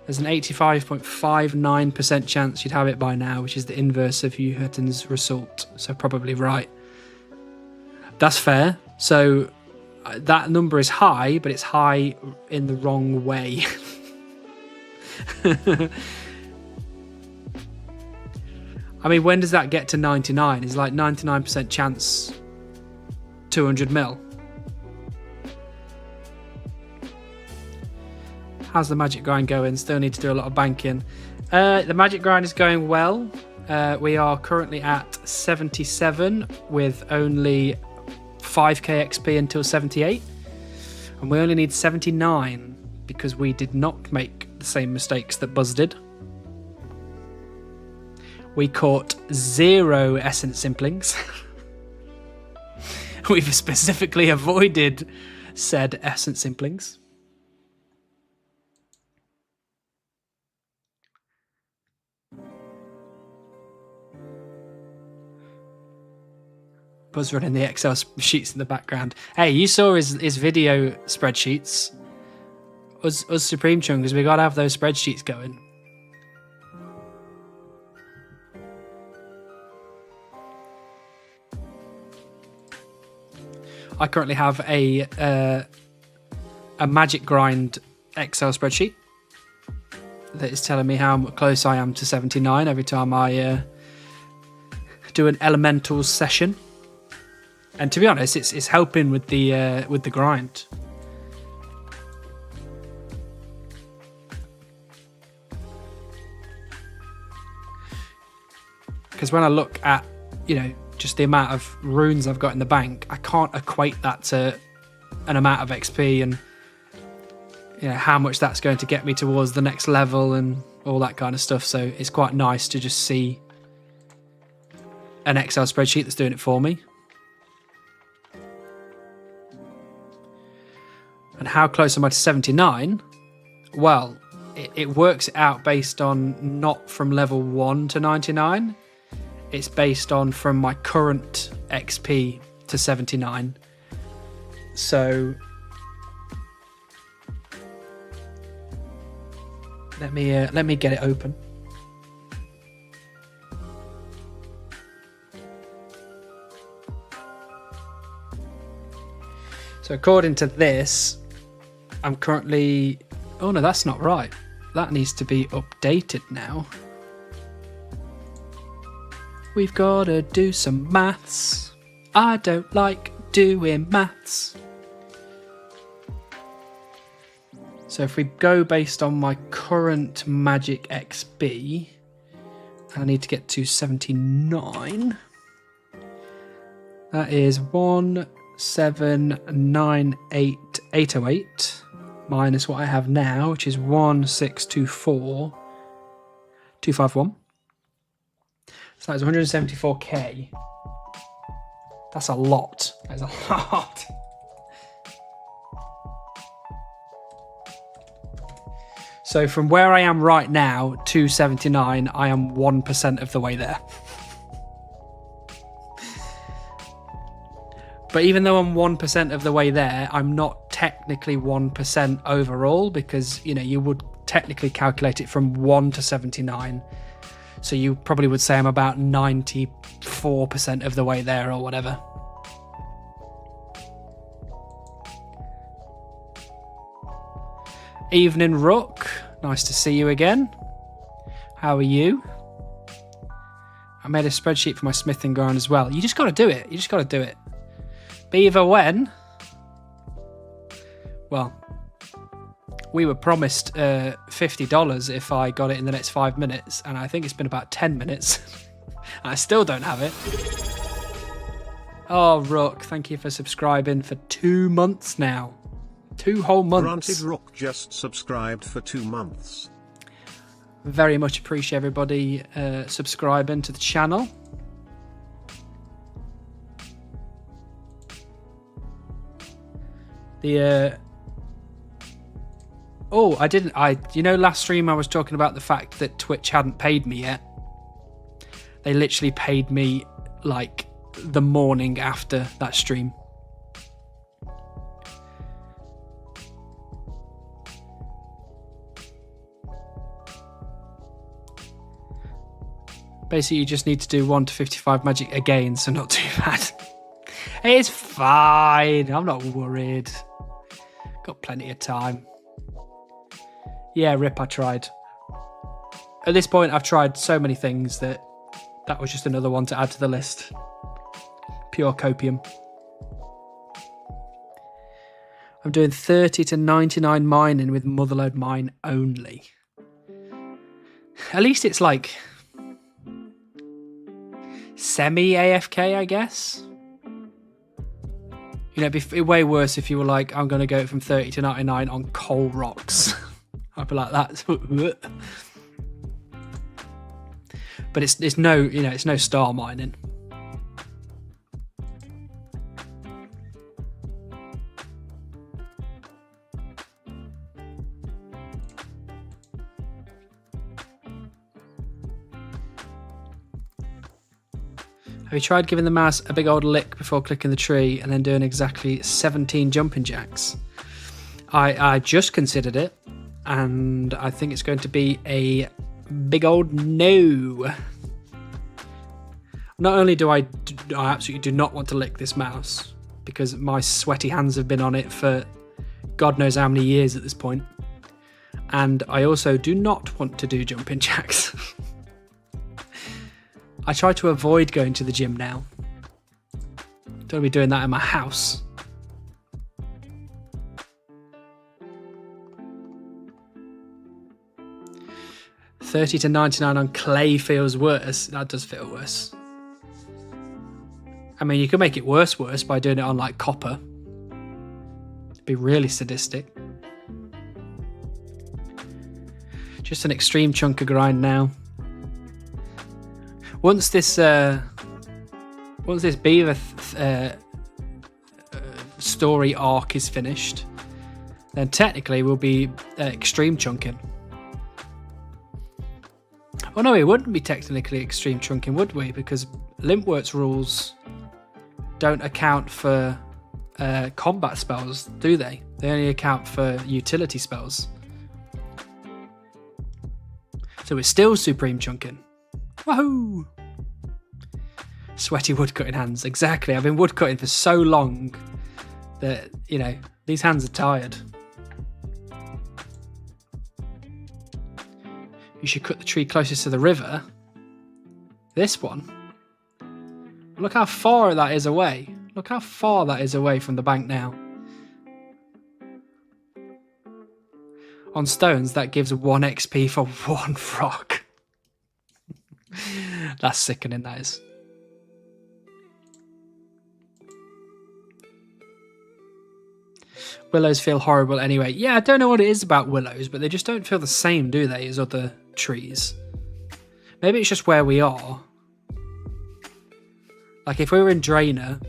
There's an 85.59% chance you'd have it by now, which is the inverse of Woodcutting's result. So probably right. That's fair. So that number is high, but it's high in the wrong way. I mean, when does that get to 99? Is like 99% chance 200 mil? How's the magic grind going? Still need to do a lot of banking. The magic grind is going well. We are currently at 77 with only 5k XP until 78. And we only need 79 because we did not make the same mistakes that Buzz did. We caught 0 essence simplings. We've specifically avoided said essence simplings. Buzz running the Excel sheets in the background. Hey, you saw his video spreadsheets. Us Supreme Chunkers, we gotta have those spreadsheets going. I currently have a magic grind Excel spreadsheet that is telling me how close I am to 79 every time I do an elementals session. And to be honest, it's helping with the grind. Because when I look at, just the amount of runes I've got in the bank, I can't equate that to an amount of XP and how much that's going to get me towards the next level and all that kind of stuff. So it's quite nice to just see an Excel spreadsheet that's doing it for me. And how close am I to 79? Well, it works out based on not from level 1 to 99. It's based on from my current XP to 79. So let me get it open. So according to this, I'm currently... Oh no, that's not right. That needs to be updated now. We've got to do some maths. I don't like doing maths. So if we go based on my current magic XP, I need to get to 79. That is 1798808 minus what I have now, which is 1624251. So that's 174k. That's a lot. That's a lot. So from where I am right now to 79, I am 1% of the way there. But even though I'm 1% of the way there, I'm not technically 1% overall because, you would technically calculate it from 1 to 79. So you probably would say I'm about 94% of the way there or whatever. Evening, Rook. Nice to see you again. How are you? I made a spreadsheet for my smithing grind as well. You just got to do it. You just got to do it. Beaver, when? Well, we were promised $50 if I got it in the next 5 minutes, and I think it's been about 10 minutes. I still don't have it. Oh, Rook, thank you for subscribing for 2 months now. 2 whole months. Granted, Rook just subscribed for 2 months. Very much appreciate everybody subscribing to the channel. Oh, I didn't. Last stream I was talking about the fact that Twitch hadn't paid me yet. They literally paid me like the morning after that stream. Basically, you just need to do 1 to 55 magic again, so not too bad. It's fine. I'm not worried. Got plenty of time. Yeah, Rip, I tried. At this point, I've tried so many things that was just another one to add to the list. Pure copium. I'm doing 30 to 99 mining with motherlode mine only. At least it's like semi-AFK, I guess. You know, it'd be way worse if you were like, I'm going to go from 30 to 99 on coal rocks. I'd be like, that. But it's no, you know, it's no star mining. Have you tried giving the mouse a big old lick before clicking the tree and then doing exactly 17 jumping jacks? I just considered it, and I think it's going to be a big old no. Not only do I absolutely do not want to lick this mouse, because my sweaty hands have been on it for God knows how many years at this point, and I also do not want to do jumping jacks. I try to avoid going to the gym now. Don't want to be doing that in my house. $30 to 99 on clay feels worse. That does feel worse. I mean, you could make it worse by doing it on like copper. It'd be really sadistic. Just an extreme chunk of grind now. Once this Beaver story arc is finished, then technically we'll be extreme chunking. Oh no, it wouldn't be technically extreme chunking, would we? Because Limpworks rules don't account for combat spells, do they? They only account for utility spells. So it's still supreme chunking. Wahoo! Sweaty woodcutting hands. Exactly. I've been woodcutting for so long that, you know, these hands are tired. You should cut the tree closest to the river. This one. Look how far that is away. Look how far that is away from the bank now. On stones, that gives 1 XP for 1 frog. That's sickening, that is. Willows feel horrible anyway. Yeah, I don't know what it is about willows, but they just don't feel the same, do they, as other trees? Maybe it's just where we are. Like, if we were in Drainer,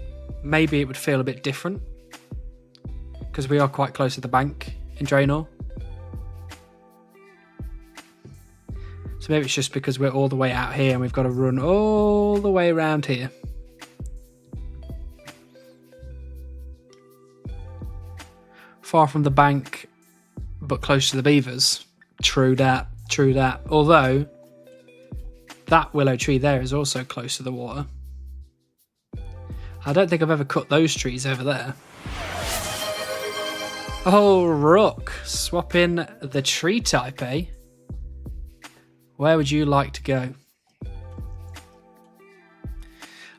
maybe it would feel a bit different. Because we are quite close to the bank in Draenor. So maybe it's just because we're all the way out here and we've got to run all the way around here. Far from the bank, but close to the beavers. True that, true that. Although, that willow tree there is also close to the water. I don't think I've ever cut those trees over there. Oh, Rook. Swapping the tree type, eh? Where would you like to go?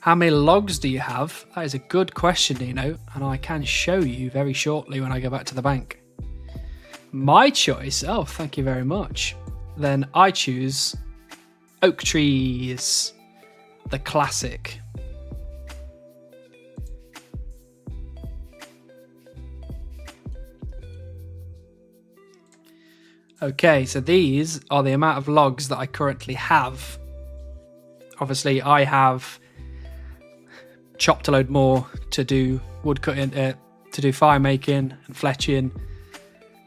How many logs do you have? That is a good question, Nino, and I can show you very shortly when I go back to the bank. My choice? Oh, thank you very much. Then I choose oak trees, the classic. Okay, so these are the amount of logs that I currently have. Obviously, I have chopped a load more to do wood cutting, to do fire making and fletching,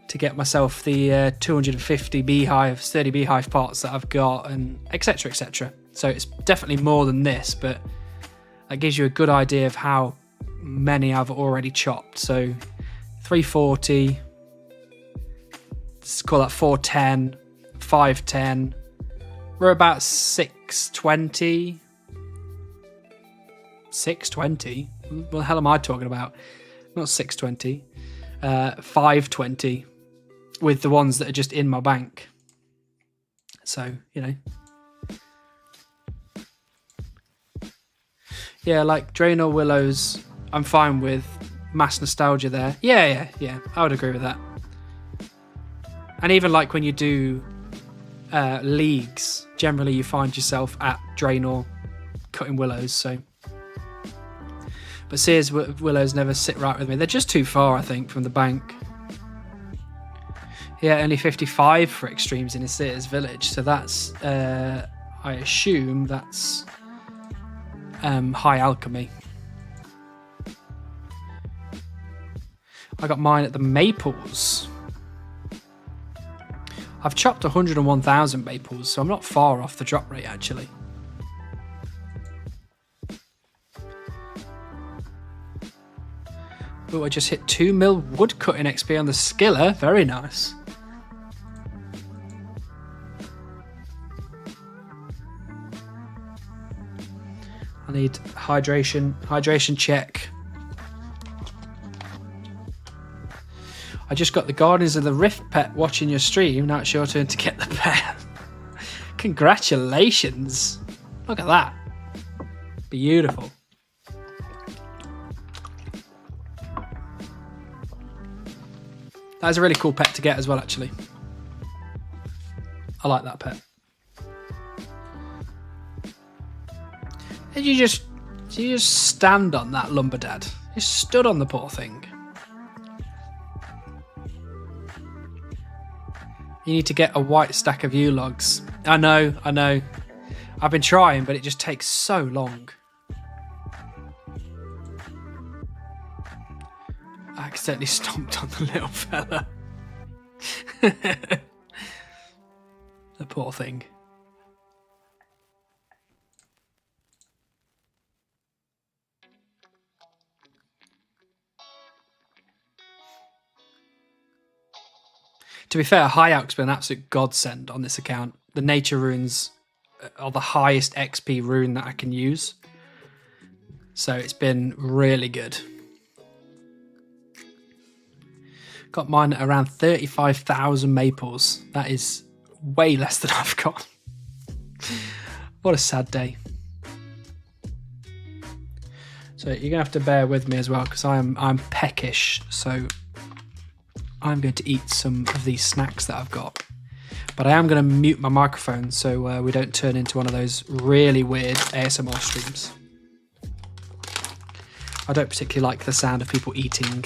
to get myself the 250 beehives, 30 beehive pots that I've got, and etc, etc. So it's definitely more than this, but that gives you a good idea of how many I've already chopped. So 340. Let's call that 410, 510. We're about 620. 620? What the hell am I talking about? Not 620. 520 with the ones that are just in my bank. So, you know. Yeah, like Draenor willows, I'm fine with mass nostalgia there. Yeah. I would agree with that. And even like when you do leagues, generally you find yourself at Draenor cutting willows. So, but Sears willows never sit right with me. They're just too far, I think, from the bank. Yeah, only 55 for extremes in a Sears village. So that's, I assume that's high alchemy. I got mine at the Maples. I've chopped 101,000 maples, so I'm not far off the drop rate, actually. Oh, I just hit 2 mil woodcutting XP on the skiller. Very nice. I need hydration check. I just got the Guardians of the Rift pet watching your stream. Now it's your turn to get the pet. Congratulations. Look at that. Beautiful. That's a really cool pet to get as well, actually. I like that pet. Did you just stand on that Lumberdad? You stood on the poor thing. You need to get a white stack of yew logs. I know. I've been trying, but it just takes so long. I accidentally stomped on the little fella. The poor thing. To be fair, High Alch's been an absolute godsend on this account. The nature runes are the highest XP rune that I can use. So it's been really good. Got mine at around 35,000 maples. That is way less than I've got. What a sad day. So you're gonna have to bear with me as well, because I'm peckish. So I'm going to eat some of these snacks that I've got. But I am going to mute my microphone so we don't turn into one of those really weird ASMR streams. I don't particularly like the sound of people eating.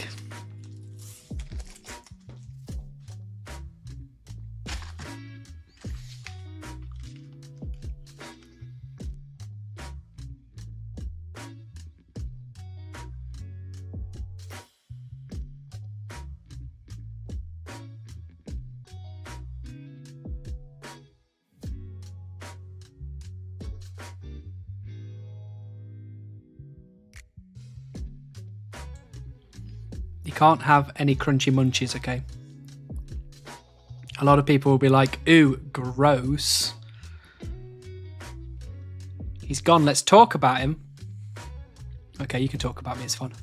You can't have any crunchy munchies, okay? A lot of people will be like, ooh, gross. He's gone, let's talk about him. Okay, you can talk about me, it's fun.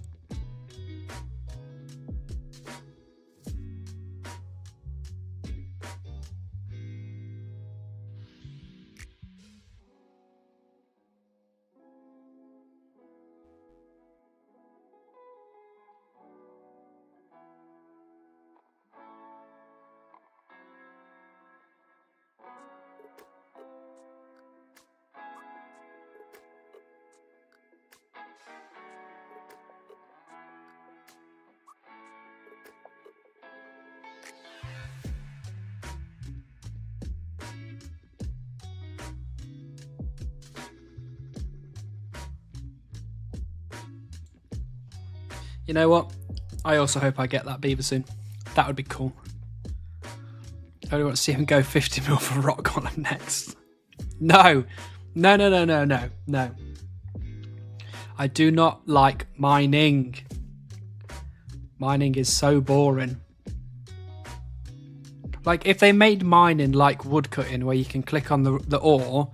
You know what? I also hope I get that beaver soon. That would be cool. I really want to see him go 50 mil for rock column next. No. No. I do not like mining. Mining is so boring. Like, if they made mining like woodcutting, where you can click on the ore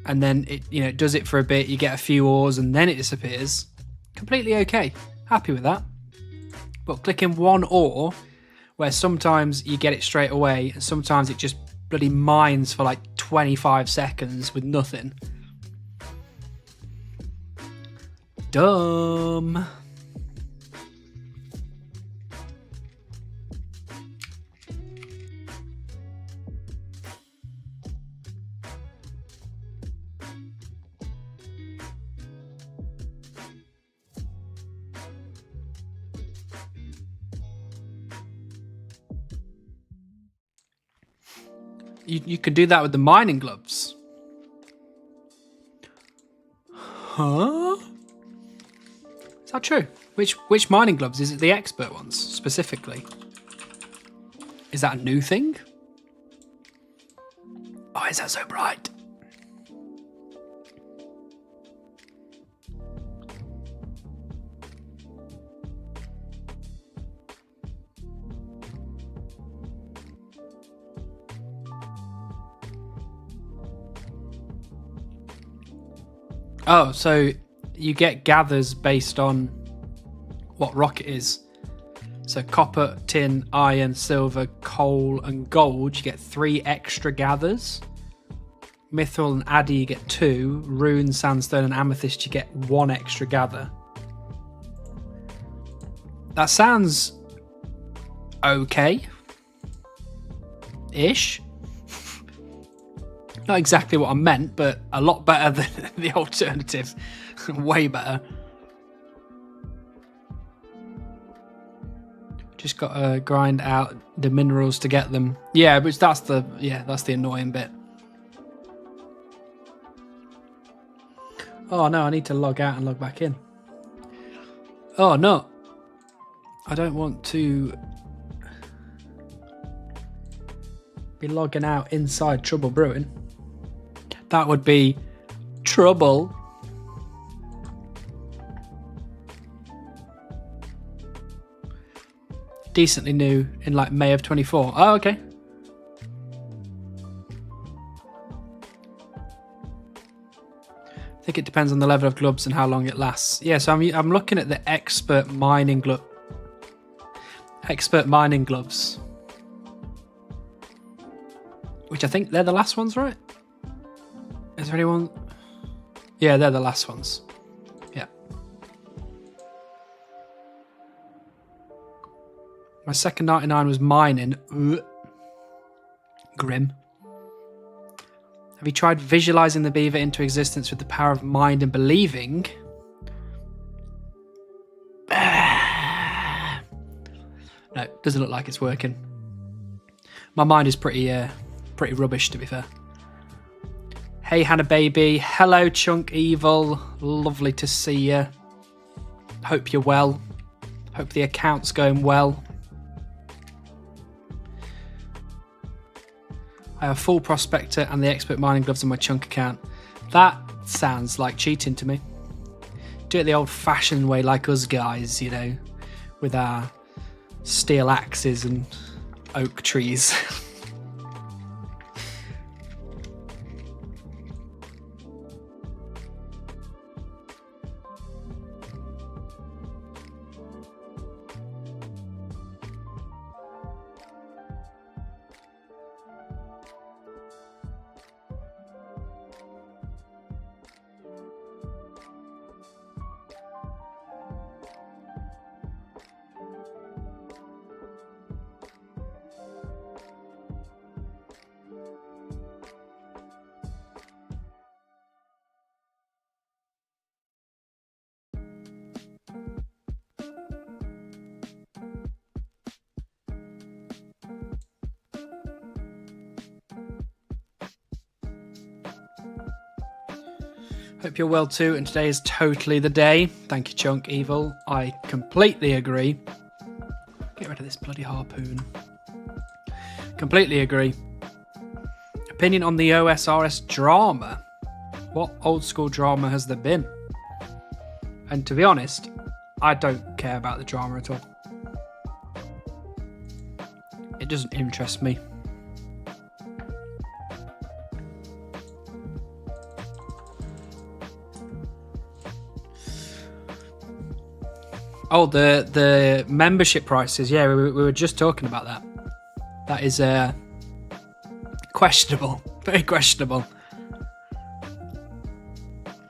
and then it does it for a bit, you get a few ores and then it disappears, completely okay. Happy with that. But clicking one ore, where sometimes you get it straight away and sometimes it just bloody mines for like 25 seconds with nothing. You could do that with the mining gloves. Huh? Is that true? Which mining gloves? Is it the expert ones specifically? Is that a new thing? Oh, is that so bright? Oh, so you get gathers based on what rock it is. So copper, tin, iron, silver, coal, and gold, you get 3 extra gathers. Mithril and addy, you get 2. Rune, sandstone, and amethyst, you get 1 extra gather. That sounds okay. Ish. Not exactly what I meant, but a lot better than the alternative. Way better. Just got to grind out the minerals to get them. Yeah, but that's the annoying bit. Oh no, I need to log out and log back in. Oh no. I don't want to be logging out inside Trouble Brewing. That would be trouble. Decently new in like May of 24. Oh, okay. I think it depends on the level of gloves and how long it lasts. Yeah, so I'm looking at the expert mining gloves. Which I think they're the last ones, right? Is there anyone? Yeah, they're the last ones. Yeah. My second 99 was mining. Ugh. Grim. Have you tried visualizing the beaver into existence with the power of mind and believing? No, doesn't look like it's working. My mind is pretty rubbish, to be fair. Hey, Hannah baby. Hello, Chunk Evil. Lovely to see you. Hope you're well. Hope the account's going well. I have full prospector and the expert mining gloves on my Chunk account. That sounds like cheating to me. Do it the old-fashioned way, like us guys, you know, with our steel axes and oak trees. Hope you're well too, and today is totally the day. Thank you, Chunk Evil. I completely agree. Get rid of this bloody harpoon. Completely agree. Opinion on the OSRS drama. What old school drama has there been? And to be honest, I don't care about the drama at all. It doesn't interest me. Oh, the membership prices. Yeah, we were just talking about that. That is questionable. Very questionable.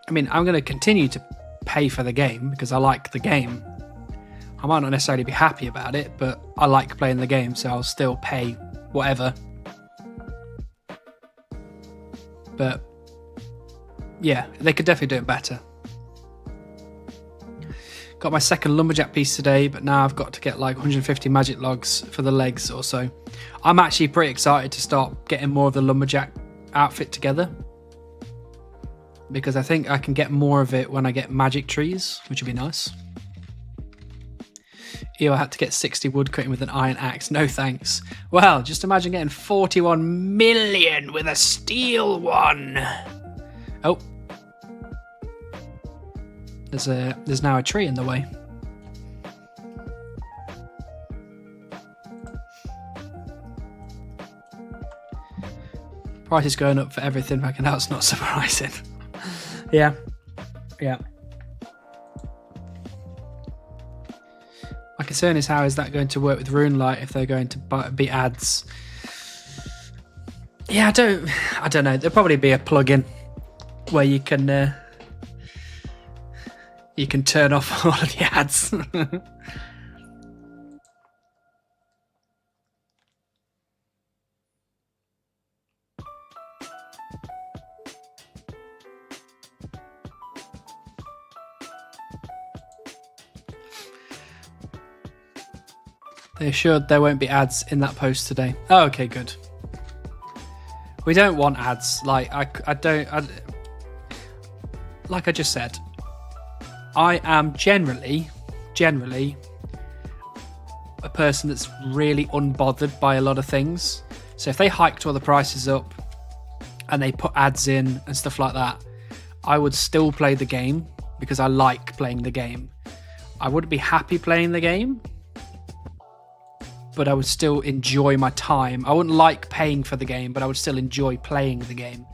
I mean, I'm going to continue to pay for the game because I like the game. I might not necessarily be happy about it, but I like playing the game, so I'll still pay whatever. But yeah, they could definitely do it better. Got my second lumberjack piece today, but now I've got to get like 150 magic logs for the legs or so. I'm actually pretty excited to start getting more of the lumberjack outfit together, because I think I can get more of it when I get magic trees, which would be nice. Ew, I had to get 60 wood cutting with an iron axe. No thanks. Well, just imagine getting 41 million with a steel one. Oh. There's now a tree in the way. Price is going up for everything. Back and that's not surprising. Yeah. My concern is, how is that going to work with RuneLite if they're going to be ads? Yeah, I don't know. There'll probably be a plugin where you can turn off all of the ads. They assured there won't be ads in that post today. Oh, okay, good. We don't want ads. Like like I just said, I am generally a person that's really unbothered by a lot of things. So if they hiked all the prices up and they put ads in and stuff like that, I would still play the game because I like playing the game. I wouldn't be happy playing the game, but I would still enjoy my time. I wouldn't like paying for the game, but I would still enjoy playing the game.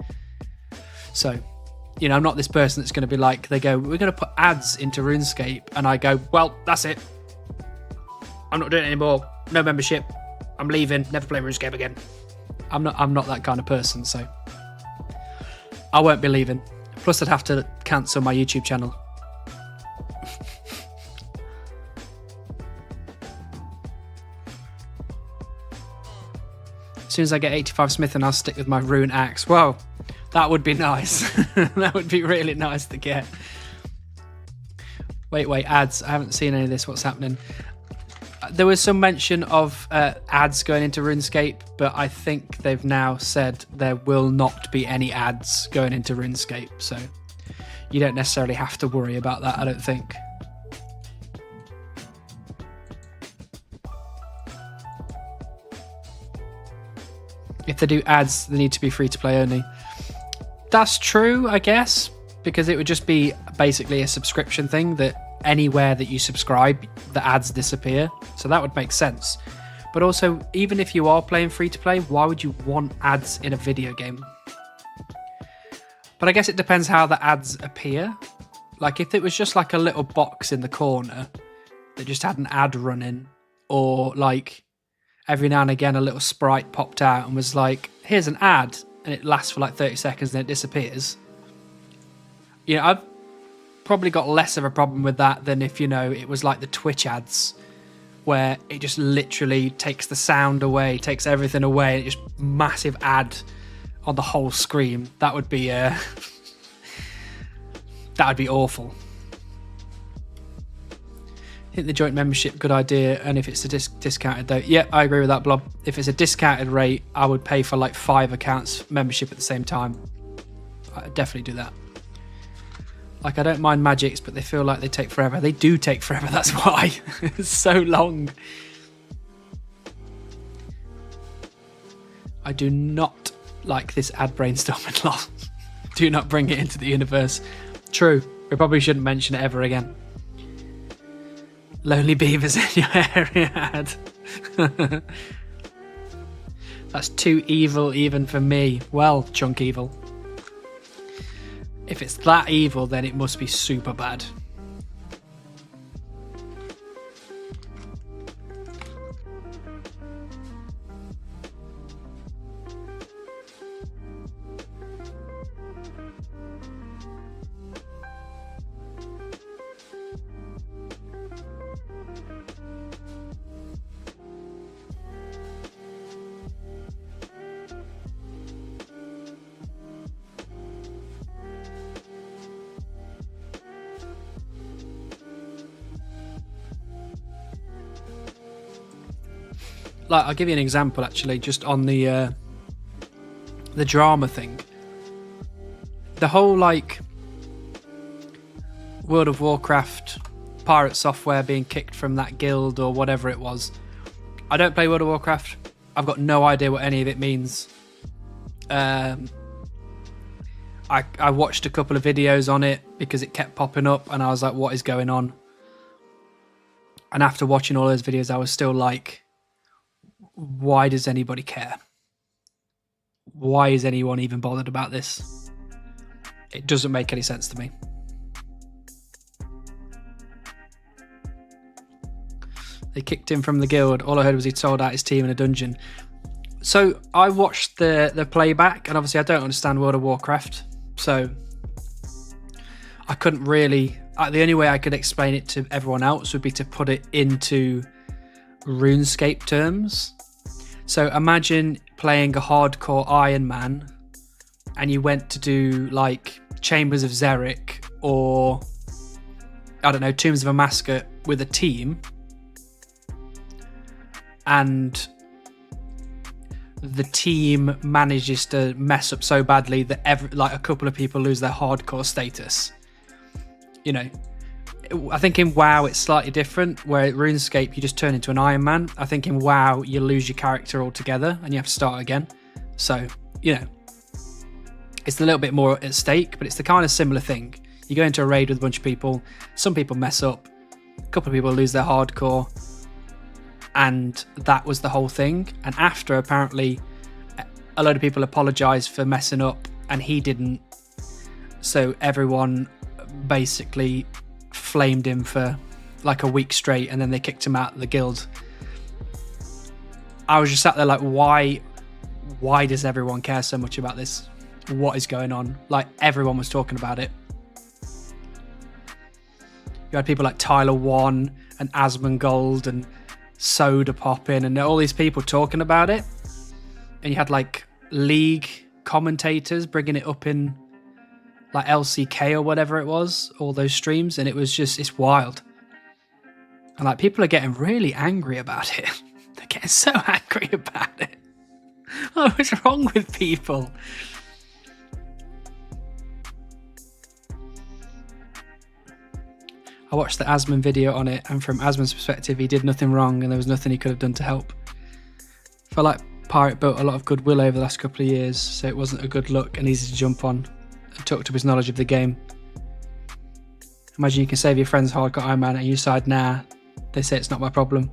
So, you know, I'm not this person that's going to be like, they go, we're going to put ads into RuneScape, and I go, well, that's it. I'm not doing it anymore. No membership. I'm leaving. Never play RuneScape again. I'm not that kind of person, so I won't be leaving. Plus, I'd have to cancel my YouTube channel. As soon as I get 85 smith, and I'll stick with my rune axe. Well, that would be nice. That would be really nice to get. Wait, ads. I haven't seen any of this. What's happening? There was some mention of ads going into RuneScape, but I think they've now said there will not be any ads going into RuneScape, so you don't necessarily have to worry about that, I don't think. If they do ads, they need to be free to play only. That's true, I guess, because it would just be basically a subscription thing that anywhere that you subscribe, the ads disappear. So that would make sense. But also, even if you are playing free to play, why would you want ads in a video game? But I guess it depends how the ads appear. Like if it was just like a little box in the corner that just had an ad running, or like every now and again a little sprite popped out and was like, here's an ad, and it lasts for like 30 seconds and then it disappears. You know, I've probably got less of a problem with that than if, you know, it was like the Twitch ads where it just literally takes the sound away, takes everything away, and it just massive ad on the whole screen. That would be that would be awful. I think the joint membership, good idea, and if it's a discounted though, yeah, I agree with that, Blob. If it's a discounted rate, I would pay for like 5 accounts membership at the same time. I'd definitely do that. Like, I don't mind magics, but they feel like they take forever. They do take forever, that's why. It's so long. I do not like this ad brainstorming lot. Do not bring it into the universe. True, we probably shouldn't mention it ever again. Lonely beavers in your area ad. That's too evil even for me. Well, chunk evil. If it's that evil, then it must be super bad. like, I'll give you an example actually, just on the drama thing. The whole like World of Warcraft pirate software being kicked from that guild or whatever it was. I don't play World of Warcraft. I've got no idea what any of it means. I watched a couple of videos on it because it kept popping up and I was like, what is going on? And after watching all those videos, I was still like, why does anybody care? Why is anyone even bothered about this? It doesn't make any sense to me. They kicked him from the guild. All I heard was he'd sold out his team in a dungeon. So I watched the playback, and obviously I don't understand World of Warcraft, so I couldn't really... the only way I could explain it to everyone else would be to put it into RuneScape terms. So imagine playing a hardcore Iron Man and you went to do like Chambers of Xeric or, I don't know, Tombs of Amaska with a team, and the team manages to mess up so badly that a couple of people lose their hardcore status. You know, I think in WoW it's slightly different, where at RuneScape you just turn into an Iron Man. I think in WoW you lose your character altogether and you have to start again. So, you know, it's a little bit more at stake, but it's the kind of similar thing. You go into a raid with a bunch of people, some people mess up, a couple of people lose their hardcore, and that was the whole thing. And after, apparently, a load of people apologised for messing up and he didn't. So everyone basically flamed him for like a week straight, and then they kicked him out of the guild. I was just sat there like, why does everyone care so much about this? What is going on? Like, everyone was talking about it. You had people like Tyler One and Asmongold and Soda Poppin and all these people talking about it, and you had like League commentators bringing it up in like LCK or whatever it was, all those streams, and it was just, it's wild. And like, people are getting really angry about it. They're getting so angry about it. Oh, what's wrong with people? I watched the Asmon video on it, and from Asmon's perspective, he did nothing wrong and there was nothing he could have done to help. I felt like Pirate built a lot of goodwill over the last couple of years, so it wasn't a good look and easy to jump on and talk to his knowledge of the game. Imagine you can save your friend's hardcore Iron Man and you decide, nah, they say it's not my problem.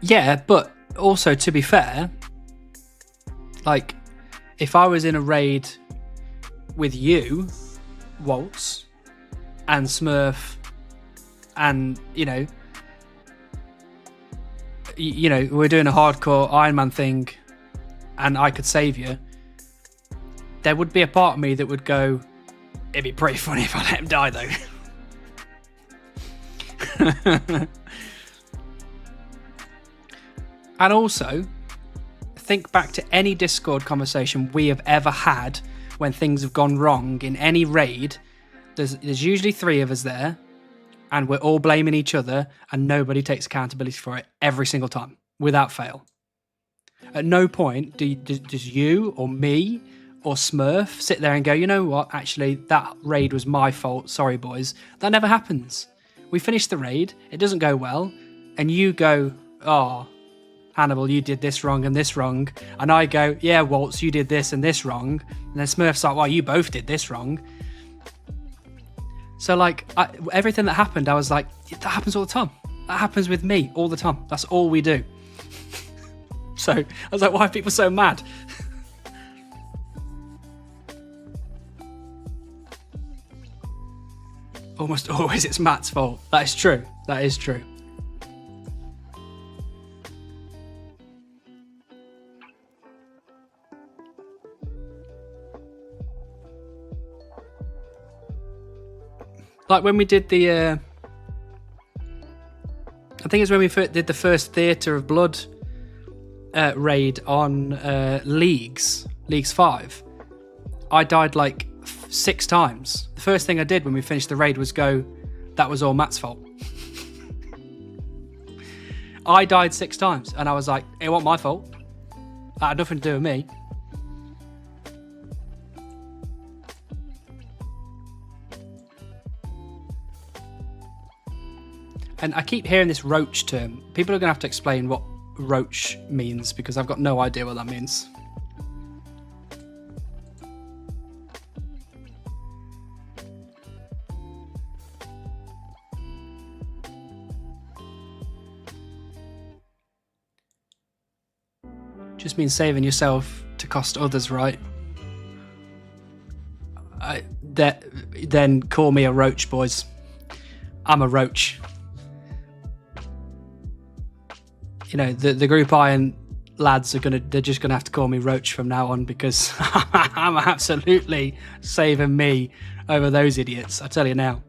Yeah, but also, to be fair, like, if I was in a raid with you, Waltz, and Smurf, and, you know, we're doing a hardcore Iron Man thing, and I could save you, there would be a part of me that would go, it'd be pretty funny if I let him die, though. And also, think back to any Discord conversation we have ever had when things have gone wrong in any raid. There's usually three of us there, and we're all blaming each other, and nobody takes accountability for it every single time, without fail. At no point does you or me or Smurf sit there and go, you know what, actually, that raid was my fault, sorry boys. That never happens. We finish the raid, it doesn't go well, and you go, oh, Hannibal, you did this wrong and this wrong, and I go, yeah, Waltz, you did this and this wrong, and then Smurf's like, well, you both did this wrong. So, like, everything that happened, I was like, that happens all the time. That happens with me all the time. That's all we do. So, I was like, why are people so mad? Almost always it's Matt's fault. That is true. That is true. Like when we did the, I think it's when we did the first Theatre of Blood raid on Leagues 5. I died like 6 times. The first thing I did when we finished the raid was go, that was all Matt's fault. I died 6 times, and I was like, it wasn't my fault. That had nothing to do with me. And I keep hearing this roach term. People are going to have to explain what roach means, because I've got no idea what that means. Just means saving yourself to cost others, right? Then call me a roach, boys. I'm a roach. You know, the Group Iron lads they're just gonna have to call me Roach from now on, because I'm absolutely saving me over those idiots, I tell you now.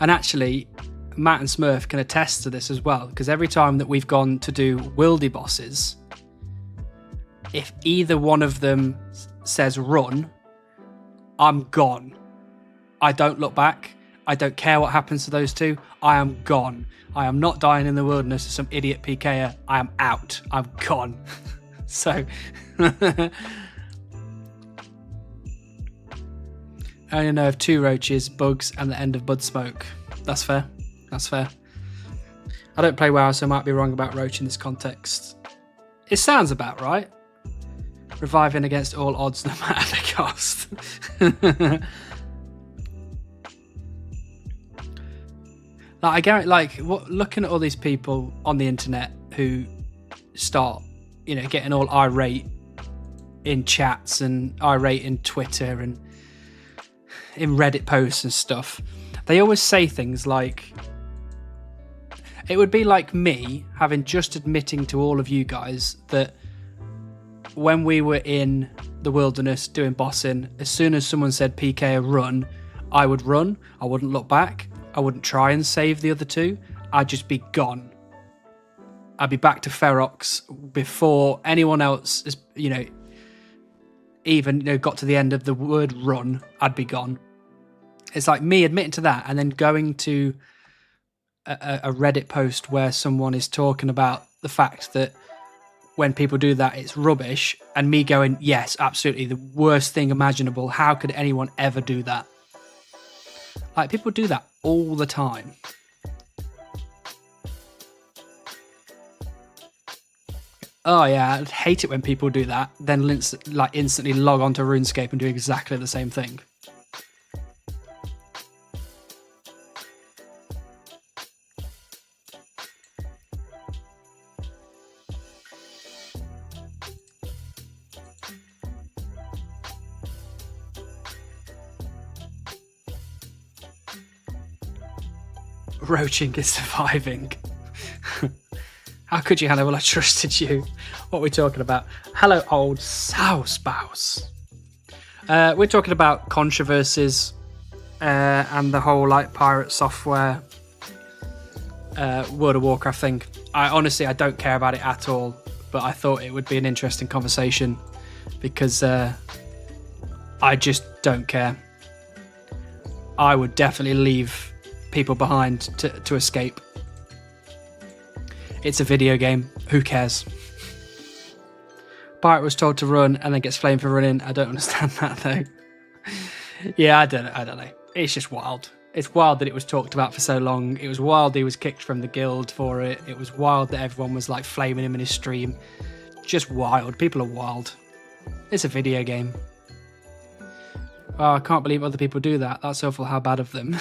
And actually, Matt and Smurf can attest to this as well, because every time that we've gone to do wildy bosses, if either one of them says run, I'm gone. I don't look back. I don't care what happens to those two. I am gone. I am not dying in the wilderness to some idiot PKer. I am out. I'm gone. So... I only know of 2 roaches, bugs, and the end of bud smoke. That's fair. That's fair. I don't play WoW, so I might be wrong about roach in this context. It sounds about right. Reviving against all odds, no matter the cost. I guarantee, looking at all these people on the internet who start, getting all irate in chats and irate in Twitter and in Reddit posts and stuff, they always say things like, it would be like me having just admitting to all of you guys that when we were in the wilderness doing bossing, as soon as someone said PK run, I would run. I wouldn't look back. I wouldn't try and save the other 2. I'd just be gone. I'd be back to Ferox before anyone else is, even got to the end of the word run. I'd be gone. It's like me admitting to that and then going to a Reddit post where someone is talking about the fact that when people do that, it's rubbish, and me going, yes, absolutely, the worst thing imaginable. How could anyone ever do that? Like, people do that all the time. Oh yeah, I'd hate it when people do that, then instantly log onto RuneScape and do exactly the same thing. Roaching is surviving. How could you, Hannah? Well, I trusted you. What are we talking about? Hello, old sow spouse. We're talking about controversies and the whole pirate software World of Warcraft thing. I don't care about it at all, but I thought it would be an interesting conversation because I just don't care. I would definitely leave people behind to escape. It's a video game. Who cares? Pirate was told to run and then gets flamed for running. I don't understand that though. Yeah, I don't know. It's just wild. It's wild that it was talked about for so long. It was wild he was kicked from the guild for it. It was wild that everyone was flaming him in his stream. Just wild. People are wild. It's a video game. Oh, I can't believe other people do that. That's awful. How bad of them.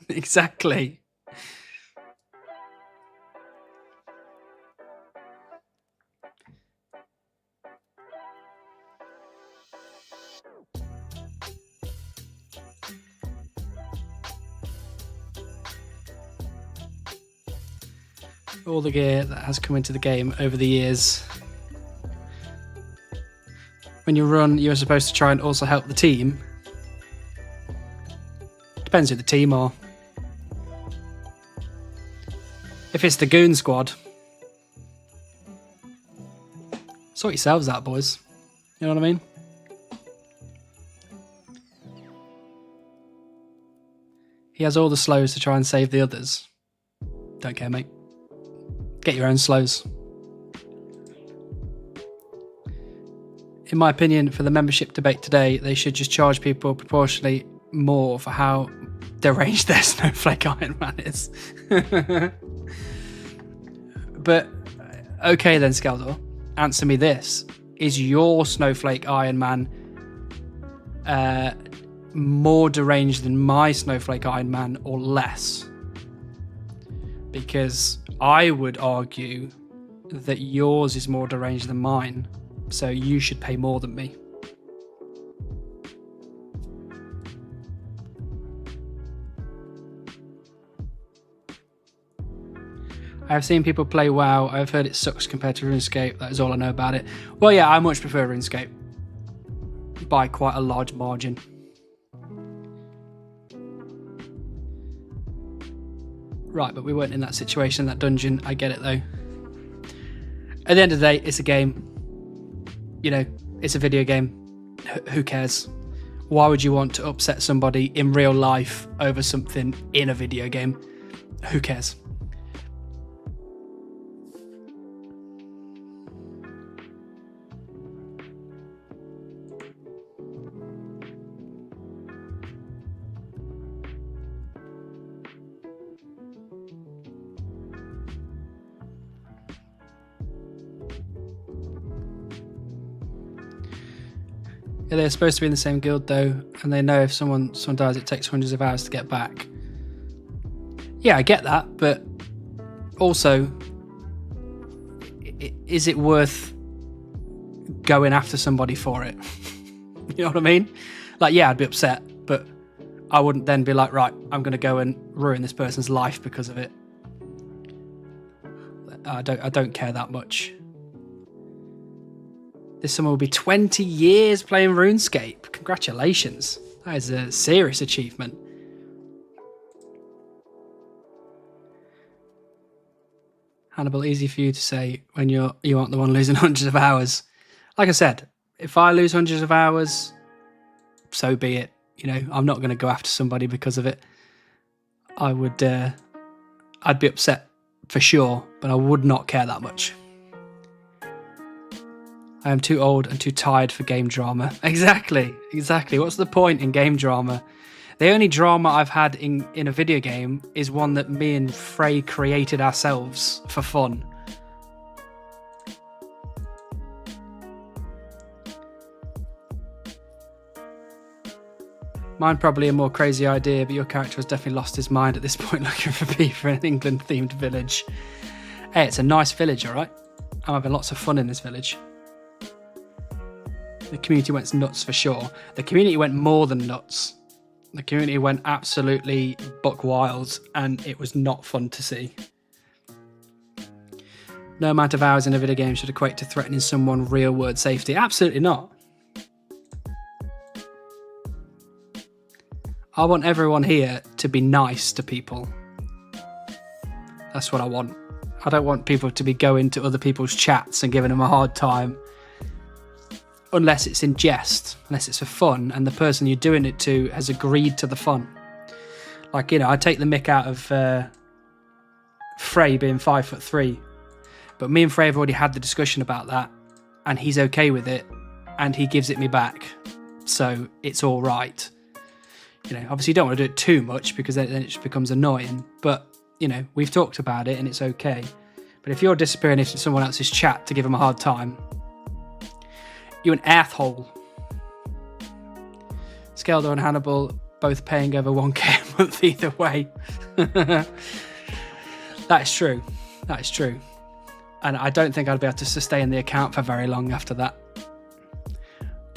Exactly. All the gear that has come into the game over the years. When you run, you're supposed to try and also help the team. Depends who the team are. If it's the Goon Squad, Sort yourselves out, boys. You know what I mean? He has all the slows to try and save the others. Don't care, mate. Get your own slows. In my opinion, for the membership debate today, they should just charge people proportionally more for how deranged their Snowflake Iron Man is. But, okay then, Skaldor, answer me this. Is your Snowflake Iron Man more deranged than my Snowflake Iron Man or less? Because I would argue that yours is more deranged than mine, so you should pay more than me. I've seen people play WoW. I've heard it sucks compared to RuneScape. That is all I know about it. Well, yeah, I much prefer RuneScape by quite a large margin. Right, but we weren't in that situation, that dungeon. I get it, though. At the end of the day, it's a game. You know, it's a video game. Who cares? Why would you want to upset somebody in real life over something in a video game? Who cares? Yeah, they're supposed to be in the same guild though, and they know if someone dies, it takes hundreds of hours to get back. Yeah, I get that, but also, is it worth going after somebody for it? You know what I mean? Like, yeah, I'd be upset, but I wouldn't then be like, right, I'm going to go and ruin this person's life because of it. I don't care that much. This summer will be 20 years playing RuneScape. Congratulations. That is a serious achievement. Hannibal, easy for you to say when you aren't the one losing hundreds of hours. Like I said, if I lose hundreds of hours, so be it. You know, I'm not going to go after somebody because of it. I'd be upset for sure, but I would not care that much. I am too old and too tired for game drama. Exactly. What's the point in game drama? The only drama I've had in a video game is one that me and Frey created ourselves for fun. Mine probably a more crazy idea, but your character has definitely lost his mind at this point looking for Beaver in an England-themed village. Hey, it's a nice village, all right? I'm having lots of fun in this village. The community went nuts for sure. The community went more than nuts. The community went absolutely buck wild, and it was not fun to see. No amount of hours in a video game should equate to threatening someone real world safety. Absolutely not. I want everyone here to be nice to people. That's what I want. I don't want people to be going to other people's chats and giving them a hard time. Unless it's in jest, unless it's for fun, and the person you're doing it to has agreed to the fun. Like, you know, I take the mick out of Frey being 5'3", but me and Frey have already had the discussion about that, and he's okay with it, and he gives it me back, so it's all right. You know, obviously you don't want to do it too much because then it just becomes annoying, but, you know, we've talked about it and it's okay. But if you're disappearing into someone else's chat to give them a hard time, you're an asshole. Skaldor and Hannibal both paying over 1k a month either way. That is true. That is true. And I don't think I'd be able to sustain the account for very long after that.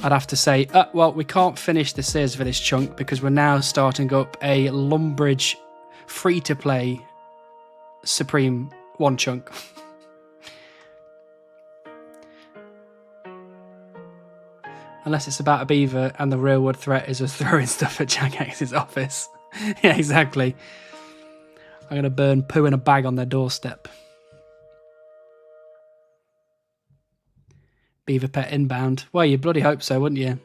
I'd have to say, well, we can't finish the Sears Village chunk because we're now starting up a Lumbridge free-to-play Supreme 1 chunk. Unless it's about a beaver and the real world threat is us throwing stuff at Jackex's office. Yeah, exactly. I'm going to burn poo in a bag on their doorstep. Beaver Pet inbound. Well, you bloody hope so, wouldn't you?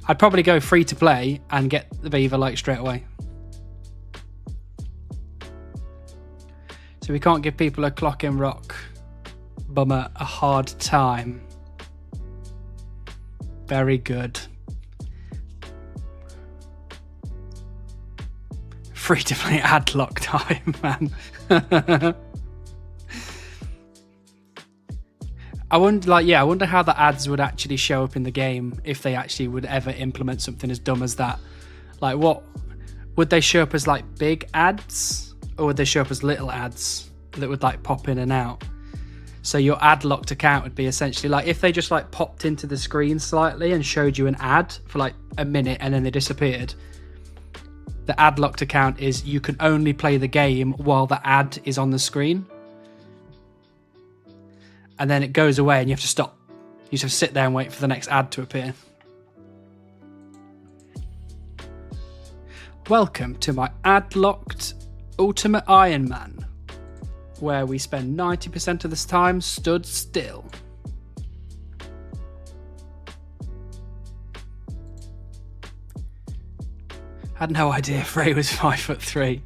I'd probably go free to play and get the Beaver like straight away. So we can't give people a clock in rock bummer a hard time. Very good. Free to play ad lock time, man. I wonder how the ads would actually show up in the game if they actually would ever implement something as dumb as that. Like, what would they show up as, like big ads, or would they show up as little ads that would like pop in and out? So your ad locked account would be essentially like if they just like popped into the screen slightly and showed you an ad for like a minute and then they disappeared. The ad locked account is you can only play the game while the ad is on the screen. And then it goes away and you have to stop. You just have to sit there and wait for the next ad to appear. Welcome to my ad-locked Ultimate Iron Man, where we spend 90% of this time stood still. Had no idea Frey was 5'3".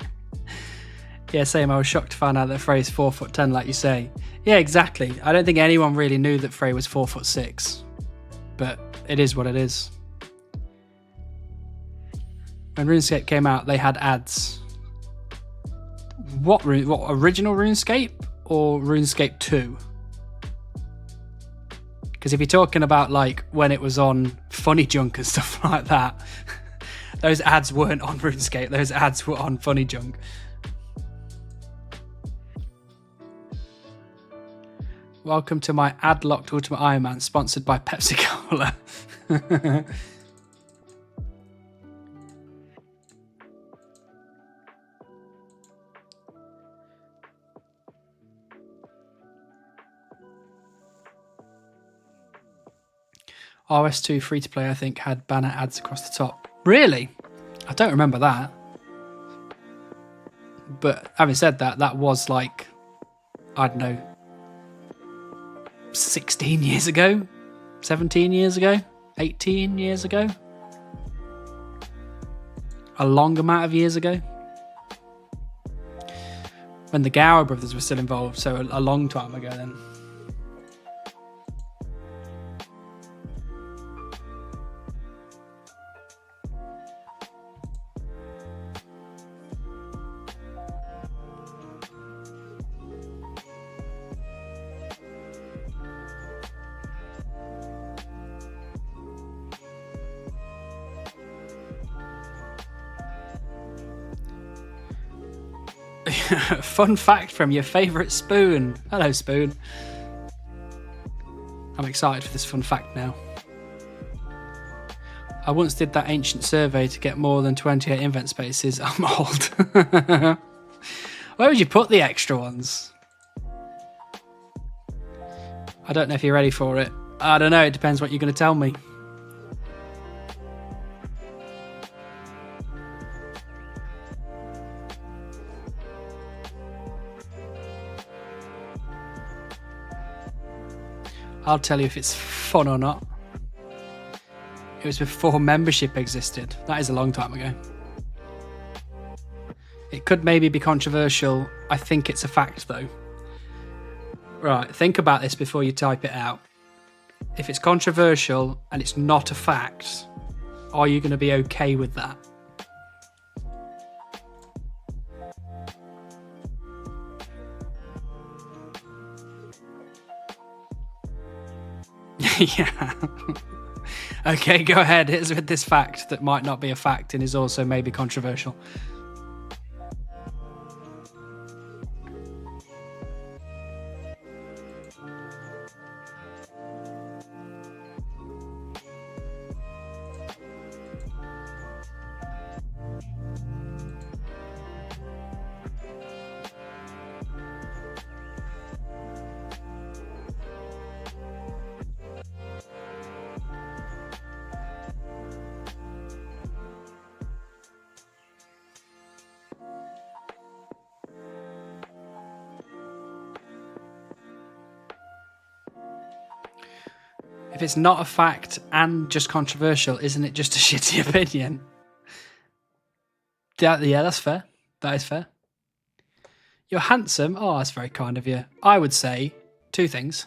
Yeah, same. I was shocked to find out that Frey's 4'10", like you say. Yeah, exactly. I don't think anyone really knew that Frey was 4'6", but it is what it is. When RuneScape came out, they had ads. What original RuneScape or RuneScape 2? Because if you're talking about like when it was on Funny Junk and stuff like that, those ads weren't on RuneScape. Those ads were on Funny Junk. Welcome to my ad-locked Ultimate Iron Man, sponsored by Pepsi Cola. RS2 free-to-play, I think, had banner ads across the top. Really? I don't remember that. But having said that, that was like, I don't know, 16 years ago? 17 years ago? 18 years ago? A long amount of years ago? When the Gower brothers were still involved, so a long time ago then. Fun fact from your favourite Spoon. Hello, Spoon. I'm excited for this fun fact now. I once did that ancient survey to get more than 28 invent spaces. I'm old. Where would you put the extra ones? I don't know if you're ready for it. I don't know, it depends what you're going to tell me. I'll tell you if it's fun or not. It was before membership existed. That is a long time ago. It could maybe be controversial. I think it's a fact though. Right, think about this before you type it out. If it's controversial and it's not a fact, are you going to be okay with that? Yeah. Okay, go ahead. Here's with this fact that might not be a fact and is also maybe controversial. If it's not a fact and just controversial, isn't it just a shitty opinion? Yeah, that's fair. That is fair. You're handsome. Oh, that's very kind of you. I would say 2 things.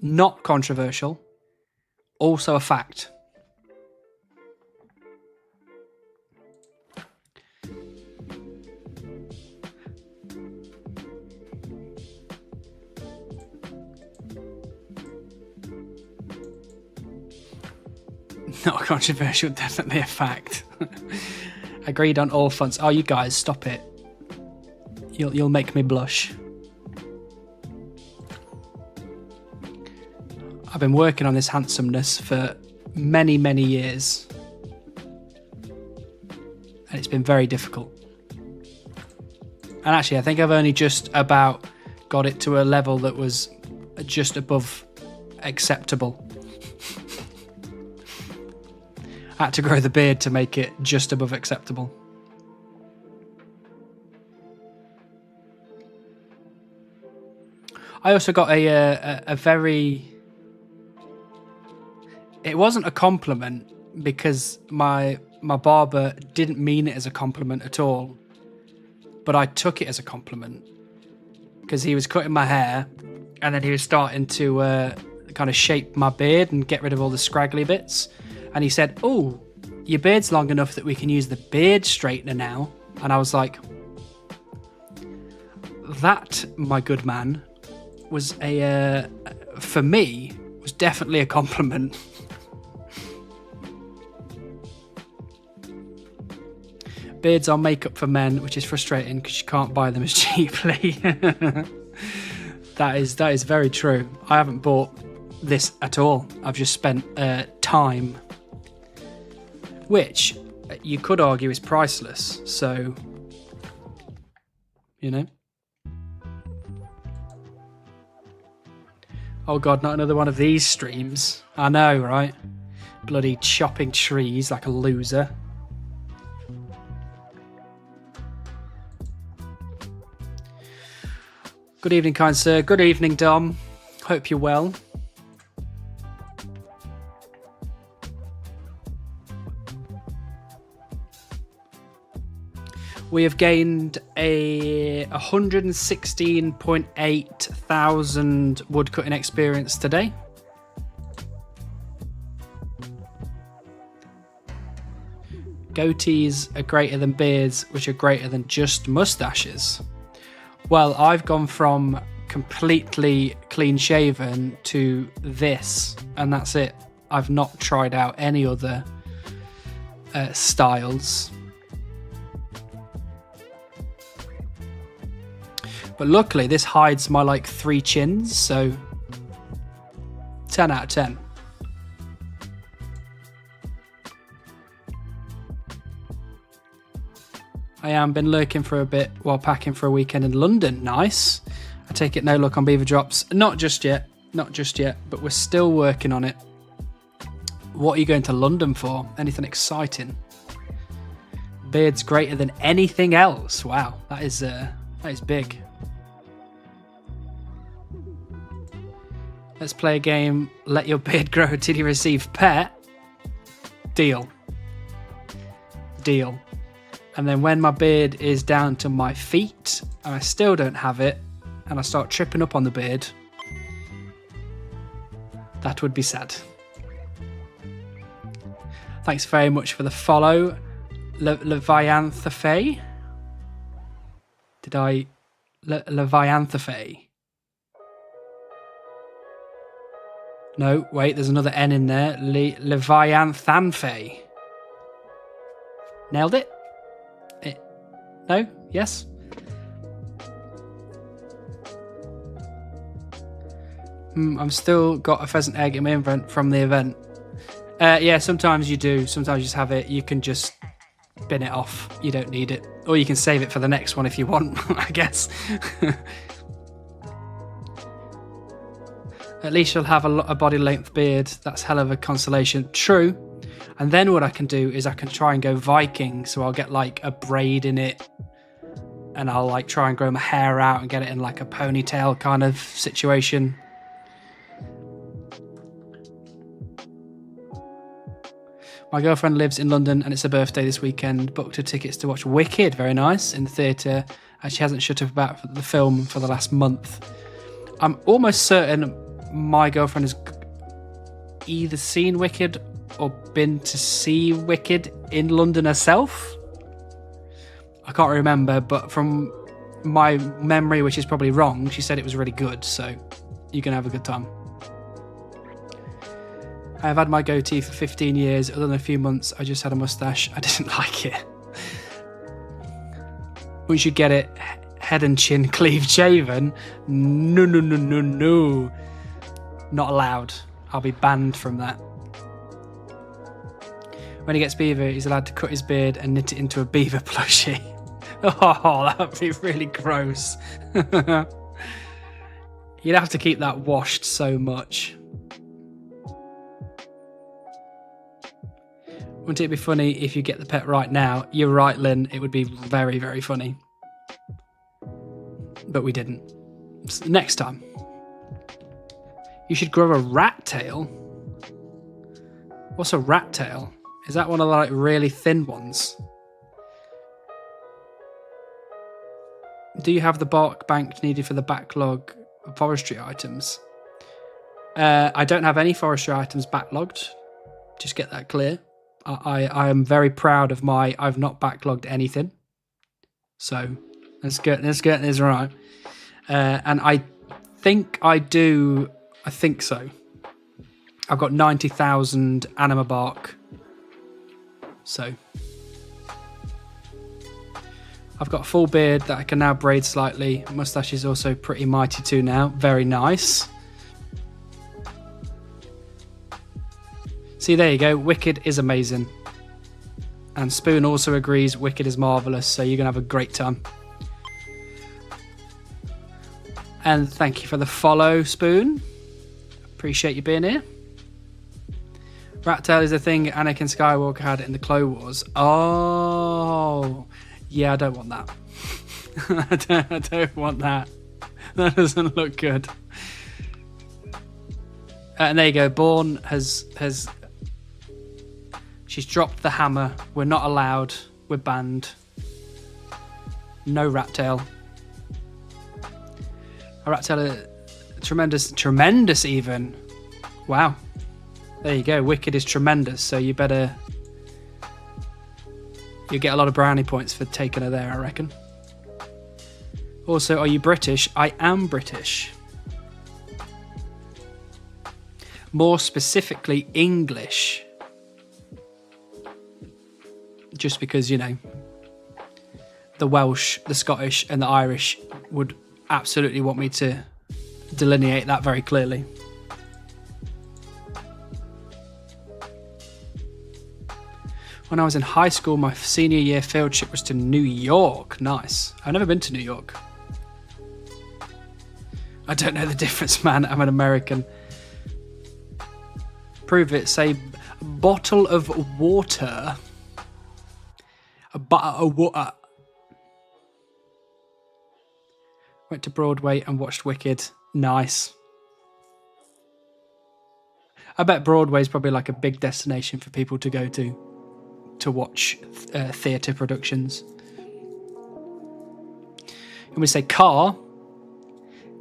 Not controversial. Also a fact. Not controversial, definitely a fact. Agreed on all fronts. Oh, you guys, stop it. You'll make me blush. I've been working on this handsomeness for many, many years. And it's been very difficult. And actually, I think I've only just about got it to a level that was just above acceptable. I had to grow the beard to make it just above acceptable. I also got a very... It wasn't a compliment because my barber didn't mean it as a compliment at all. But I took it as a compliment because he was cutting my hair and then he was starting to kind of shape my beard and get rid of all the scraggly bits. And he said, "Oh, your beard's long enough that we can use the beard straightener now." And I was like, that, my good man, was for me, was definitely a compliment. Beards are makeup for men, which is frustrating because you can't buy them as cheaply. That is very true. I haven't bought this at all. I've just spent time, which you could argue is priceless. So, you know. Oh God, not another one of these streams. I know, right? Bloody chopping trees like a loser. Good evening, kind sir. Good evening, Dom. Hope you're well. We have gained a 116.8 thousand woodcutting experience today. Goatees are greater than beards, which are greater than just mustaches. Well, I've gone from completely clean shaven to this, and that's it. I've not tried out any other styles. But luckily, this hides my like 3 chins, so 10 out of 10. I am been lurking for a bit while packing for a weekend in London. Nice. I take it no luck on Beaver drops. Not just yet, but we're still working on it. What are you going to London for? Anything exciting? Beard's greater than anything else. Wow, that is big. Let's play a game. Let your beard grow till you receive pet. Deal. And then when my beard is down to my feet and I still don't have it and I start tripping up on the beard, that would be sad. Thanks very much for the follow, Levianthafe. Did I... Levianthafe? No, wait, there's another N in there. Levianthanfe. Nailed it? No? Yes? I'm still got a pheasant egg in my invent from the event. Yeah, sometimes you do. Sometimes you just have it. You can just bin it off. You don't need it. Or you can save it for the next one if you want, I guess. At least you'll have a body length beard. That's hell of a consolation. True. And then what I can do is I can try and go Viking. So I'll get like a braid in it. And I'll like try and grow my hair out and get it in like a ponytail kind of situation. My girlfriend lives in London and it's her birthday this weekend. Booked her tickets to watch Wicked, very nice, in the theatre. And she hasn't shut up about the film for the last month. I'm almost certain my girlfriend has either seen Wicked or been to see Wicked in London herself. I can't remember, but from my memory, which is probably wrong, she said it was really good, so you can have a good time. I've had my goatee for 15 years. Other than a few months, I just had a mustache. I didn't like it. Once you get it head and chin cleaved shaven, no. Not allowed. I'll be banned from that. When he gets Beaver, he's allowed to cut his beard and knit it into a Beaver plushie. Oh, that would be really gross. You'd have to keep that washed so much. Wouldn't it be funny if you get the pet right now? You're right, Lynn. It would be very, very funny. But we didn't. Next time. You should grow a rat tail. What's a rat tail? Is that one of the like really thin ones? Do you have the bark bank needed for the backlog of forestry items? I don't have any forestry items backlogged. Just get that clear. I am very proud of I've not backlogged anything. So let's get this right. And I think I do. I think so. I've got 90,000 anima bark. So I've got a full beard that I can now braid slightly. Mustache is also pretty mighty too now. Very nice. See, there you go. Wicked is amazing. And Spoon also agrees Wicked is marvellous, so you're going to have a great time. And thank you for the follow, Spoon. Appreciate you being here. Rat tail is the thing Anakin Skywalker had in the Clone Wars. Oh, yeah, I don't want that. I don't want that. That doesn't look good. And there you go. Bourne has she's dropped the hammer. We're not allowed. We're banned. No rat tail. A rat tail, tremendous even. Wow. There you go. Wicked is tremendous. So you get a lot of brownie points for taking her there, I reckon. Also, are you British? I am British. More specifically, English. Just because, you know, the Welsh, the Scottish, and the Irish would absolutely want me to delineate that very clearly. When I was in high school, my senior year field trip was to New York. Nice. I've never been to New York. I don't know the difference, man. I'm an American. Prove it. Say bottle of water. A bottle of water. Went to Broadway and watched Wicked. Nice. I bet Broadway's probably like a big destination for people to go to watch theatre productions. And we say car.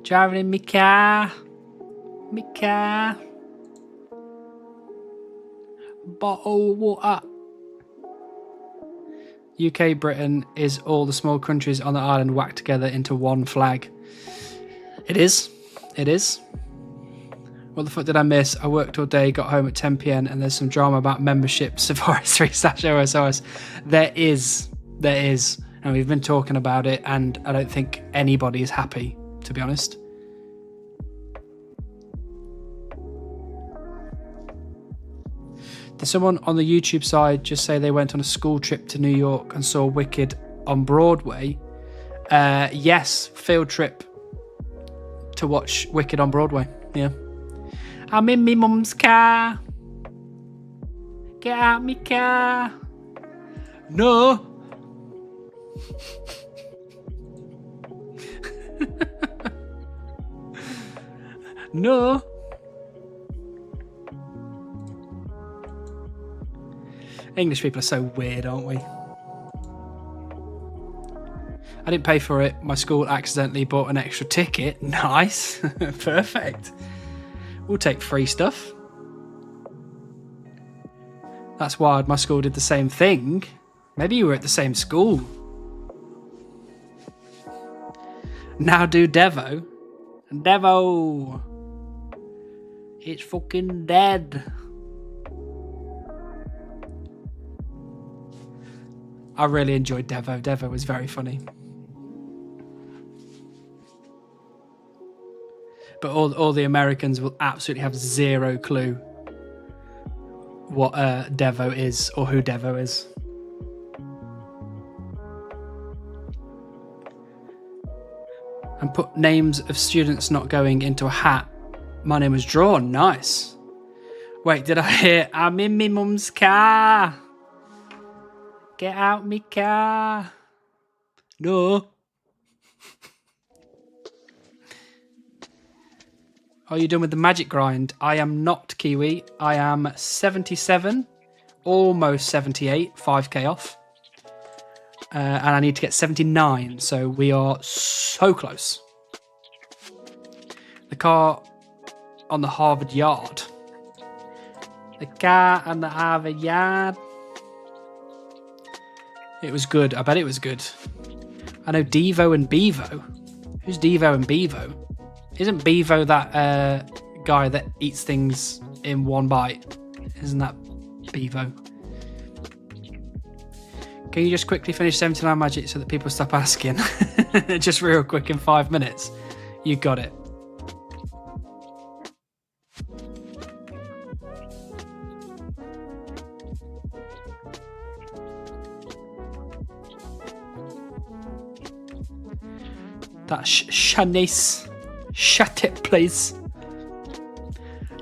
Driving in my car. My car. Bottle of water. UK Britain is all the small countries on the island whacked together into one flag. It is. It is. What the fuck did I miss? I worked all day, got home at 10 p.m. and there's some drama about memberships of RS3/OSOS. There is. And we've been talking about it and I don't think anybody is happy, to be honest. Did someone on the YouTube side just say they went on a school trip to New York and saw Wicked on Broadway? Yes, field trip to watch Wicked on Broadway. Yeah. I'm in me mum's car. Get out me car. No. No. English people are so weird, aren't we? I didn't pay for it. My school accidentally bought an extra ticket. Nice. Perfect. We'll take free stuff. That's wild. My school did the same thing. Maybe you were at the same school. Now do Devo. Devo. It's fucking dead. I really enjoyed Devo. Devo was very funny. But all the Americans will absolutely have zero clue what Devo is or who Devo is. And put names of students not going into a hat. My name was drawn. Nice. Wait, did I hear I'm in me mum's car? Get out me car. No. Are you done with the magic grind? I am not, Kiwi. I am 77, almost 78, 5k off. And I need to get 79, so we are so close. The car on the Harvard yard. The car on the Harvard yard. It was good. I bet it was good. I know Devo and Bevo. Who's Devo and Bevo? Isn't Bevo that guy that eats things in one bite? Isn't that Bevo? Can you just quickly finish 79 Magic so that people stop asking? Just real quick in 5 minutes. You got it. That's Shanice. Shut it, please.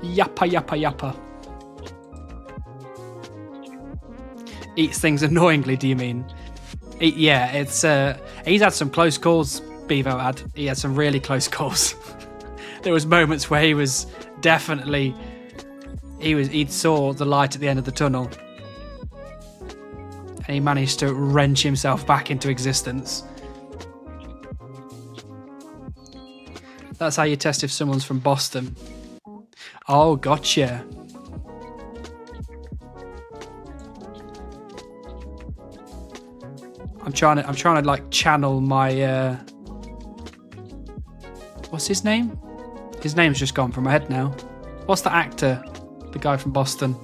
Yappa, yappa, yappa. Eats things annoyingly, do you mean? Yeah, it's he's had some close calls, Bevo had. He had some really close calls. There was moments where he was definitely he'd saw the light at the end of the tunnel. And he managed to wrench himself back into existence. That's how you test if someone's from Boston. Oh, gotcha. I'm trying to like channel my what's his name? His name's just gone from my head now. What's the actor? The guy from Boston.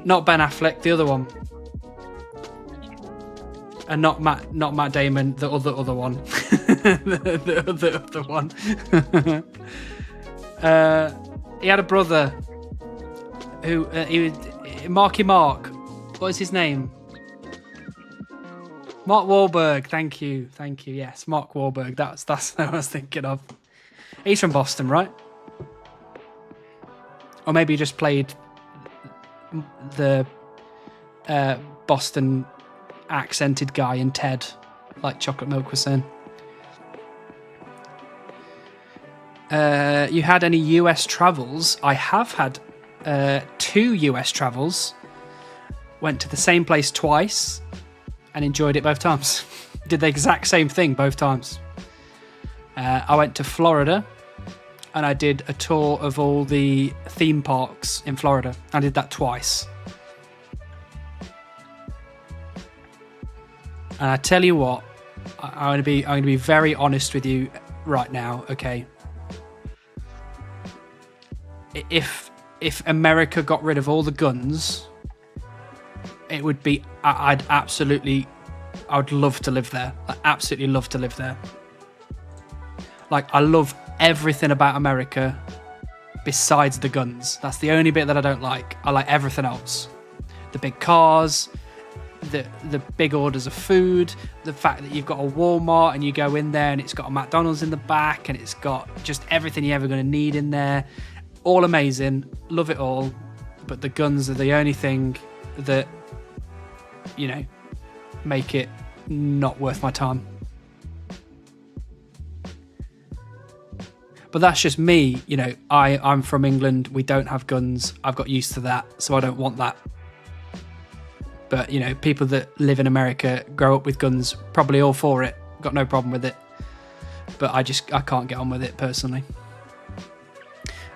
Not Ben Affleck, the other one. And not Matt Damon, the other one. the other one. He had a brother who Marky Mark. What is his name? Mark Wahlberg. Thank you. Yes, Mark Wahlberg. That's what I was thinking of. He's from Boston, right? Or maybe he just played the Boston accented guy in Ted, like Chocolate Milk was saying. You had any US travels? I have had 2 US travels. Went to the same place twice and enjoyed it both times. Did the exact same thing both times. I went to Florida and I did a tour of all the theme parks in Florida. I did that twice. And I tell you what, I'm going to be very honest with you right now, okay? If America got rid of all the guns, it would be I would love to live there. I absolutely love to live there. Like, I love everything about America besides the guns. That's the only bit that I don't like. I like everything else. The big cars, the big orders of food, the fact that you've got a Walmart and you go in there and it's got a McDonald's in the back and it's got just everything you're ever going to need in there. All amazing, love it all, but the guns are the only thing that, you know, make it not worth my time. But that's just me. You know, I'm from England. We don't have guns. I've got used to that, so I don't want that. But, you know, people that live in America, grow up with guns, probably all for it. Got no problem with it. But I can't get on with it personally.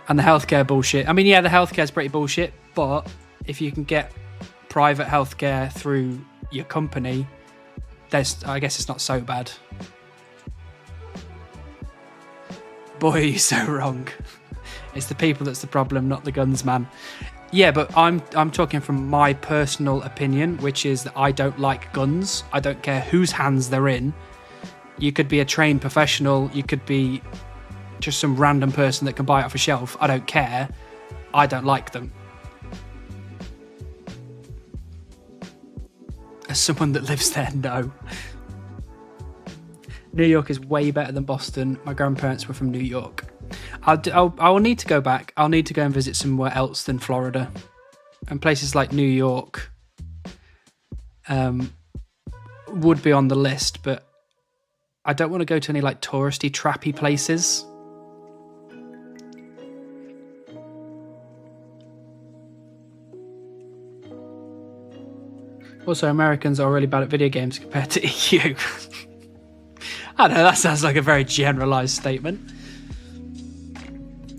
And the healthcare bullshit. I mean, yeah, the healthcare's pretty bullshit, but if you can get private healthcare through your company, I guess it's not so bad. Boy, are you so wrong. It's the people that's the problem, not the guns, man. Yeah, but I'm talking from my personal opinion, which is that I don't like guns. I don't care whose hands they're in. You could be a trained professional. You could be just some random person that can buy it off a shelf. I don't care. I don't like them. As someone that lives there, no. New York is way better than Boston. My grandparents were from New York. I'll need to go back. I'll need to go and visit somewhere else than Florida. And places like New York would be on the list, but I don't want to go to any like touristy, trappy places. Also, Americans are really bad at video games compared to EU. I don't know, that sounds like a very generalised statement.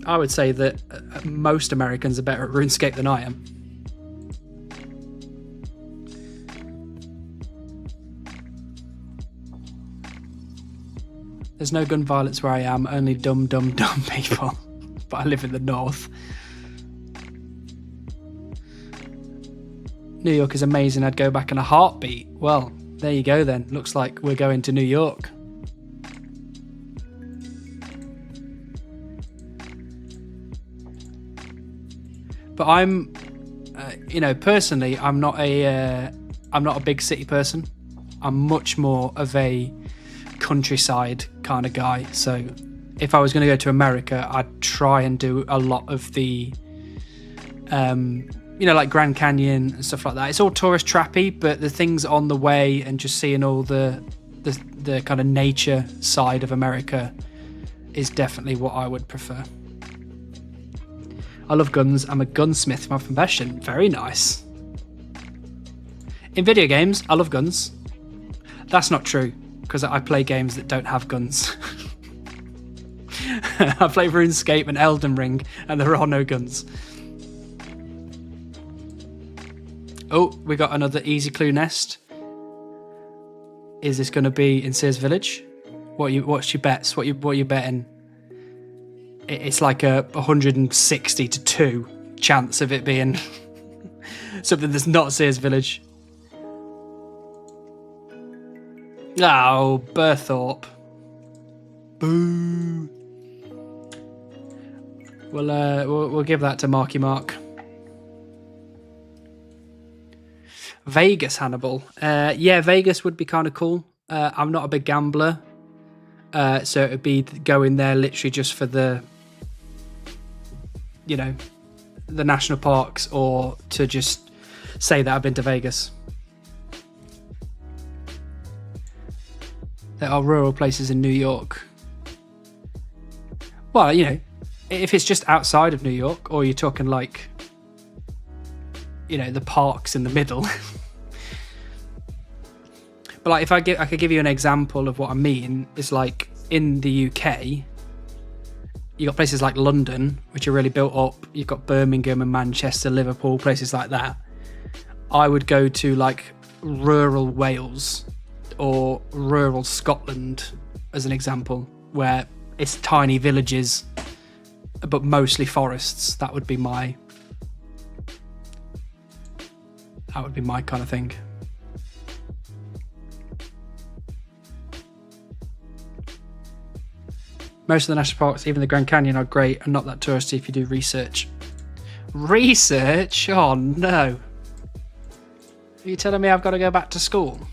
I would say that most Americans are better at RuneScape than I am. There's no gun violence where I am, only dumb people. But I live in the north. New York is amazing, I'd go back in a heartbeat. Well, there you go then. Looks like we're going to New York. But I'm, personally, I'm not a big city person. I'm much more of a countryside kind of guy. So if I was going to go to America, I'd try and do a lot of the, like Grand Canyon and stuff like that. It's all tourist trappy, but the things on the way and just seeing all the kind of nature side of America is definitely what I would prefer. I love guns. I'm a gunsmith by profession. Very nice. In video games, I love guns. That's not true, because I play games that don't have guns. I play RuneScape and Elden Ring, and there are no guns. Oh, we got another easy clue nest. Is this going to be in Sears Village? What's your bets? What you betting? It's like a 160 to 2 chance of it being something that's not Sears Village. Oh, Burthorpe. Boo. We'll give that to Marky Mark. Vegas, Hannibal. Yeah, Vegas would be kind of cool. I'm not a big gambler, so it would be going there literally just for the national parks, or to just say that I've been to Vegas. There are rural places in New York. Well, if it's just outside of New York, or you're talking like, the parks in the middle. But like, I could give you an example of what I mean, is like in the UK, you got places like London, which are really built up. You've got Birmingham and Manchester, Liverpool, places like that. I would go to like rural Wales or rural Scotland as an example, where it's tiny villages, but mostly forests. That would be my kind of thing. Most of the national parks, even the Grand Canyon, are great and not that touristy if you do research. Research? Oh no. Are you telling me I've got to go back to school?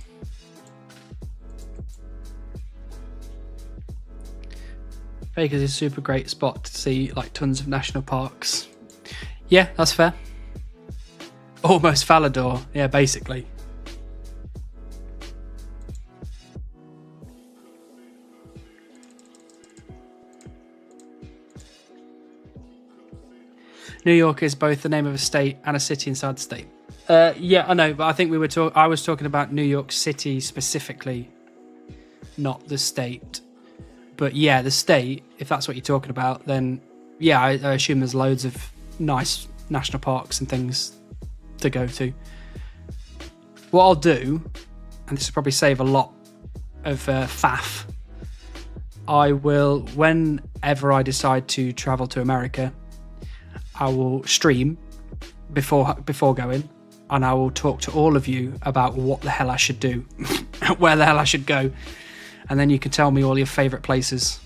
Vegas is a super great spot to see like tons of national parks. Yeah, that's fair. Almost Falador. Yeah, basically. New York is both the name of a state and a city inside the state. Yeah, I know, but I think I was talking about New York City specifically, not the state. But yeah, the state, if that's what you're talking about, then yeah, I assume there's loads of nice national parks and things to go to. What I'll do, and this will probably save a lot of faff, I will, whenever I decide to travel to America, I will stream before going, and I will talk to all of you about what the hell I should do, where the hell I should go, and then you can tell me all your favourite places,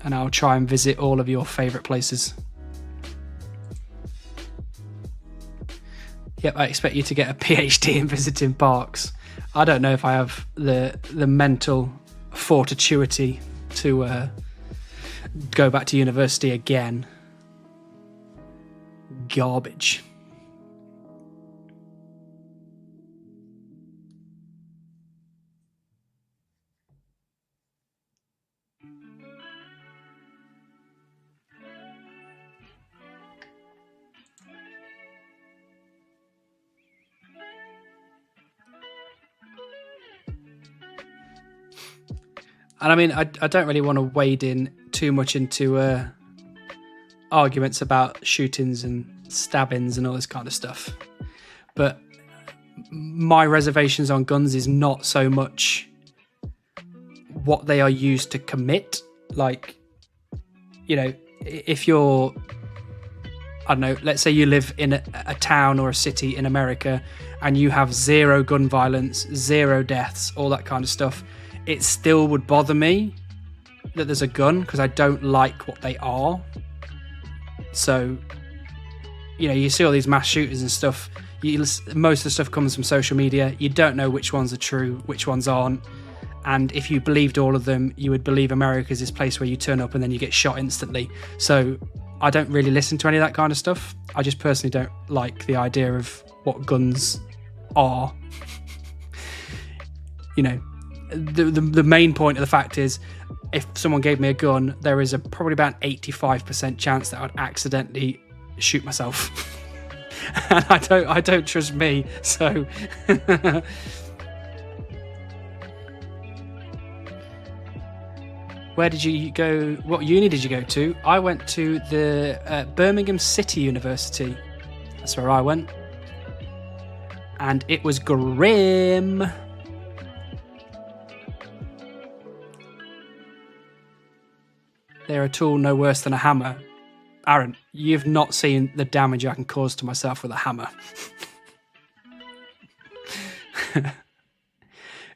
and I'll try and visit all of your favourite places. Yep, I expect you to get a PhD in visiting parks. I don't know if I have the mental fortitude to go back to university again. Garbage. And I mean, I don't really want to wade in too much into arguments about shootings and stabbings and all this kind of stuff. But my reservations on guns is not so much what they are used to commit. Like, you know, if you're, I don't know, let's say you live in a town or a city in America and you have zero gun violence, zero deaths, all that kind of stuff, it still would bother me that there's a gun because I don't like what they are. So, you know, you see all these mass shooters and stuff. Most of the stuff comes from social media. You don't know which ones are true, which ones aren't. And if you believed all of them, you would believe America is this place where you turn up and then you get shot instantly. So I don't really listen to any of that kind of stuff. I just personally don't like the idea of what guns are. You know, the main point of the fact is, if someone gave me a gun, there is probably about 85% chance that I'd accidentally shoot myself. And I don't trust me, so where did you go? What uni did you go to? I went to the Birmingham City University. That's where I went. And it was grim. They're a tool no worse than a hammer. Aaron, you've not seen the damage I can cause to myself with a hammer. If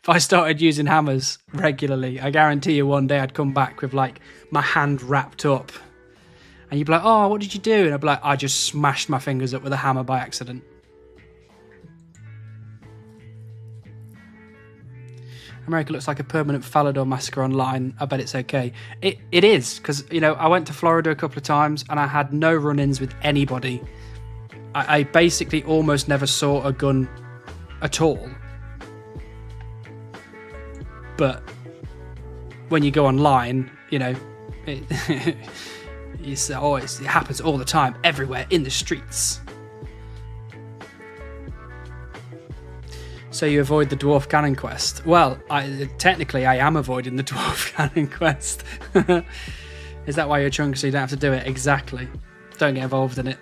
I started using hammers regularly, I guarantee you one day I'd come back with like my hand wrapped up. And you'd be like, oh, what did you do? And I'd be like, I just smashed my fingers up with a hammer by accident. America looks like a permanent Falador massacre online. I bet it's okay. It is, because, you know, I went to Florida a couple of times and I had no run-ins with anybody. I basically almost never saw a gun at all. But when you go online, you know, it happens all the time, everywhere, in the streets. So you avoid the dwarf cannon quest. Well, technically I am avoiding the dwarf cannon quest. Is that why you're chunk so you don't have to do it? Exactly. Don't get involved in it.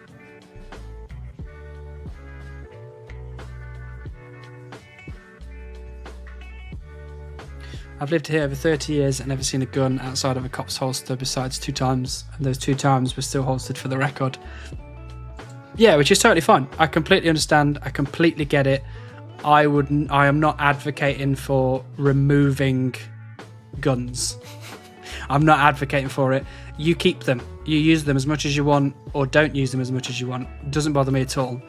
I've lived here over 30 years and never seen a gun outside of a cop's holster besides 2 times. And those 2 times were still holstered for the record. Yeah, which is totally fine. I completely understand. I completely get it. I am not advocating for removing guns. I'm not advocating for it. You keep them. You use them as much as you want, or don't use them as much as you want. It doesn't bother me at all.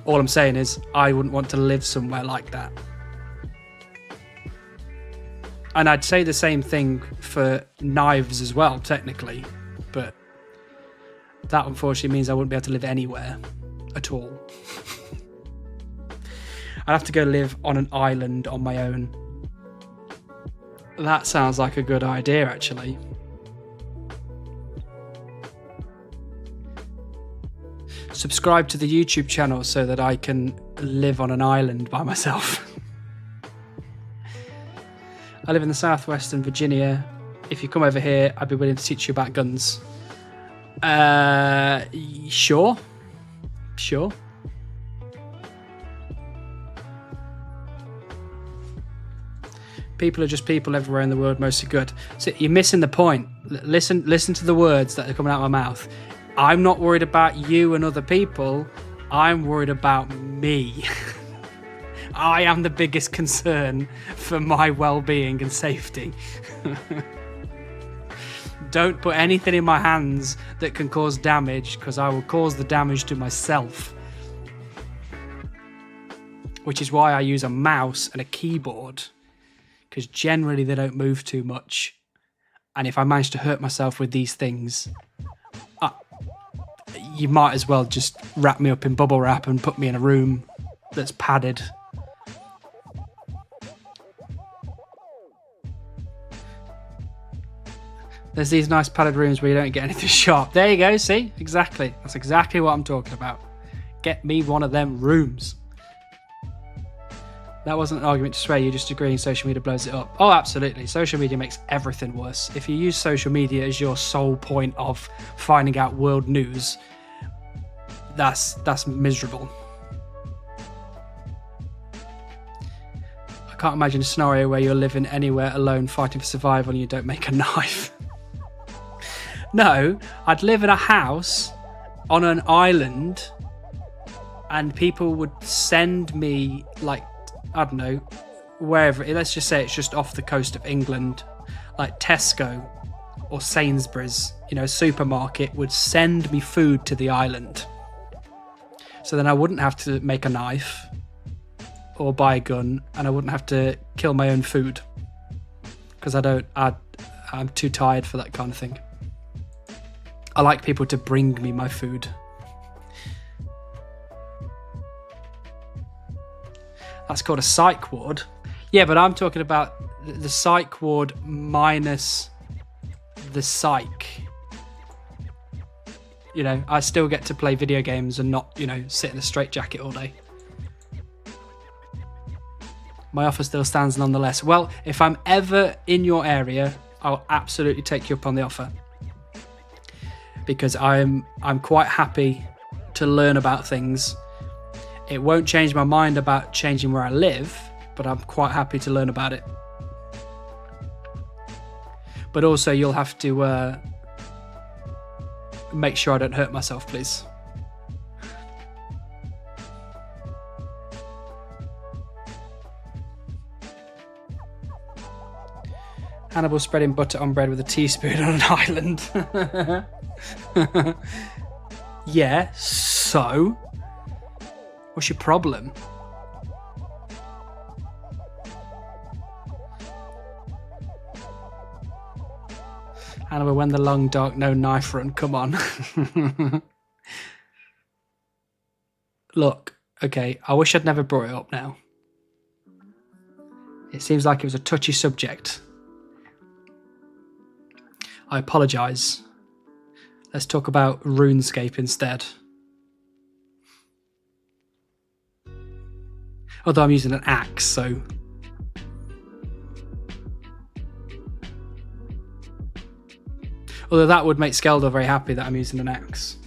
All I'm saying is I wouldn't want to live somewhere like that. And I'd say the same thing for knives as well, technically. But that unfortunately means I wouldn't be able to live anywhere at all. I'd have to go live on an island on my own. That sounds like a good idea, actually. subscribe to the YouTube channel so that I can live on an island by myself. I live in the southwestern Virginia. If you come over here, I'd be willing to teach you about guns. Sure. People are just people everywhere in the world, mostly good. So you're missing the point. Listen to the words that are coming out of my mouth. I'm not worried about you and other people. I'm worried about me. I am the biggest concern for my well-being and safety. Don't put anything in my hands that can cause damage, because I will cause the damage to myself. Which is why I use a mouse and a keyboard, because generally they don't move too much. And if I manage to hurt myself with these things, you might as well just wrap me up in bubble wrap and put me in a room that's padded. There's these nice padded rooms where you don't get anything sharp. There you go, see? Exactly. That's exactly what I'm talking about. Get me one of them rooms. That wasn't an argument to swear, you're just agreeing social media blows it up. Oh, absolutely. Social media makes everything worse. If you use social media as your sole point of finding out world news, that's miserable. I can't imagine a scenario where you're living anywhere alone fighting for survival and you don't make a knife. No, I'd live in a house on an island and people would send me, like, I don't know, wherever, let's just say it's just off the coast of England, like Tesco or Sainsbury's, you know, a supermarket would send me food to the island. So then I wouldn't have to make a knife or buy a gun, and I wouldn't have to kill my own food, because I'm too tired for that kind of thing. I like people to bring me my food. That's called a psych ward. Yeah, but I'm talking about the psych ward minus the psych. You know, I still get to play video games and not, you know, sit in a straitjacket all day. My offer still stands nonetheless. Well, if I'm ever in your area, I'll absolutely take you up on the offer. Because I'm quite happy to learn about things. It won't change my mind about changing where I live, but I'm quite happy to learn about it. But also you'll have to make sure I don't hurt myself, please. Hannibal spreading butter on bread with a teaspoon on an island. Yeah, so? What's your problem? Hannibal, when the long, dark, no knife run, come on. Look, okay, I wish I'd never brought it up now. It seems like it was a touchy subject. I apologise. Let's talk about RuneScape instead. Although I'm using an axe, so... Although that would make Skeldor very happy that I'm using an axe.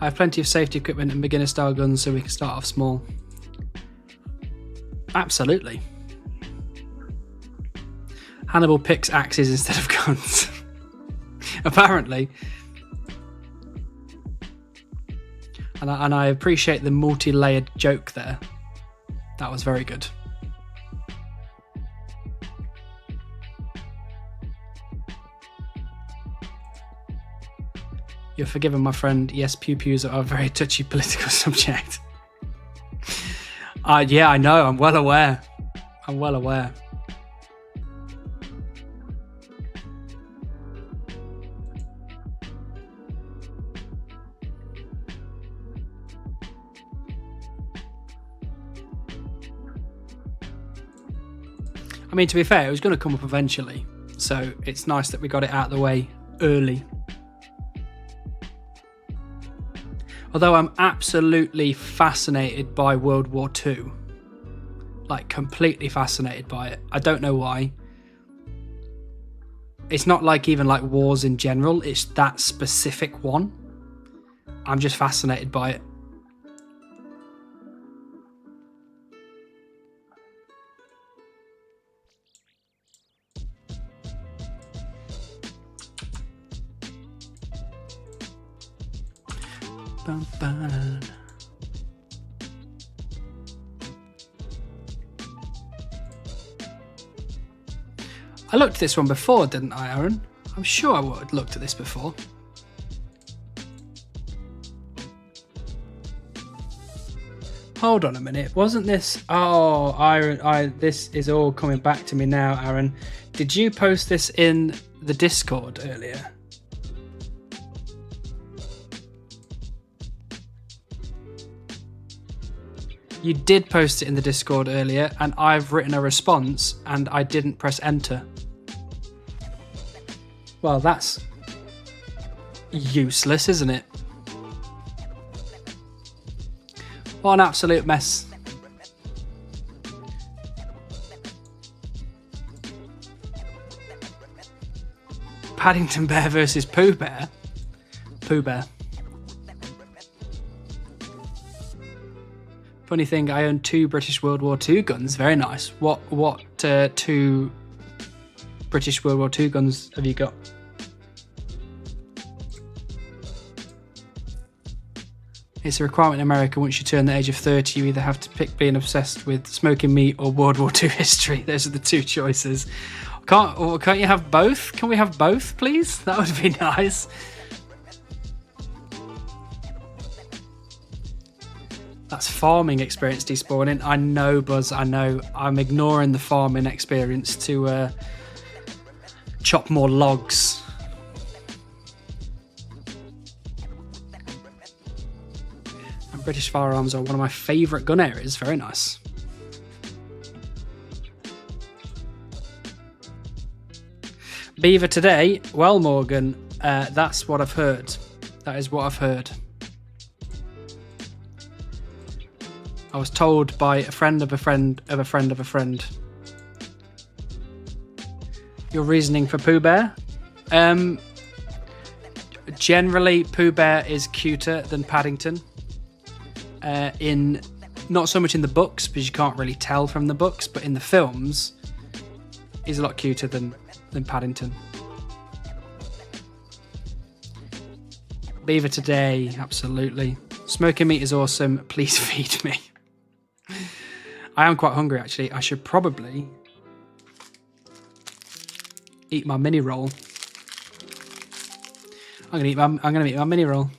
I have plenty of safety equipment and beginner style guns, so we can start off small. Absolutely. Hannibal picks axes instead of guns. Apparently. And I appreciate the multi-layered joke there. That was very good. You're forgiven, my friend. Yes, pew-pews are a very touchy political subject. Yeah, I know. I'm well aware. I'm well aware. I mean, to be fair, it was going to come up eventually, so it's nice that we got it out of the way early. Although I'm absolutely fascinated by World War II. Like, completely fascinated by it. I don't know why. It's not like even like wars in general, it's that specific one. I'm just fascinated by it. Bum, bum. I looked at this one before, didn't I, Aaron? I'm sure I would have looked at this before. Hold on a minute. Wasn't this... Oh, this is all coming back to me now, Aaron. Did you post this in the Discord earlier? You did post it in the Discord earlier, and I've written a response, and I didn't press enter. Well, that's useless, isn't it? What an absolute mess. Paddington Bear versus Pooh Bear? Pooh Bear. Funny thing, I own 2 British World War II guns. Very nice. What 2 British World War II guns have you got? It's a requirement in America. Once you turn the age of 30, you either have to pick being obsessed with smoking meat or World War II history. Those are the 2 choices. Can't you have both? Can we have both, please? That would be nice. That's farming experience despawning. I know, Buzz, I know. I'm ignoring the farming experience to chop more logs. And British firearms are one of my favourite gun areas. Very nice. Beaver today? Well, Morgan, that's what I've heard. That is what I've heard. I was told by a friend of a friend of a friend of a friend. Your reasoning for Pooh Bear? Generally, Pooh Bear is cuter than Paddington. Not so much in the books, because you can't really tell from the books, but in the films, he's a lot cuter than Paddington. Beaver today, absolutely. Smoking meat is awesome. Please feed me. I am quite hungry, actually. I should probably eat my mini roll. I'm gonna eat my mini roll.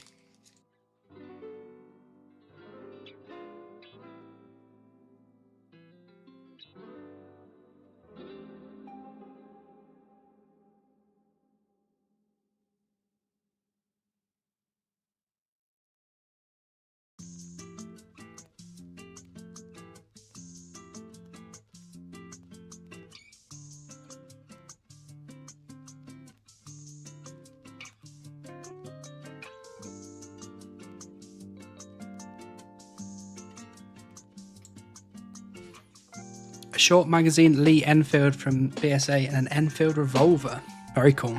A short magazine, Lee Enfield from BSA, and an Enfield revolver. Very cool.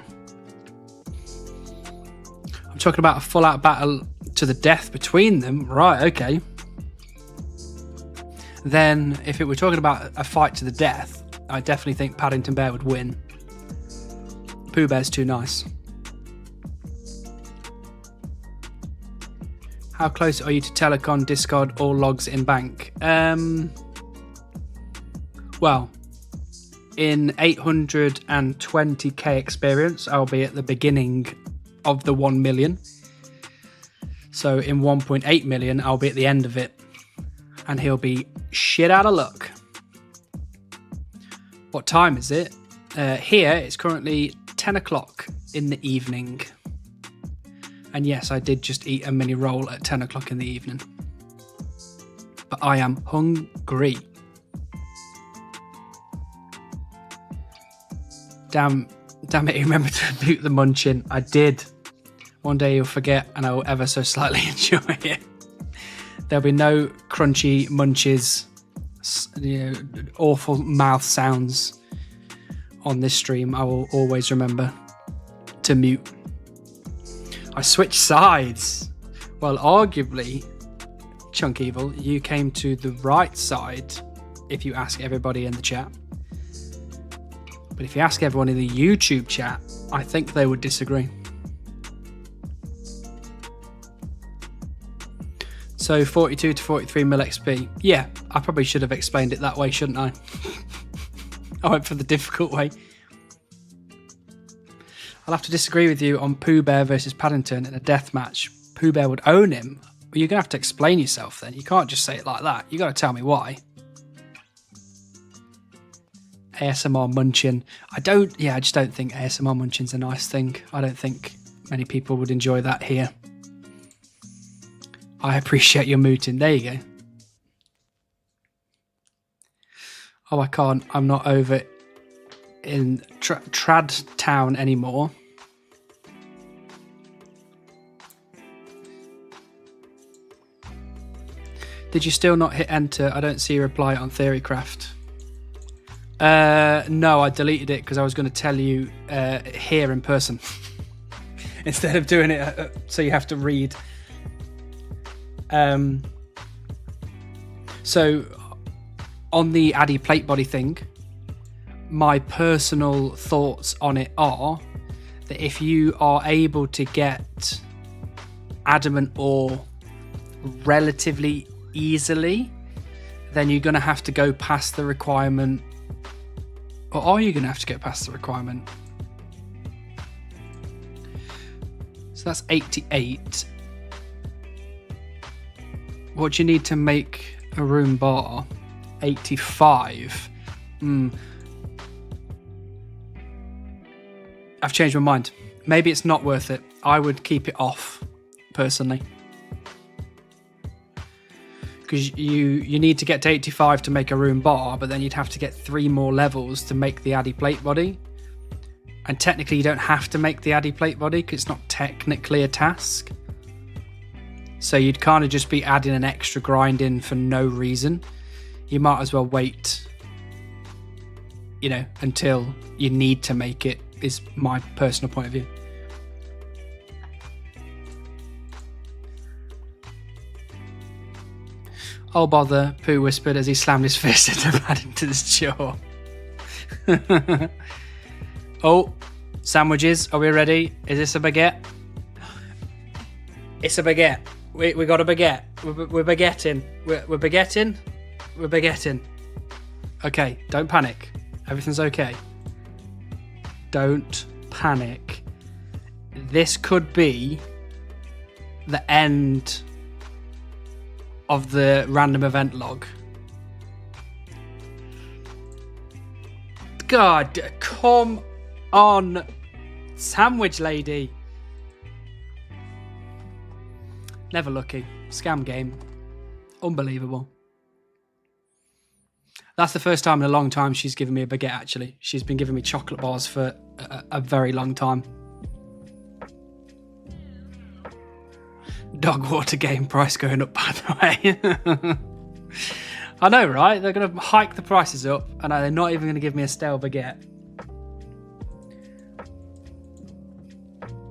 I'm talking about a full-out battle to the death between them. Right, okay. Then, if it were talking about a fight to the death, I definitely think Paddington Bear would win. Pooh Bear's too nice. How close are you to Telecon, discard all logs in bank? Well, in 820k experience, I'll be at the beginning of the 1 million. So in 1.8 million, I'll be at the end of it. And he'll be shit out of luck. What time is it? Here, it's currently 10 o'clock in the evening. And yes, I did just eat a mini roll at 10 o'clock in the evening. But I am hungry. Damn it, you remember to mute the munching. I did. One day you'll forget and I will ever so slightly enjoy it. There'll be no crunchy munches, awful mouth sounds on this stream. I will always remember to mute. I switched sides. Well, arguably, Chunk Evil, you came to the right side if you ask everybody in the chat. But if you ask everyone in the YouTube chat, I think they would disagree. So 42 to 43 mil XP. Yeah, I probably should have explained it that way, shouldn't I? I went for the difficult way. I'll have to disagree with you on Pooh Bear versus Paddington in a death match. Pooh Bear would own him. Well, you're going to have to explain yourself then. You can't just say it like that. You got to tell me why. ASMR munching. I just don't think ASMR munching's a nice thing. I don't think many people would enjoy that here. I appreciate your mooting. There you go. Oh, I can't. I'm not over in Trad Town anymore. Did you still not hit enter? I don't see a reply on Theorycraft. No, I deleted it because I was going to tell you here in person instead of doing it so you have to read. So on the Addy plate body thing, my personal thoughts on it are that if you are able to get adamant ore relatively easily, then you're going to have to go past the requirement. Or are you going to have to get past the requirement? So that's 88. What do you need to make a room bar? 85. I've changed my mind. Maybe it's not worth it. I would keep it off, personally. Because you need to get to 85 to make a room bar, but then you'd have to get 3 more levels to make the Addy plate body. And technically you don't have to make the Addy plate body because it's not technically a task. So you'd kind of just be adding an extra grind in for no reason. You might as well wait, until you need to make it, is my personal point of view. Oh bother, Pooh whispered as he slammed his fist into Paddington's jaw. Oh, sandwiches, are we ready? Is this a baguette? It's a baguette. We got a baguette. We're baguetting. We're baguetting. We're baguetting. Okay, don't panic. Everything's okay. Don't panic. This could be the end of the random event log. God, come on, sandwich lady. Never lucky. Scam game. Unbelievable. That's the first time in a long time she's given me a baguette, actually. She's been giving me chocolate bars for a very long time. Dog water game price going up, by the way. I know, right? They're going to hike the prices up, and they're not even going to give me a stale baguette.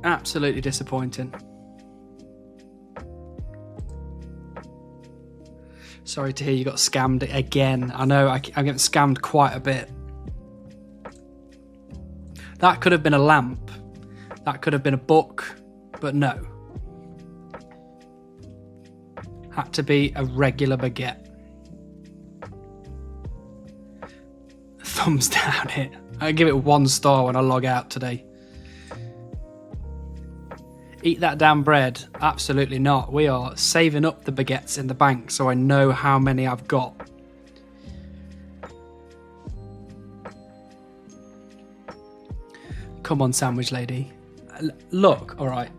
Absolutely disappointing. Sorry to hear you got scammed again. I know, I'm getting scammed quite a bit. That could have been a lamp. That could have been a book, but no. Had to be a regular baguette. Thumbs down it. I give it 1 star when I log out today. Eat that damn bread? Absolutely not. We are saving up the baguettes in the bank so I know how many I've got. Come on, sandwich lady. Look, alright.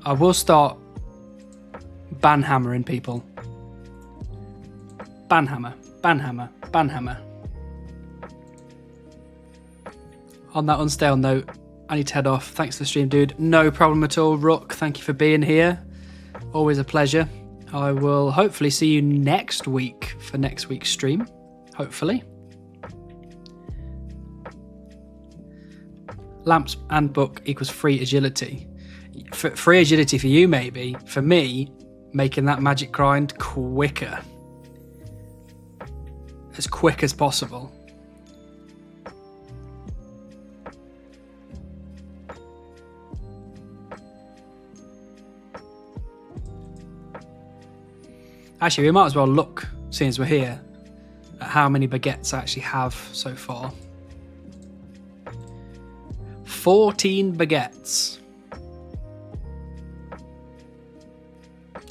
I will start banhammering people. Banhammer, banhammer, banhammer. on that unstale note, I need to head off. Thanks for the stream, dude. No problem at all, Rook. Thank you for being here. Always a pleasure. I will hopefully see you next week for next week's stream. Hopefully. Lamps and book equals free agility. Free agility for you, maybe. For me, making that magic grind quicker. As quick as possible. Actually, we might as well look, seeing as we're here, at how many baguettes I actually have so far. 14 baguettes.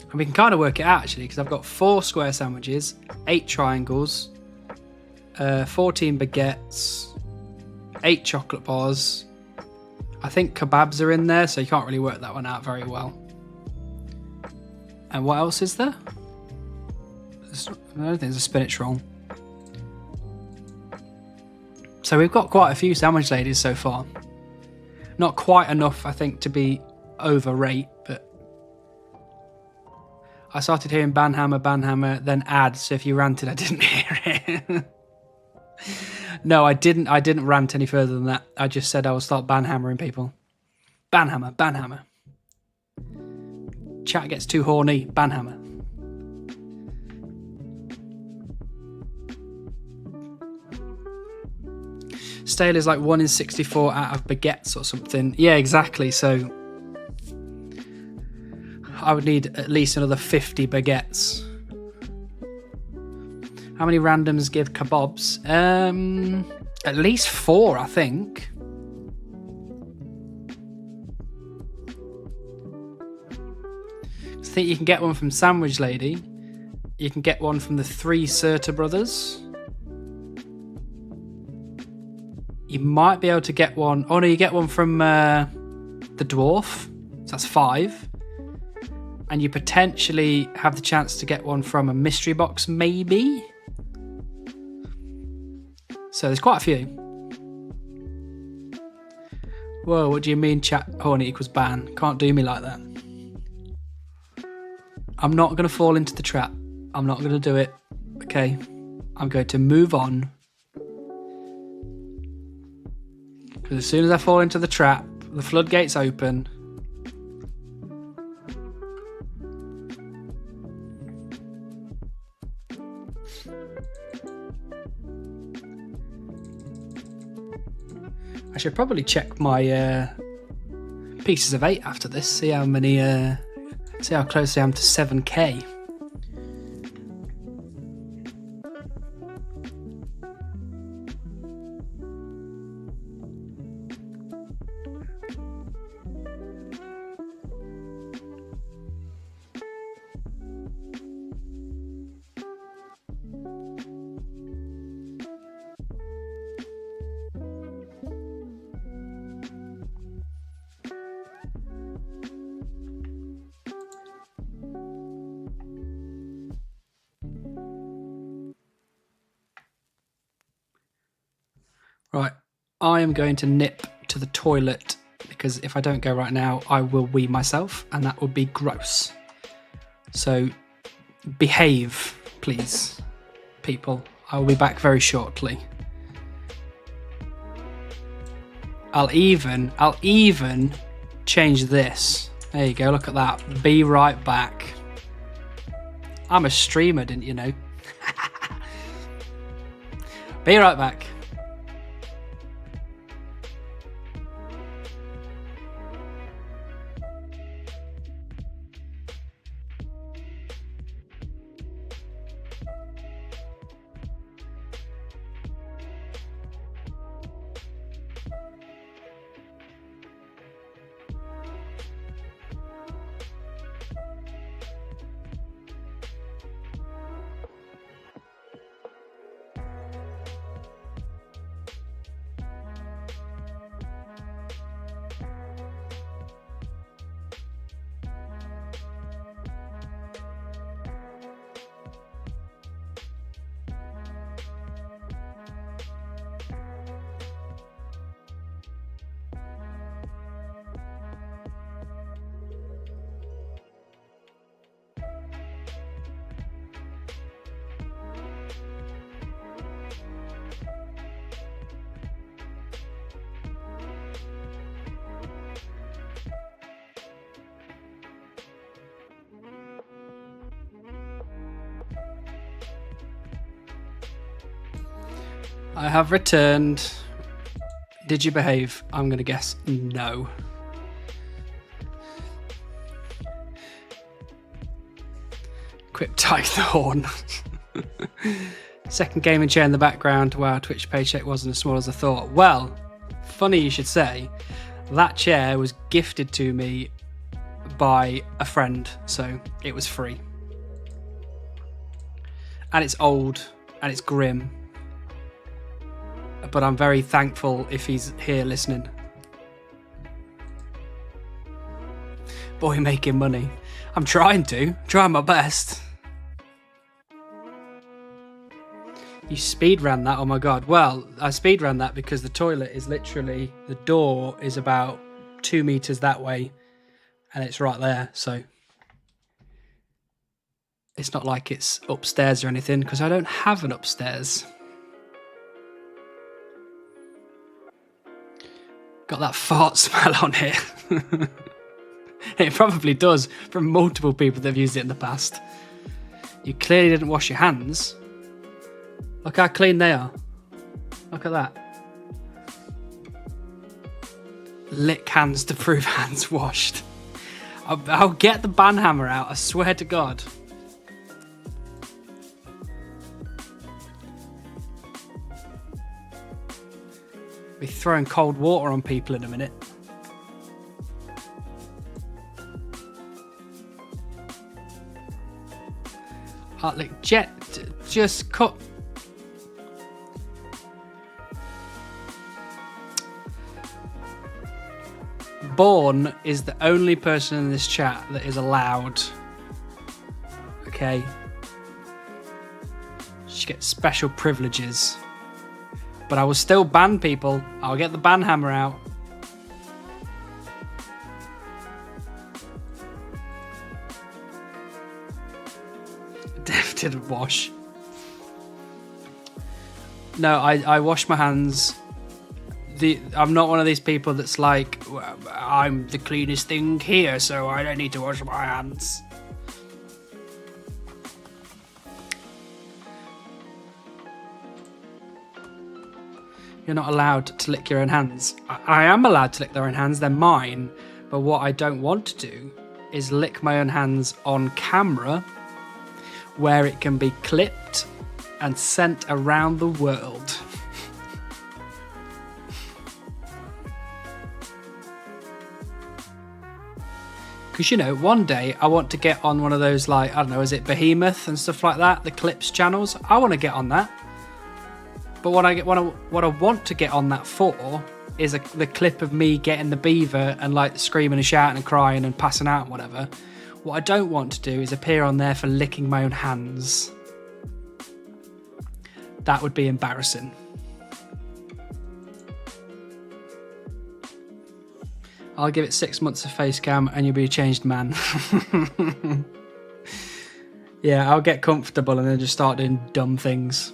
And we can kind of work it out, actually, because I've got 4 square sandwiches, 8 triangles, 14 baguettes, 8 chocolate bars. I think kebabs are in there, so you can't really work that one out very well. And what else is there? I don't think there's a spinach roll. So we've got quite a few sandwich ladies so far. Not quite enough, I think, to be overrate, but I started hearing banhammer, then add, so if you ranted, I didn't hear it. No, I didn't rant any further than that. I just said I will start banhammering people. Banhammer. Chat gets too horny, banhammer. Stale is like 1 in 64 out of baguettes or something. Yeah, exactly. So I would need at least another 50 baguettes. How many randoms give kebabs? At least 4, I think. I think you can get one from Sandwich Lady. You can get one from the 3 Serta brothers. You might be able to get one. Oh no, you get one from the dwarf. So that's 5. And you potentially have the chance to get one from a mystery box, maybe. So there's quite a few. Whoa, what do you mean chat horny equals ban? Can't do me like that. I'm not going to fall into the trap. I'm not going to do it. Okay. I'm going to move on. Because as soon as I fall into the trap, the floodgates open. I should probably check my pieces of 8 after this. See how many. See how close I am to 7k. Right, I am going to nip to the toilet because if I don't go right now, I will wee myself and that would be gross. So behave, please, people. I will be back very shortly. I'll even change this. There you go, look at that. Be right back. I'm a streamer, didn't you know? Be right back. I have returned. Did you behave? I'm going to guess no. Quip Tyke the Horn. Second gaming chair in the background. Wow, Twitch paycheck wasn't as small as I thought. Well, funny you should say. That chair was gifted to me by a friend, so it was free. And it's old, and it's grim. But I'm very thankful if he's here listening. Boy, making money. I'm trying my best. You speed ran that? Oh my god. Well, I speed ran that because the toilet is literally, the door is about 2 meters that way and it's right there, so it's not like it's upstairs or anything because I don't have an upstairs. Got that fart smell on it. It probably does from multiple people that have used it in the past. You clearly didn't wash your hands. Look how clean they are. Look at that. Lick hands to prove hands washed. I'll get the ban hammer out, I swear to God. Be throwing cold water on people in a minute. Like Jet, just cut. Born is the only person in this chat that is allowed. Okay. She gets special privileges. But I will still ban people. I'll get the ban hammer out. Dev didn't wash. No, I wash my hands. I'm not one of these people that's like, I'm the cleanest thing here, so I don't need to wash my hands. You're not allowed to lick your own hands. I am allowed to lick their own hands, they're mine. But what I don't want to do is lick my own hands on camera where it can be clipped and sent around the world. Because, you know, one day I want to get on one of those, like, I don't know, is it Behemoth and stuff like that? The clips channels. I want to get on that. But what I want to get on that for is the clip of me getting the Beaver and, like, screaming and shouting and crying and passing out and whatever. What I don't want to do is appear on there for licking my own hands. That would be embarrassing. I'll give it 6 months of face cam and you'll be a changed man. Yeah, I'll get comfortable and then just start doing dumb things.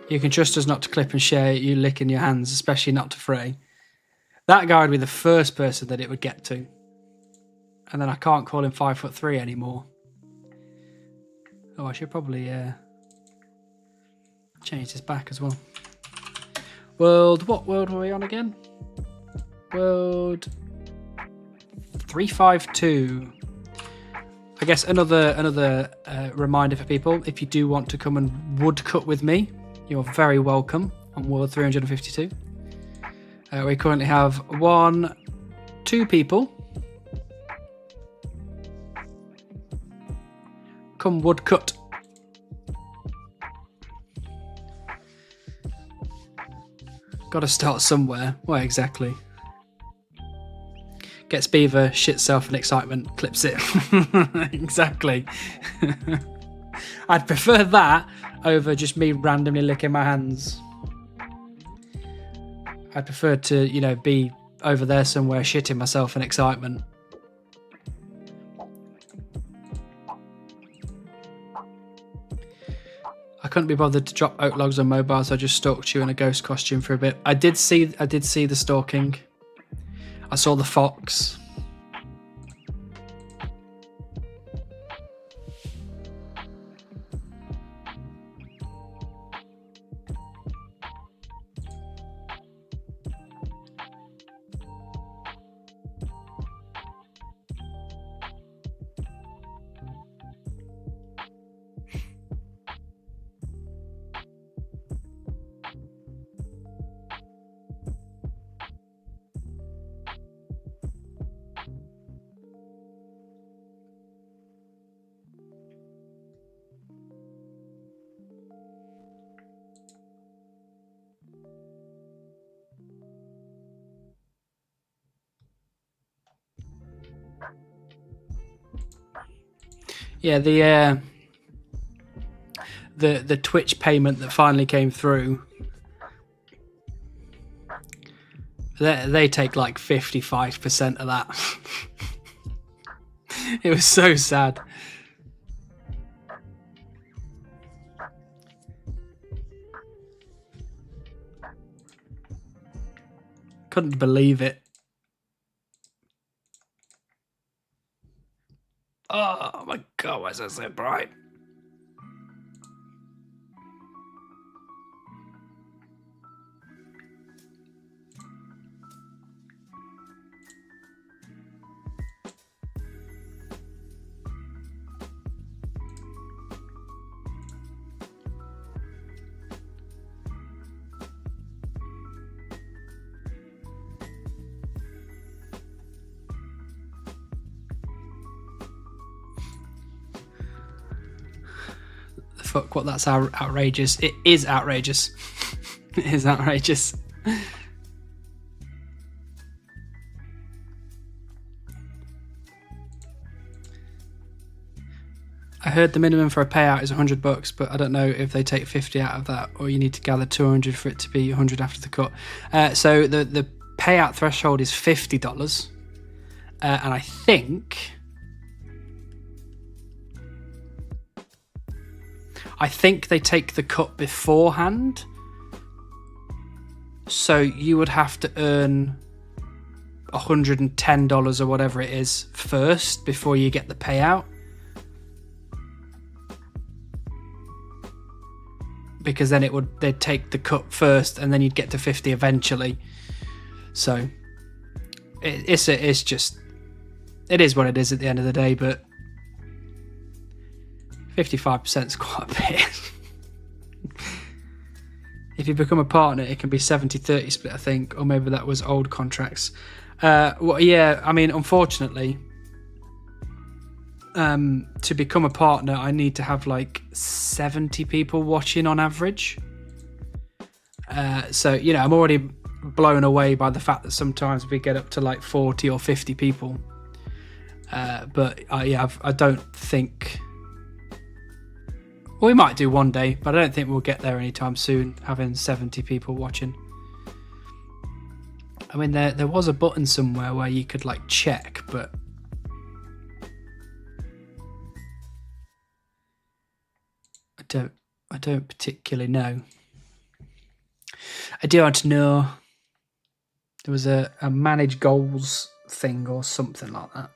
You can trust us not to clip and share you licking your hands, especially not to Frey. That guy would be the first person that it would get to. And then I can't call him 5'3" anymore. Oh, I should probably change this back as well. What world were we on again? World 352. I guess another reminder for people, if you do want to come and woodcut with me, you're very welcome on World 352. We currently have 2 people. Come woodcut. Gotta start somewhere. Well, exactly. Gets Beaver, shits self in excitement, clips it. Exactly. I'd prefer that over just me randomly licking my hands. I'd prefer to, you know, be over there somewhere shitting myself in excitement. I couldn't be bothered to drop oak logs on mobile, so I just stalked you in a ghost costume for a bit. I did see the stalking. I saw the fox. Yeah, the Twitch payment that finally came through, they take like 55% of that. It was so sad. Couldn't believe it. Oh my god, why is that so bright? Fuck, what, that's outrageous. It is outrageous. It is outrageous. I heard the minimum for a payout is $100, but I don't know if they take 50 out of that, or you need to gather 200 for it to be 100 after the cut. So the payout threshold is $50, and I think they take the cut beforehand. So you would have to earn $110 or whatever it is first before you get the payout. Because then they'd take the cut first and then you'd get to 50 eventually. So it is what it is at the end of the day, but 55% is quite a bit. If you become a partner, it can be 70-30 split, I think, or maybe that was old contracts. Well, yeah, I mean, unfortunately, to become a partner, I need to have like 70 people watching on average. So, you know, I'm already blown away by the fact that sometimes we get up to like 40 or 50 people. But yeah, I don't think... Well, we might do one day, but I don't think we'll get there anytime soon, having 70 people watching. I mean, there was a button somewhere where you could like check, but I don't particularly know. I don't know. There was a manage goals thing or something like that.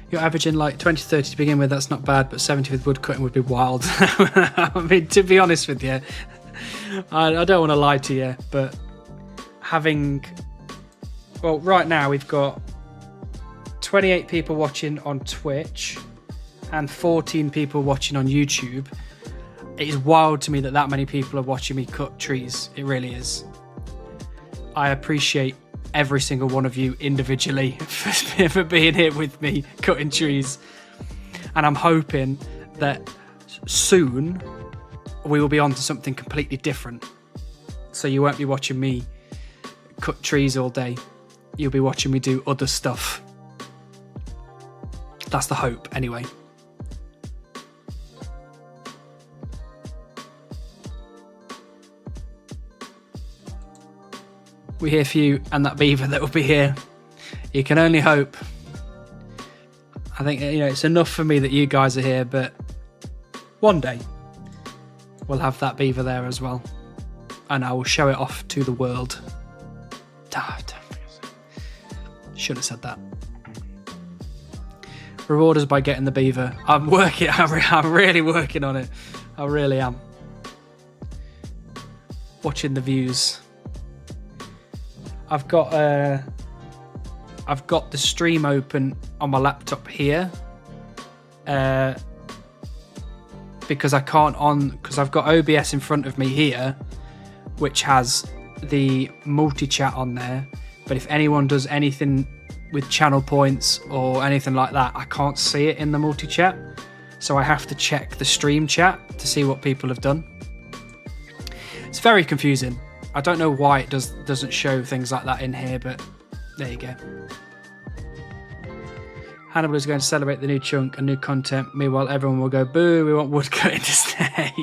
You're averaging like 20-30 to begin with, that's not bad, but 70 with woodcutting would be wild. I mean, to be honest with you, I don't want to lie to you, but well, right now we've got 28 people watching on Twitch and 14 people watching on YouTube. It is wild to me that many people are watching me cut trees. It really is. I appreciate every single one of you individually for being here with me cutting trees, and I'm hoping that soon we will be on to something completely different, so you won't be watching me cut trees all day. You'll be watching me do other stuff. That's the hope anyway. We're here for you and that beaver that will be here. You can only hope. I think, you know, it's enough for me that you guys are here, but one day we'll have that beaver there as well, and I will show it off to the world. Should have said that. Reward us by getting the beaver. I'm really working on it. I really am. Watching the views. I've got the stream open on my laptop here, because I've got OBS in front of me here, which has the multi-chat on there. But if anyone does anything with channel points or anything like that, I can't see it in the multi-chat, so I have to check the stream chat to see what people have done. It's very confusing. I don't know why it doesn't show things like that in here, but there you go. Hannibal is going to celebrate the new chunk and new content. Meanwhile, everyone will go, boo, we want Woodcutting to stay.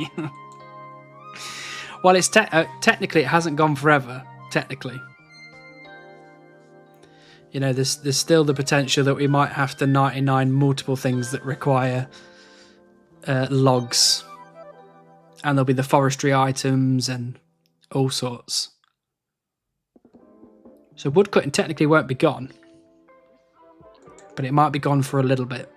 Well, it's technically, it hasn't gone forever, technically. You know, there's still the potential that we might have to 99 multiple things that require logs. And there'll be the forestry items and all sorts. So woodcutting technically won't be gone. But it might be gone for a little bit.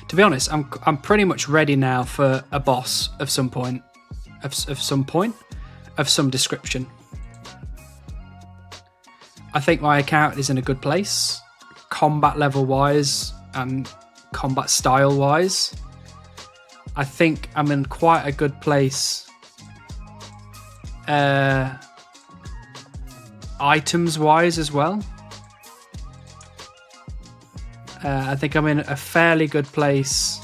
To be honest, I'm pretty much ready now for a boss of some point, of some description. I think my account is in a good place, combat level wise and combat style wise. I think I'm in quite a good place items wise as well. I think I'm in a fairly good place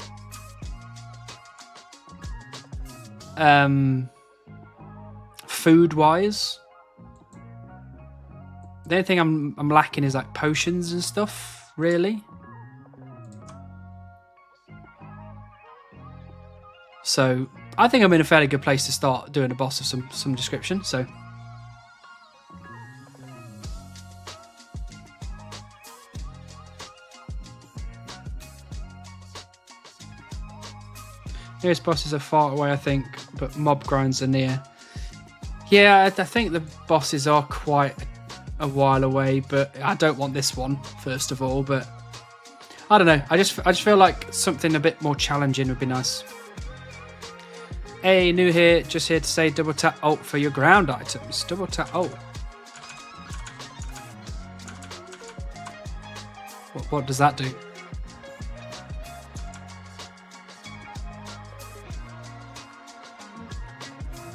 food wise. The only thing I'm lacking is like potions and stuff, really. So I think I'm in a fairly good place to start doing a boss of some description. So nearest bosses are far away, I think, but mob grinds are near. Yeah, I think the bosses are quite a while away, but I don't want this one first of all. But I don't know. I just feel like something a bit more challenging would be nice. Hey, new here, just here to say double tap alt for your ground items. Double tap alt. What does that do?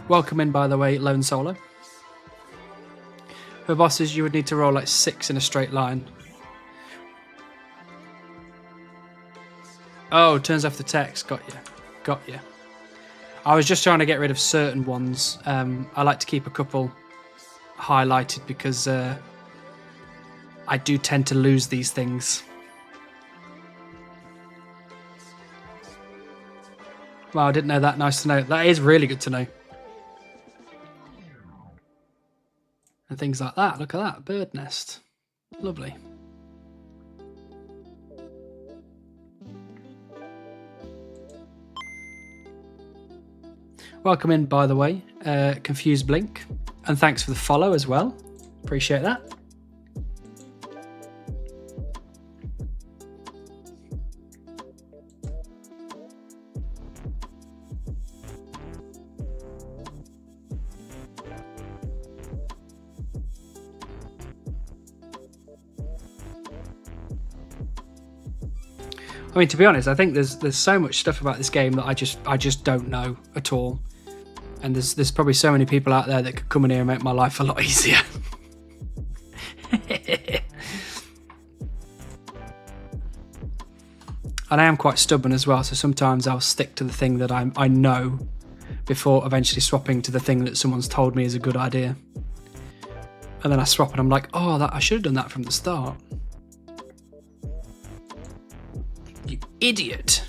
Welcome in, by the way, Lone Solo. For bosses, you would need to roll like 6 in a straight line. Oh, turns off the text. Got you. Got you. I was just trying to get rid of certain ones. I like to keep a couple highlighted because I do tend to lose these things. Wow, I didn't know that. Nice to know. That is really good to know. And things like that. Look at that. Bird nest. Lovely. Welcome in, by the way, Confused Blink. And thanks for the follow as well. Appreciate that. I mean, to be honest, I think there's so much stuff about this game that I just don't know at all. And there's probably so many people out there that could come in here and make my life a lot easier. And I am quite stubborn as well, so sometimes I'll stick to the thing that I know before eventually swapping to the thing that someone's told me is a good idea. And then I swap and I'm like, oh, I should have done that from the start. You idiot.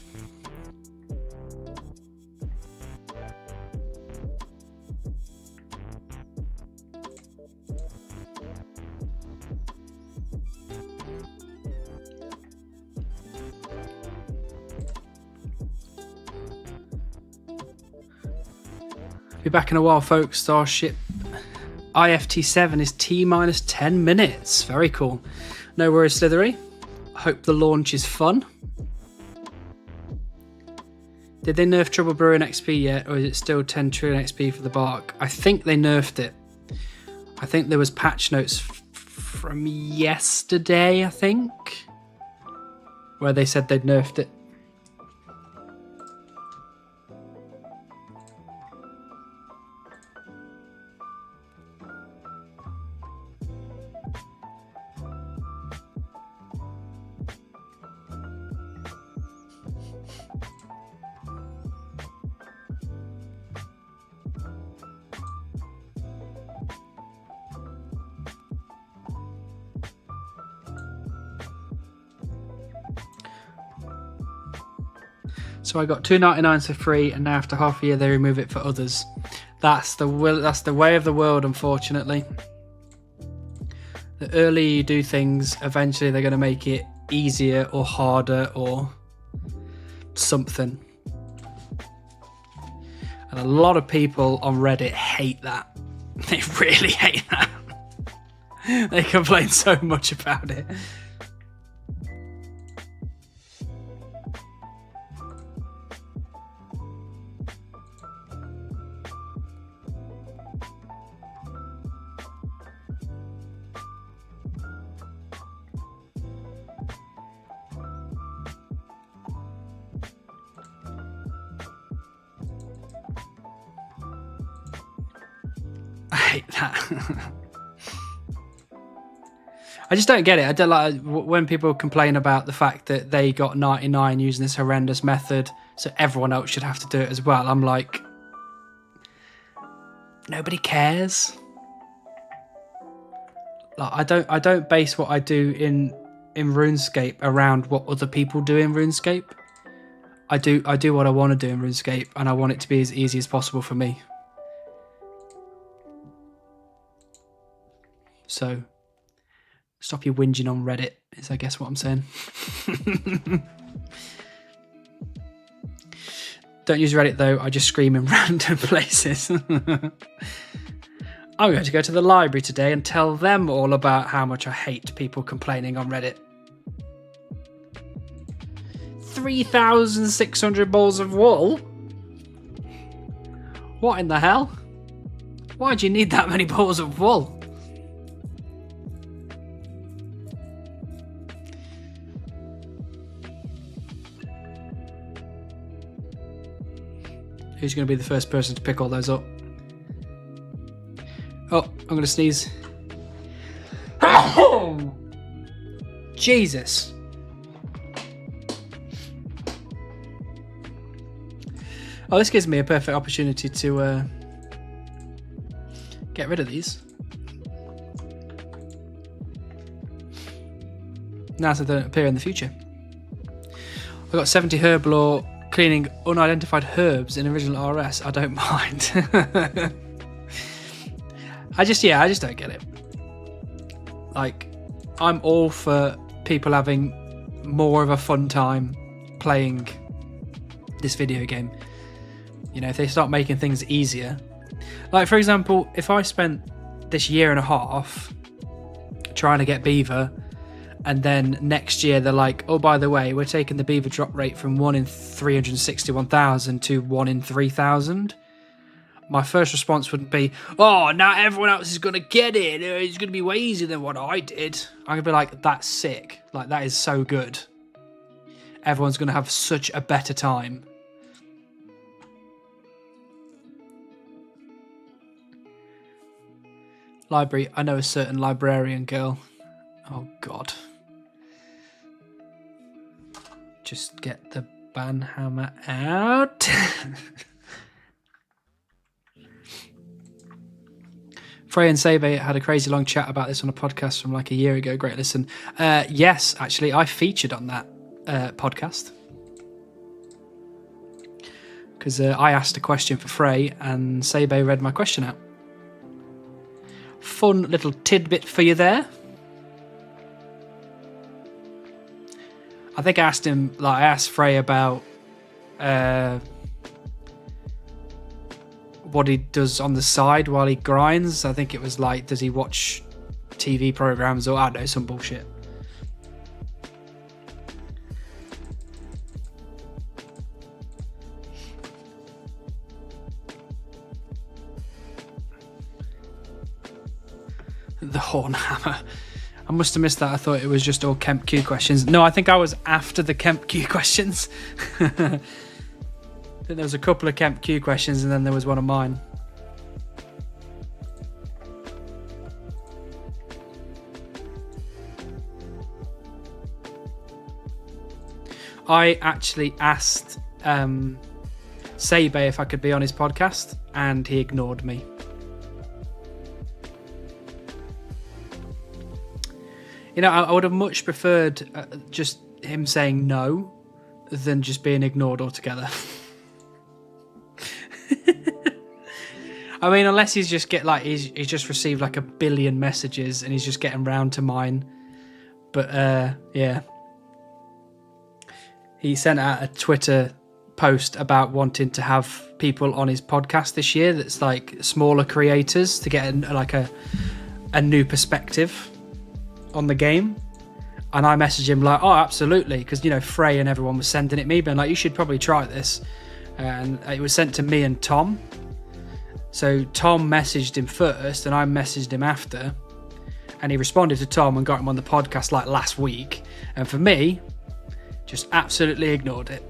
Be back in a while, folks. Starship IFT7 is T minus 10 minutes. Very cool. No worries, Slithery. Hope the launch is fun. Did they nerf Trouble Brewing XP yet, or is it still 10 trillion XP for the bark? I think they nerfed it. I think there was patch notes from yesterday, I think, where they said they'd nerfed it. So I got $2.99 for free, and now after half a year they remove it for others. That's the way of the world, unfortunately. The earlier you do things, eventually they're going to make it easier or harder or something. And a lot of people on Reddit hate that. They really hate that. They complain so much about it. I hate that. I just don't get it. I don't like when people complain about the fact that they got 99 using this horrendous method, so everyone else should have to do it as well. I'm like, nobody cares. Like, I don't base what I do in RuneScape around what other people do in RuneScape. I do what I want to do in RuneScape, and I want it to be as easy as possible for me. So stop your whinging on Reddit, is I guess what I'm saying. Don't use Reddit though, I just scream in random places. I'm going to go to the library today and tell them all about how much I hate people complaining on Reddit. 3,600 balls of wool? What in the hell? Why do you need that many balls of wool? Who's going to be the first person to pick all those up? Oh, I'm going to sneeze. Jesus. Oh, this gives me a perfect opportunity to get rid of these. Now so they don't appear in the future. I've got 70 herb lore. Cleaning unidentified herbs in original RS, I don't mind. I just don't get it. Like, I'm all for people having more of a fun time playing this video game. You know, if they start making things easier. Like, for example, if I spent this year and a half trying to get Beaver, and then next year they're like, oh, by the way, we're taking the Beaver drop rate from 1 in 361,000 to 1 in 3,000. My first response wouldn't be, oh, now everyone else is going to get it. It's going to be way easier than what I did. I'm going to be like, that's sick. Like, that is so good. Everyone's going to have such a better time. Library, I know a certain librarian girl. Oh, God. Just get the banhammer out. Frey and Sebe had a crazy long chat about this on a podcast from like a year ago. Great listen. Yes, actually, I featured on that podcast. Because I asked a question for Frey and Sebe read my question out. Fun little tidbit for you there. I think I asked him, like, I asked Frey about what he does on the side while he grinds. I think it was like, does he watch TV programs or I don't know, some bullshit. The horn hammer. I must have missed that. I thought it was just all Kemp Q questions. No, I think I was after the Kemp Q questions. I think there was a couple of Kemp Q questions and then there was one of mine. I actually asked Sebe if I could be on his podcast and he ignored me. You know, I would have much preferred just him saying no than just being ignored altogether. I mean, unless he's just he's just received like 1 billion messages and he's just getting round to mine. But yeah, he sent out a Twitter post about wanting to have people on his podcast this year. That's like smaller creators to get a new perspective on the game. And I messaged him like, oh, absolutely, because Frey and everyone was sending it me, being like, you should probably try this. And it was sent to me and Tom. So Tom messaged him first and I messaged him after, and he responded to Tom and got him on the podcast like last week, and for me just absolutely ignored it.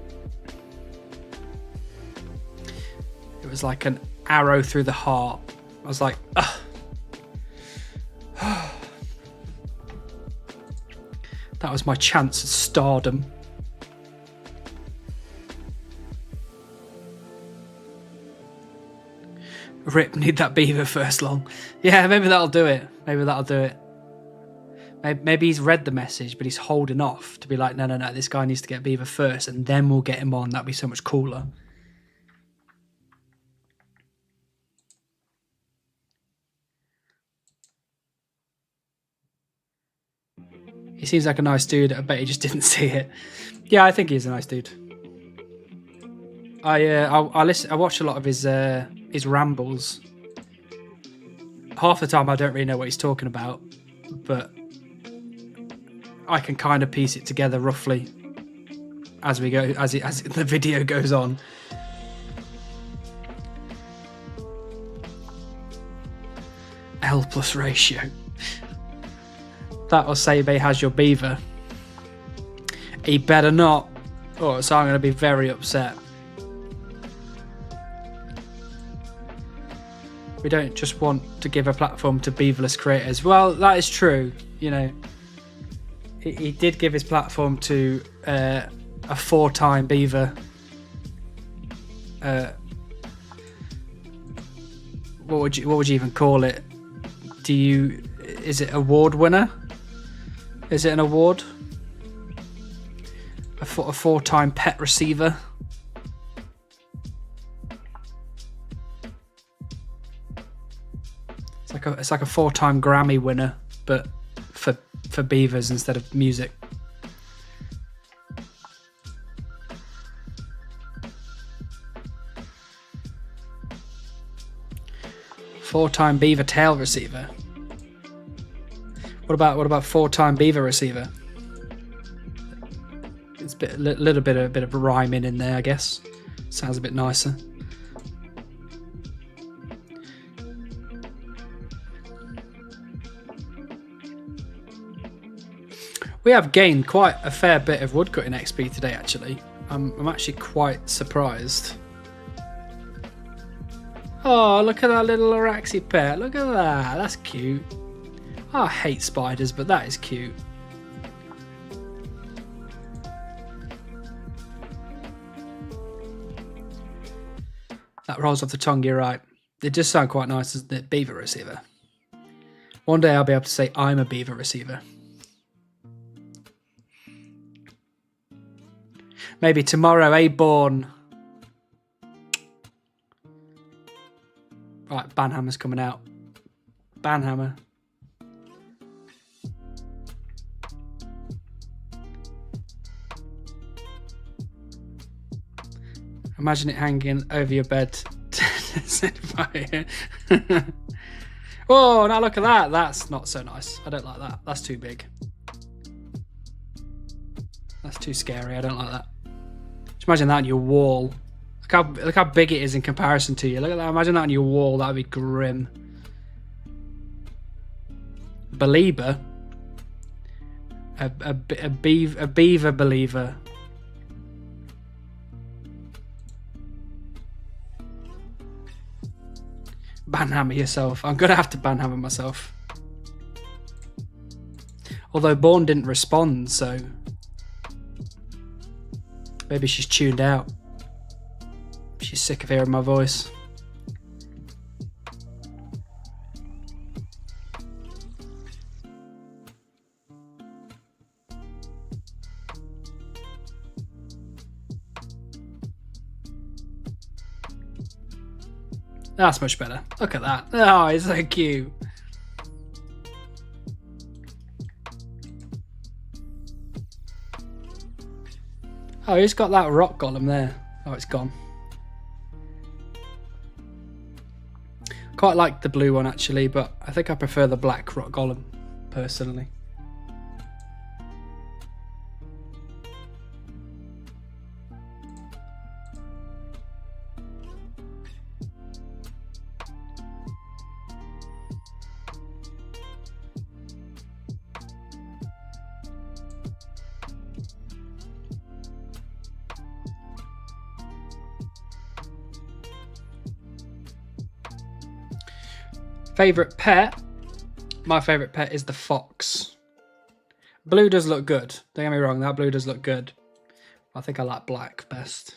It was like an arrow through the heart. I was like, ugh. That was my chance at stardom. Rip, need that Beaver first long. Yeah, maybe that'll do it. Maybe he's read the message, but he's holding off to be like, no, this guy needs to get Beaver first, and then we'll get him on. That'd be so much cooler. He seems like a nice dude. I bet he just didn't see it. Yeah, I think he's a nice dude. I watch a lot of his rambles. Half the time I don't really know what he's talking about, but I can kind of piece it together roughly as we go, as the video goes on. L plus ratio. That Osebe has your Beaver. He better not. Oh, so I'm going to be very upset. We don't just want to give a platform to Beaverless creators. Well, that is true. He did give his platform to a 4-time Beaver. What would you even call it? Is it award winner? Is it an award? A 4-time pet receiver. It's like a 4-time Grammy winner, but for beavers instead of music. Four-time Beaver tail receiver. What about 4-time Beaver receiver? It's a bit of rhyming in there, I guess. Sounds a bit nicer. We have gained quite a fair bit of woodcutting XP today, actually. I'm actually quite surprised. Oh, look at that little Araxi pet. Look at that. That's cute. I hate spiders, but that is cute. That rolls off the tongue, you're right. It does sound quite nice as the Beaver receiver. One day I'll be able to say I'm a Beaver receiver. Maybe tomorrow, Born. Right, Banhammer's coming out. Banhammer. Imagine it hanging over your bed. Oh, now look at that. That's not so nice. I don't like that. That's too big. That's too scary. I don't like that. Just imagine that on your wall. Look how big it is in comparison to you. Look at that. Imagine that on your wall. That would be grim. Believer. A beaver believer. Banhammer yourself. I'm gonna have to banhammer myself. Although Born didn't respond, so maybe she's tuned out. She's sick of hearing my voice. That's much better. Look at that. Oh, it's so cute. Oh, he's got that rock golem there. Oh, it's gone. Quite like the blue one actually, but I think I prefer the black rock golem personally. Favorite pet? My favorite pet is the fox. Blue does look good. Don't get me wrong, that blue does look good. I think I like black best.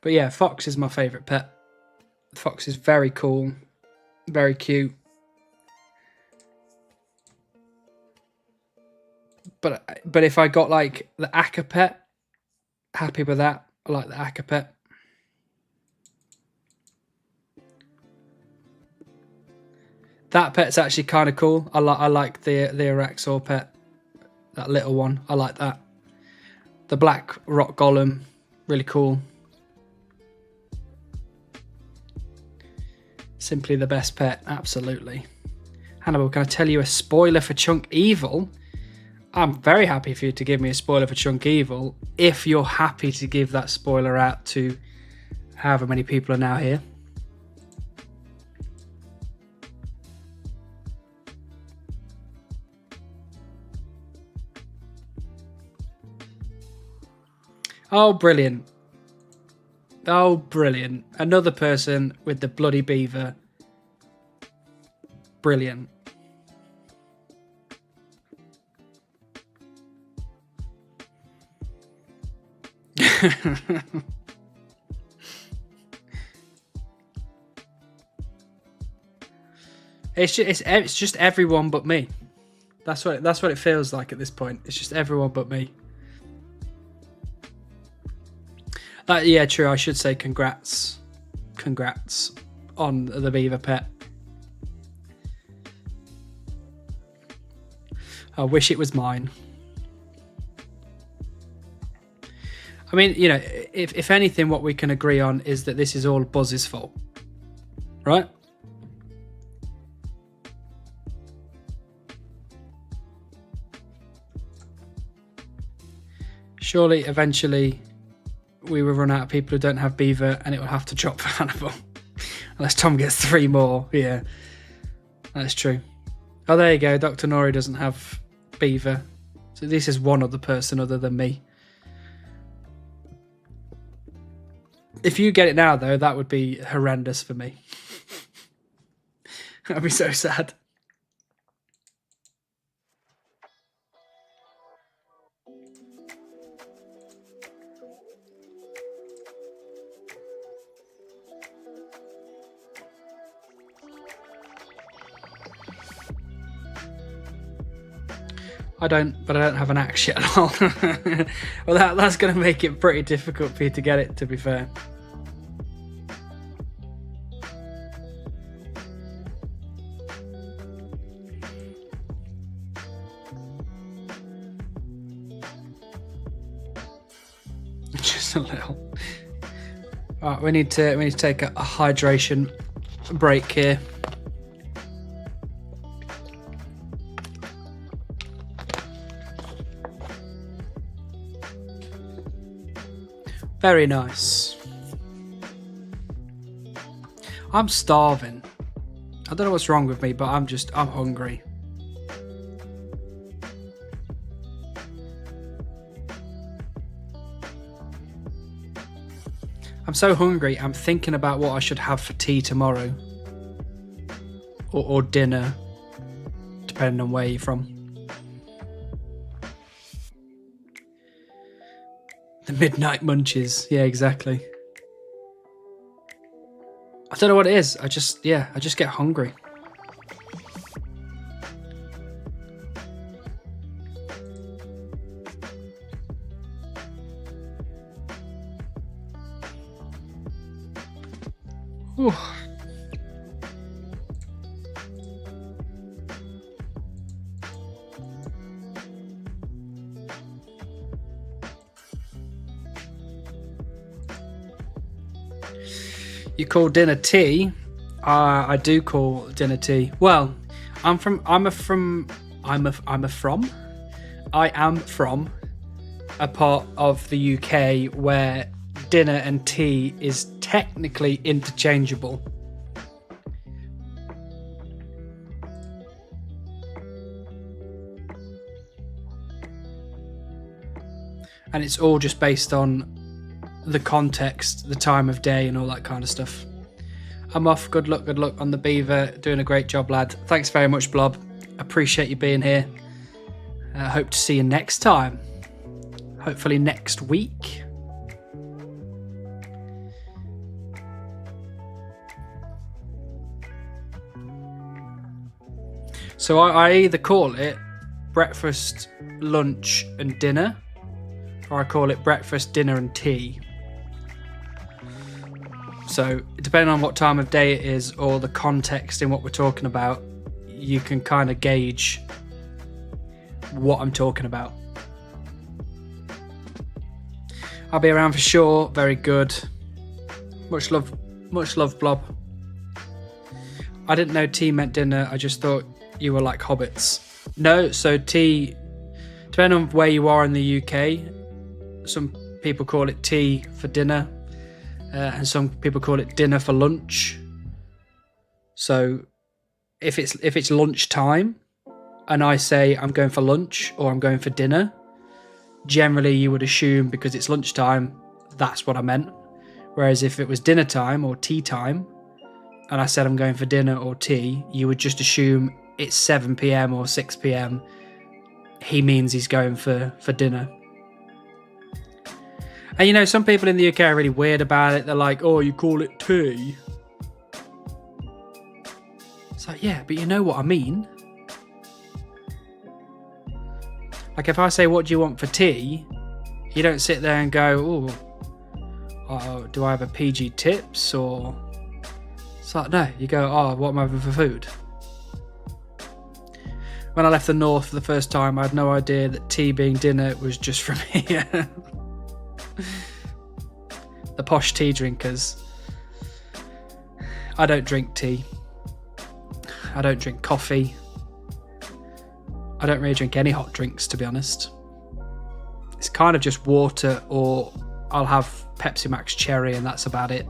But yeah, fox is my favorite pet. The fox is very cool, very cute. But if I got like the Akka pet, happy with that. I like the Akka pet. That pet's actually kind of cool. I like the Araxor pet, that little one. I like that. The black rock golem, really cool. Simply the best pet, absolutely. Hannibal, can I tell you a spoiler for Chunk Evil? I'm very happy for you to give me a spoiler for Chunk Evil if you're happy to give that spoiler out to however many people are now here. Oh, brilliant. Oh, brilliant. Another person with the bloody beaver. Brilliant. It's just everyone but me. That's what it feels like at this point. It's just everyone but me. Yeah, true. I should say congrats. Congrats on the beaver pet. I wish it was mine. I mean, you know, if anything, what we can agree on is that this is all Buzz's fault. Right? Surely, eventually, we will run out of people who don't have beaver and it will have to drop for Hannibal. Unless Tom gets 3 more. Yeah, that's true. Oh, there you go. Dr. Nori doesn't have beaver. So this is one other person other than me. If you get it now, though, that would be horrendous for me. That'd be so sad. I don't have an axe yet at all. Well, that's going to make it pretty difficult for you to get it, to be fair. Just a little. All right, we need to take a hydration break here. Very nice. I'm starving. I don't know what's wrong with me, but I'm hungry. I'm so hungry, I'm thinking about what I should have for tea tomorrow. Or dinner, depending on where you're from. The midnight munches. Yeah, exactly. I don't know what it is. I just get hungry. Ooh. You call dinner tea? I do call dinner tea. Well, I am from a part of the UK where dinner and tea is technically interchangeable. And it's all just based on the context, the time of day, and all that kind of stuff. I'm off. Good luck on the Beaver. Doing a great job, lad. Thanks very much, Blob. Appreciate you being here. Hope to see you next time. Hopefully next week. So I either call it breakfast, lunch, and dinner, or I call it breakfast, dinner, and tea. So depending on what time of day it is or the context in what we're talking about, you can kind of gauge what I'm talking about. I'll be around for sure. Very good. Much love, Blob. I didn't know tea meant dinner. I just thought you were like hobbits. No, so tea, depending on where you are in the UK, some people call it tea for dinner, and some people call it dinner for lunch. So if it's lunchtime and I say I'm going for lunch or I'm going for dinner, generally you would assume because it's lunchtime that's what I meant. Whereas if it was dinner time or tea time and I said I'm going for dinner or tea, you would just assume it's 7 p.m. or 6 p.m. He means he's going for dinner. And you know, some people in the UK are really weird about it. They're like, oh, you call it tea? It's like, yeah, but you know what I mean. Like if I say, what do you want for tea? You don't sit there and go, oh, do I have a PG tips? Or it's like, no, you go, oh, what am I having for food? When I left the north for the first time, I had no idea that tea being dinner was just from here. The posh tea drinkers. I don't drink tea. I don't drink coffee. I don't really drink any hot drinks, to be honest. It's kind of just water, or I'll have Pepsi Max Cherry, and that's about it.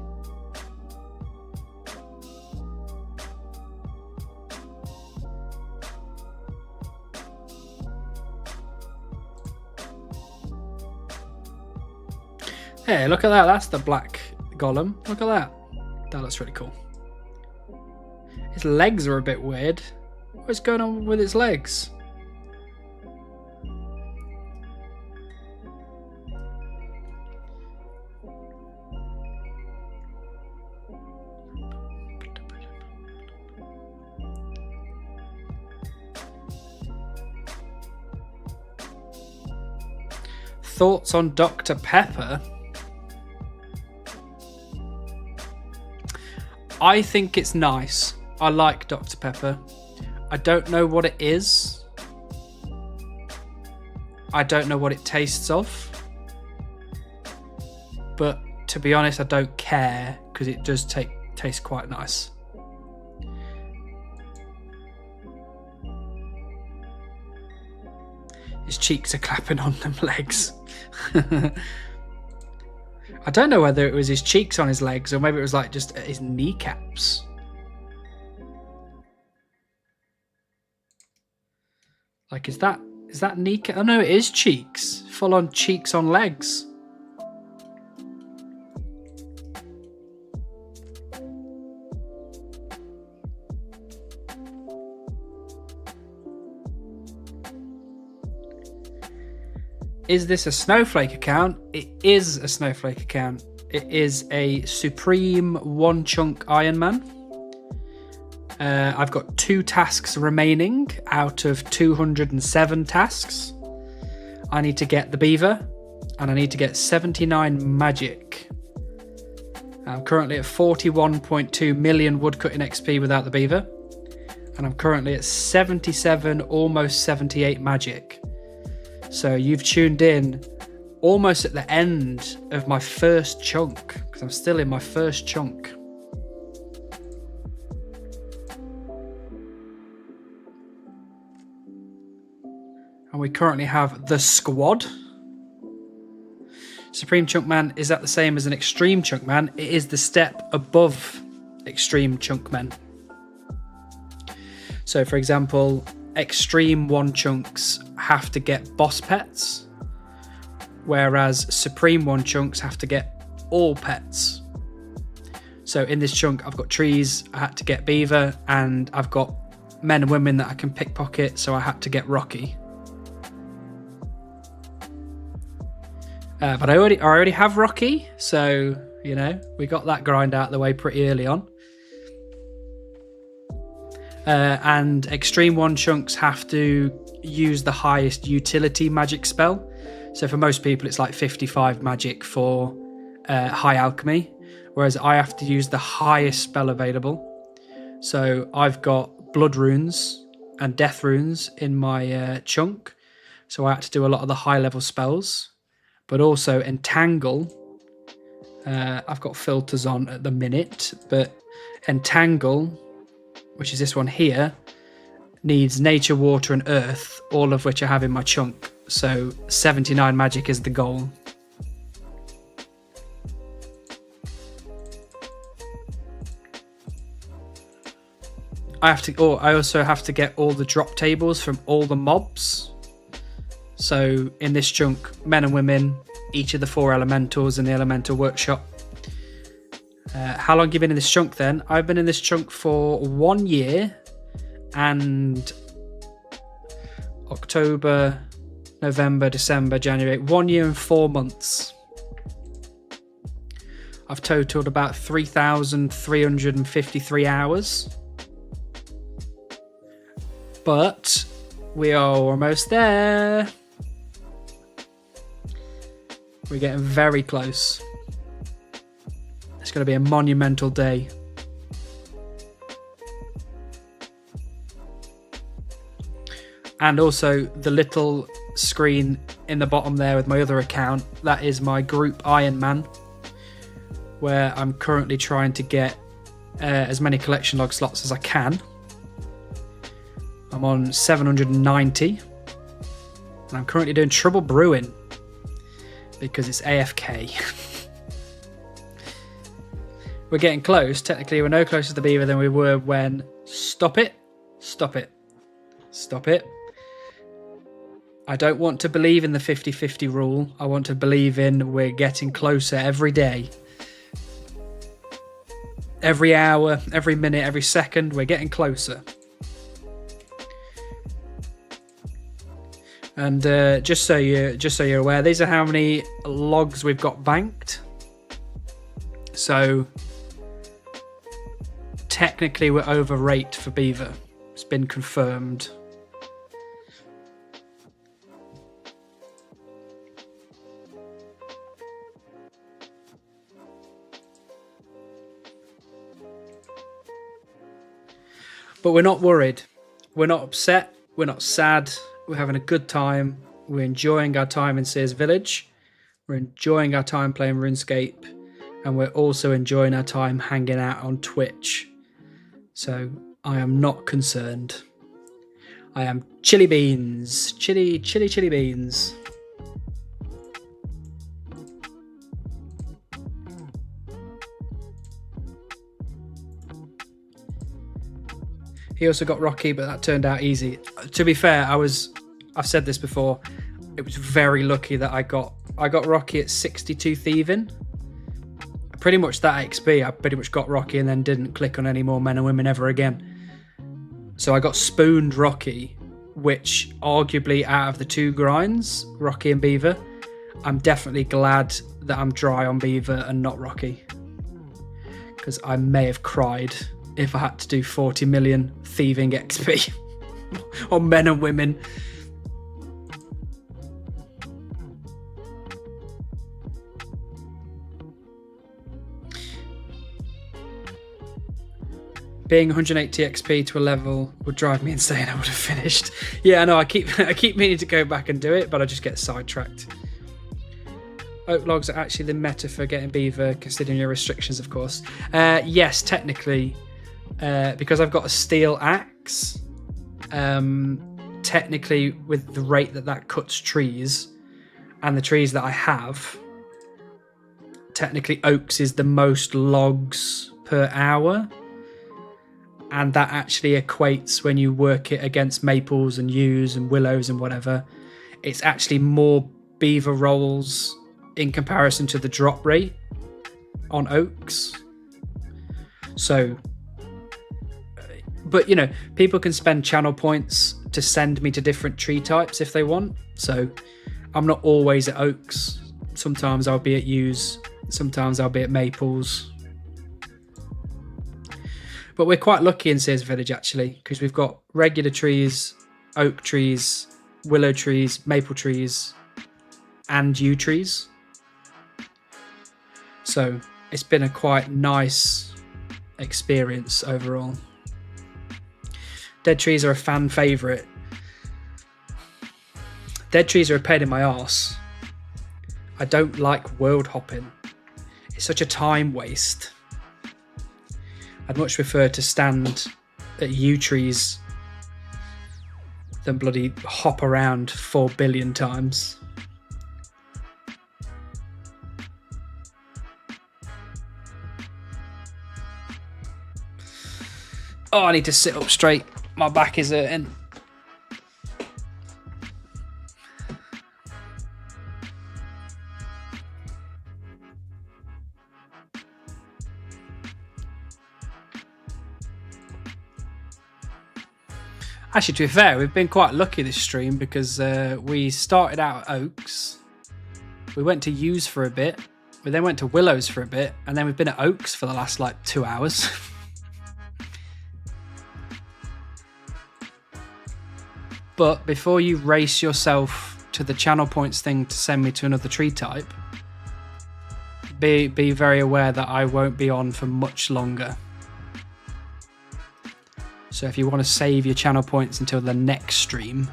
Hey, look at that. That's the black golem. Look at that. That looks really cool. Its legs are a bit weird. What's going on with its legs? Thoughts on Dr. Pepper? I think it's nice. I like Dr. Pepper. I don't know what it is. I don't know what it tastes of. But to be honest, I don't care because it does taste quite nice. His cheeks are clapping on them legs. I don't know whether it was his cheeks on his legs or maybe it was like just his kneecaps. Like, is that kneecap? Oh no, it is cheeks. Full on cheeks on legs. Is this a snowflake account? It is a snowflake account. It is a Supreme One Chunk Iron Man. I've got 2 tasks remaining out of 207 tasks. I need to get the Beaver and I need to get 79 magic. I'm currently at 41.2 million woodcutting XP without the beaver. And I'm currently at 77, almost 78 magic. So you've tuned in almost at the end of my first chunk, because I'm still in my first chunk. And we currently have the squad. Supreme Chunkman, is that the same as an Extreme Chunkman? It is the step above Extreme Chunkmen. So for example, Extreme 1 chunks have to get boss pets, whereas Supreme 1 chunks have to get all pets. So in this chunk, I've got trees, I had to get Beaver, and I've got men and women that I can pickpocket, so I had to get Rocky. But I already have Rocky, so, you know, we got that grind out of the way pretty early on. And Extreme 1 chunks have to use the highest utility magic spell. So for most people, it's like 55 magic for high alchemy, whereas I have to use the highest spell available. So I've got blood runes and death runes in my chunk, so I had to do a lot of the high level spells. But also Entangle, I've got filters on at the minute, but Entangle, which is this one here, needs Nature, Water and Earth, all of which I have in my chunk. So 79 magic is the goal. I also have to get all the drop tables from all the mobs. So in this chunk, men and women, each of the 4 elementals in the elemental workshop. How long have you been in this chunk then? I've been in this chunk for 1 year and October, November, December, January. 1 year and 4 months. I've totaled about 3,353 hours. But we are almost there. We're getting very close. It's going to be a monumental day. And also the little screen in the bottom there with my other account, that is my group Iron Man, where I'm currently trying to get as many collection log slots as I can. I'm on 790 and I'm currently doing Trouble Brewing because it's AFK. We're getting close. Technically, we're no closer to the Beaver than we were when... Stop it. Stop it. Stop it. I don't want to believe in the 50-50 rule. I want to believe in we're getting closer every day. Every hour, every minute, every second, we're getting closer. And just so you're aware, these are how many logs we've got banked. So technically we're over rate for Beaver. It's been confirmed. But we're not worried. We're not upset. We're not sad. We're having a good time. We're enjoying our time in Sears Village. We're enjoying our time playing RuneScape. And we're also enjoying our time hanging out on Twitch. So I am not concerned. I am chili beans. Chili beans. He also got Rocky, but that turned out easy. To be fair, I've said this before, it was very lucky that I got Rocky at 62 thieving. Pretty much that XP, I pretty much got Rocky and then didn't click on any more men and women ever again. So I got spooned Rocky, which arguably out of the 2 grinds, Rocky and Beaver, I'm definitely glad that I'm dry on Beaver and not Rocky. Because I may have cried if I had to do 40 million thieving XP on men and women. Being 180 XP to a level would drive me insane. I would have finished. Yeah, I know. I keep meaning to go back and do it, but I just get sidetracked. Oak logs are actually the meta for getting beaver, considering your restrictions, of course. Yes, technically, because I've got a steel axe. Technically, with the rate that cuts trees, and the trees that I have, technically oaks is the most logs per hour. And that actually equates, when you work it against maples and yews and willows and whatever, it's actually more beaver rolls in comparison to the drop rate on oaks. So, but you know, people can spend channel points to send me to different tree types if they want. So I'm not always at oaks. Sometimes I'll be at yews, sometimes I'll be at maples. But we're quite lucky in Sears Village, actually, because we've got regular trees, oak trees, willow trees, maple trees, and yew trees. So it's been a quite nice experience overall. Dead trees are a fan favourite. Dead trees are a pain in my arse. I don't like world hopping. It's such a time waste. I'd much prefer to stand at yew trees than bloody hop around 4 billion times. Oh, I need to sit up straight. My back is hurting. Actually, to be fair, we've been quite lucky this stream because we started out at oaks. We went to yews for a bit. We then went to willows for a bit. And then we've been at oaks for the last, 2 hours. But before you race yourself to the channel points thing to send me to another tree type, be very aware that I won't be on for much longer. So if you want to save your channel points until the next stream,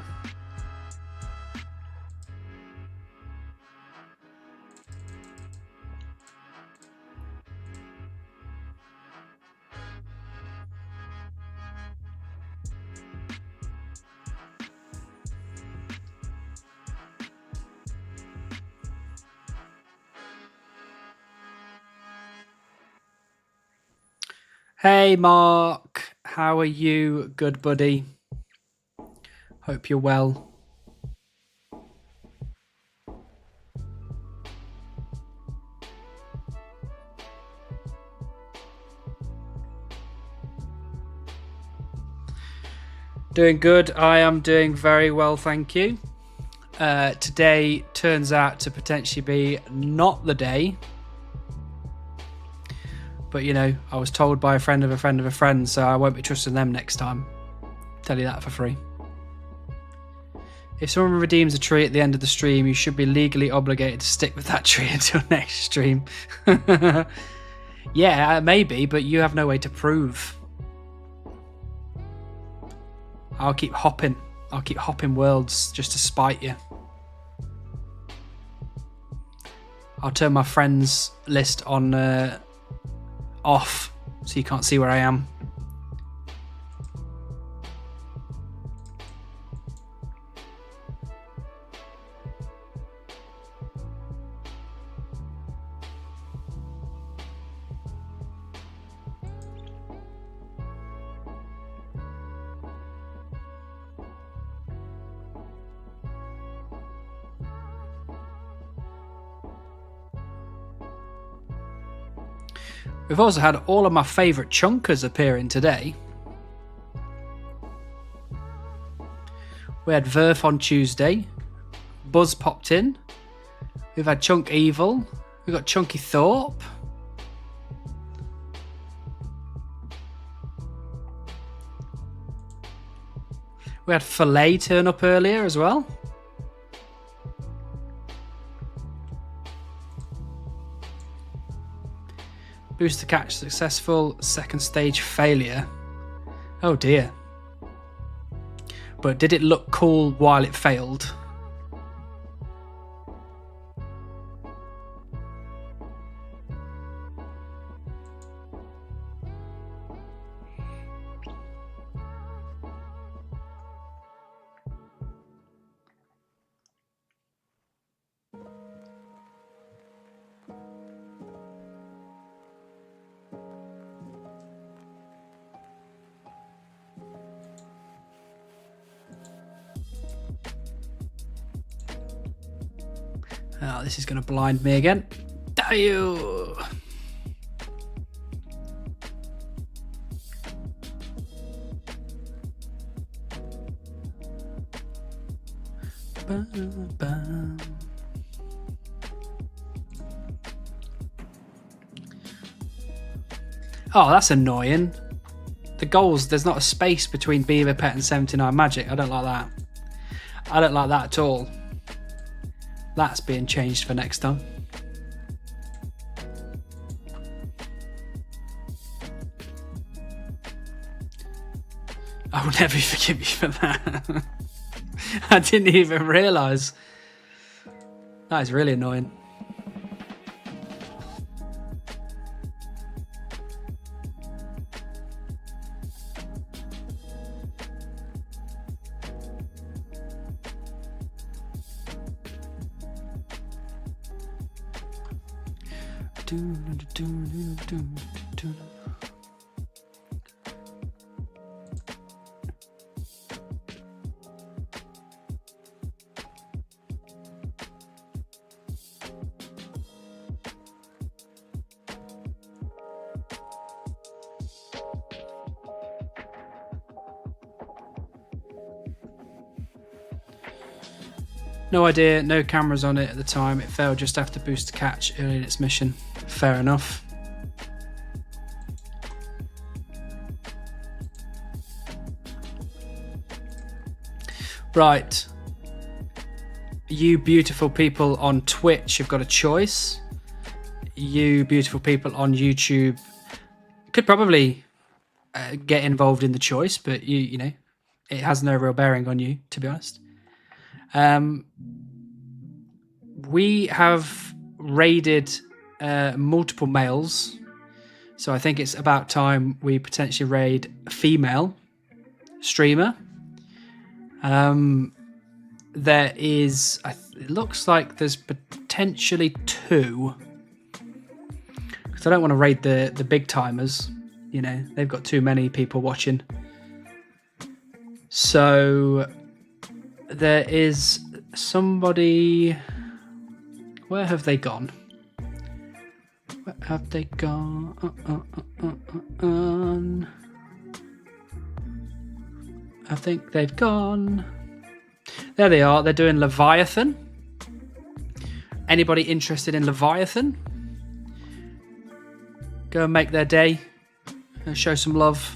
hey Mark, how are you, good buddy? Hope you're well. Doing good. I am doing very well, thank you. Today turns out to potentially be not the day. But, you know, I was told by a friend of a friend of a friend, so I won't be trusting them next time. Tell you that for free. If someone redeems a tree at the end of the stream, you should be legally obligated to stick with that tree until next stream. Yeah, maybe, but you have no way to prove. I'll keep hopping. I'll keep hopping worlds just to spite you. I'll turn my friends list on off so you can't see where I am. We've also had all of my favourite chunkers appearing today. We had Verf on Tuesday. Buzz popped in. We've had Chunk Evil. We've got Chunky Thorpe. We had Filet turn up earlier as well. Booster catch successful, second stage failure. Oh dear. But did it look cool while it failed? Oh, this is going to blind me again. Damn you! Oh, that's annoying. The goals, there's not a space between Beaver Pet and 79 Magic. I don't like that. I don't like that at all. That's being changed for next time. I will never forgive you for that. I didn't even realise. That is really annoying. No idea, no cameras on it at the time. It failed just after boost to catch early in its mission. Fair enough. Right. You beautiful people on Twitch have got a choice. You beautiful people on YouTube could probably get involved in the choice, but you know, it has no real bearing on you, to be honest. We have raided multiple males, so I think it's about time we potentially raid a female streamer. There is, it looks like there's potentially 2, because I don't want to raid the big timers. You know, they've got too many people watching. So there is somebody. Where have they gone? Where have they gone? I think they've gone. There they are. They're doing Leviathan. Anybody interested in Leviathan? Go and make their day. Show some love.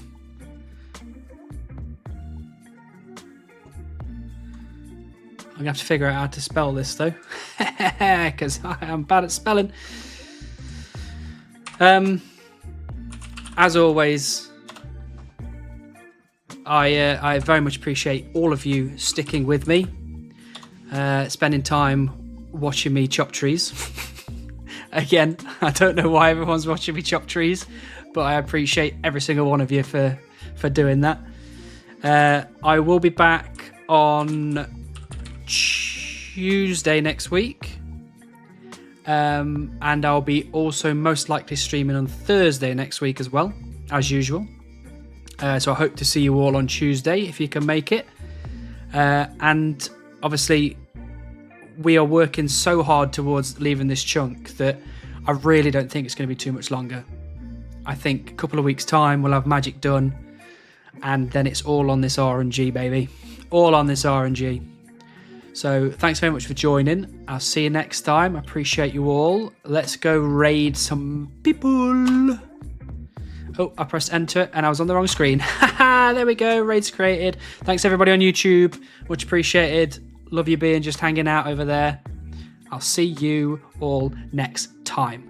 I'm going to have to figure out how to spell this, though. Because I am bad at spelling. As always, I very much appreciate all of you sticking with me. Spending time watching me chop trees. Again, I don't know why everyone's watching me chop trees, but I appreciate every single one of you for doing that. I will be back on Tuesday next week, and I'll be also most likely streaming on Thursday next week as well, as usual. So I hope to see you all on Tuesday if you can make it. And obviously, we are working so hard towards leaving this chunk that I really don't think it's going to be too much longer. I think a couple of weeks' time we'll have magic done, and then it's all on this RNG, baby. All on this RNG. So thanks very much for joining. I'll see you next time. I appreciate you all. Let's go raid some people. Oh, I pressed enter and I was on the wrong screen. Haha, there we go. Raids created. Thanks everybody on YouTube. Much appreciated. Love you being just hanging out over there. I'll see you all next time.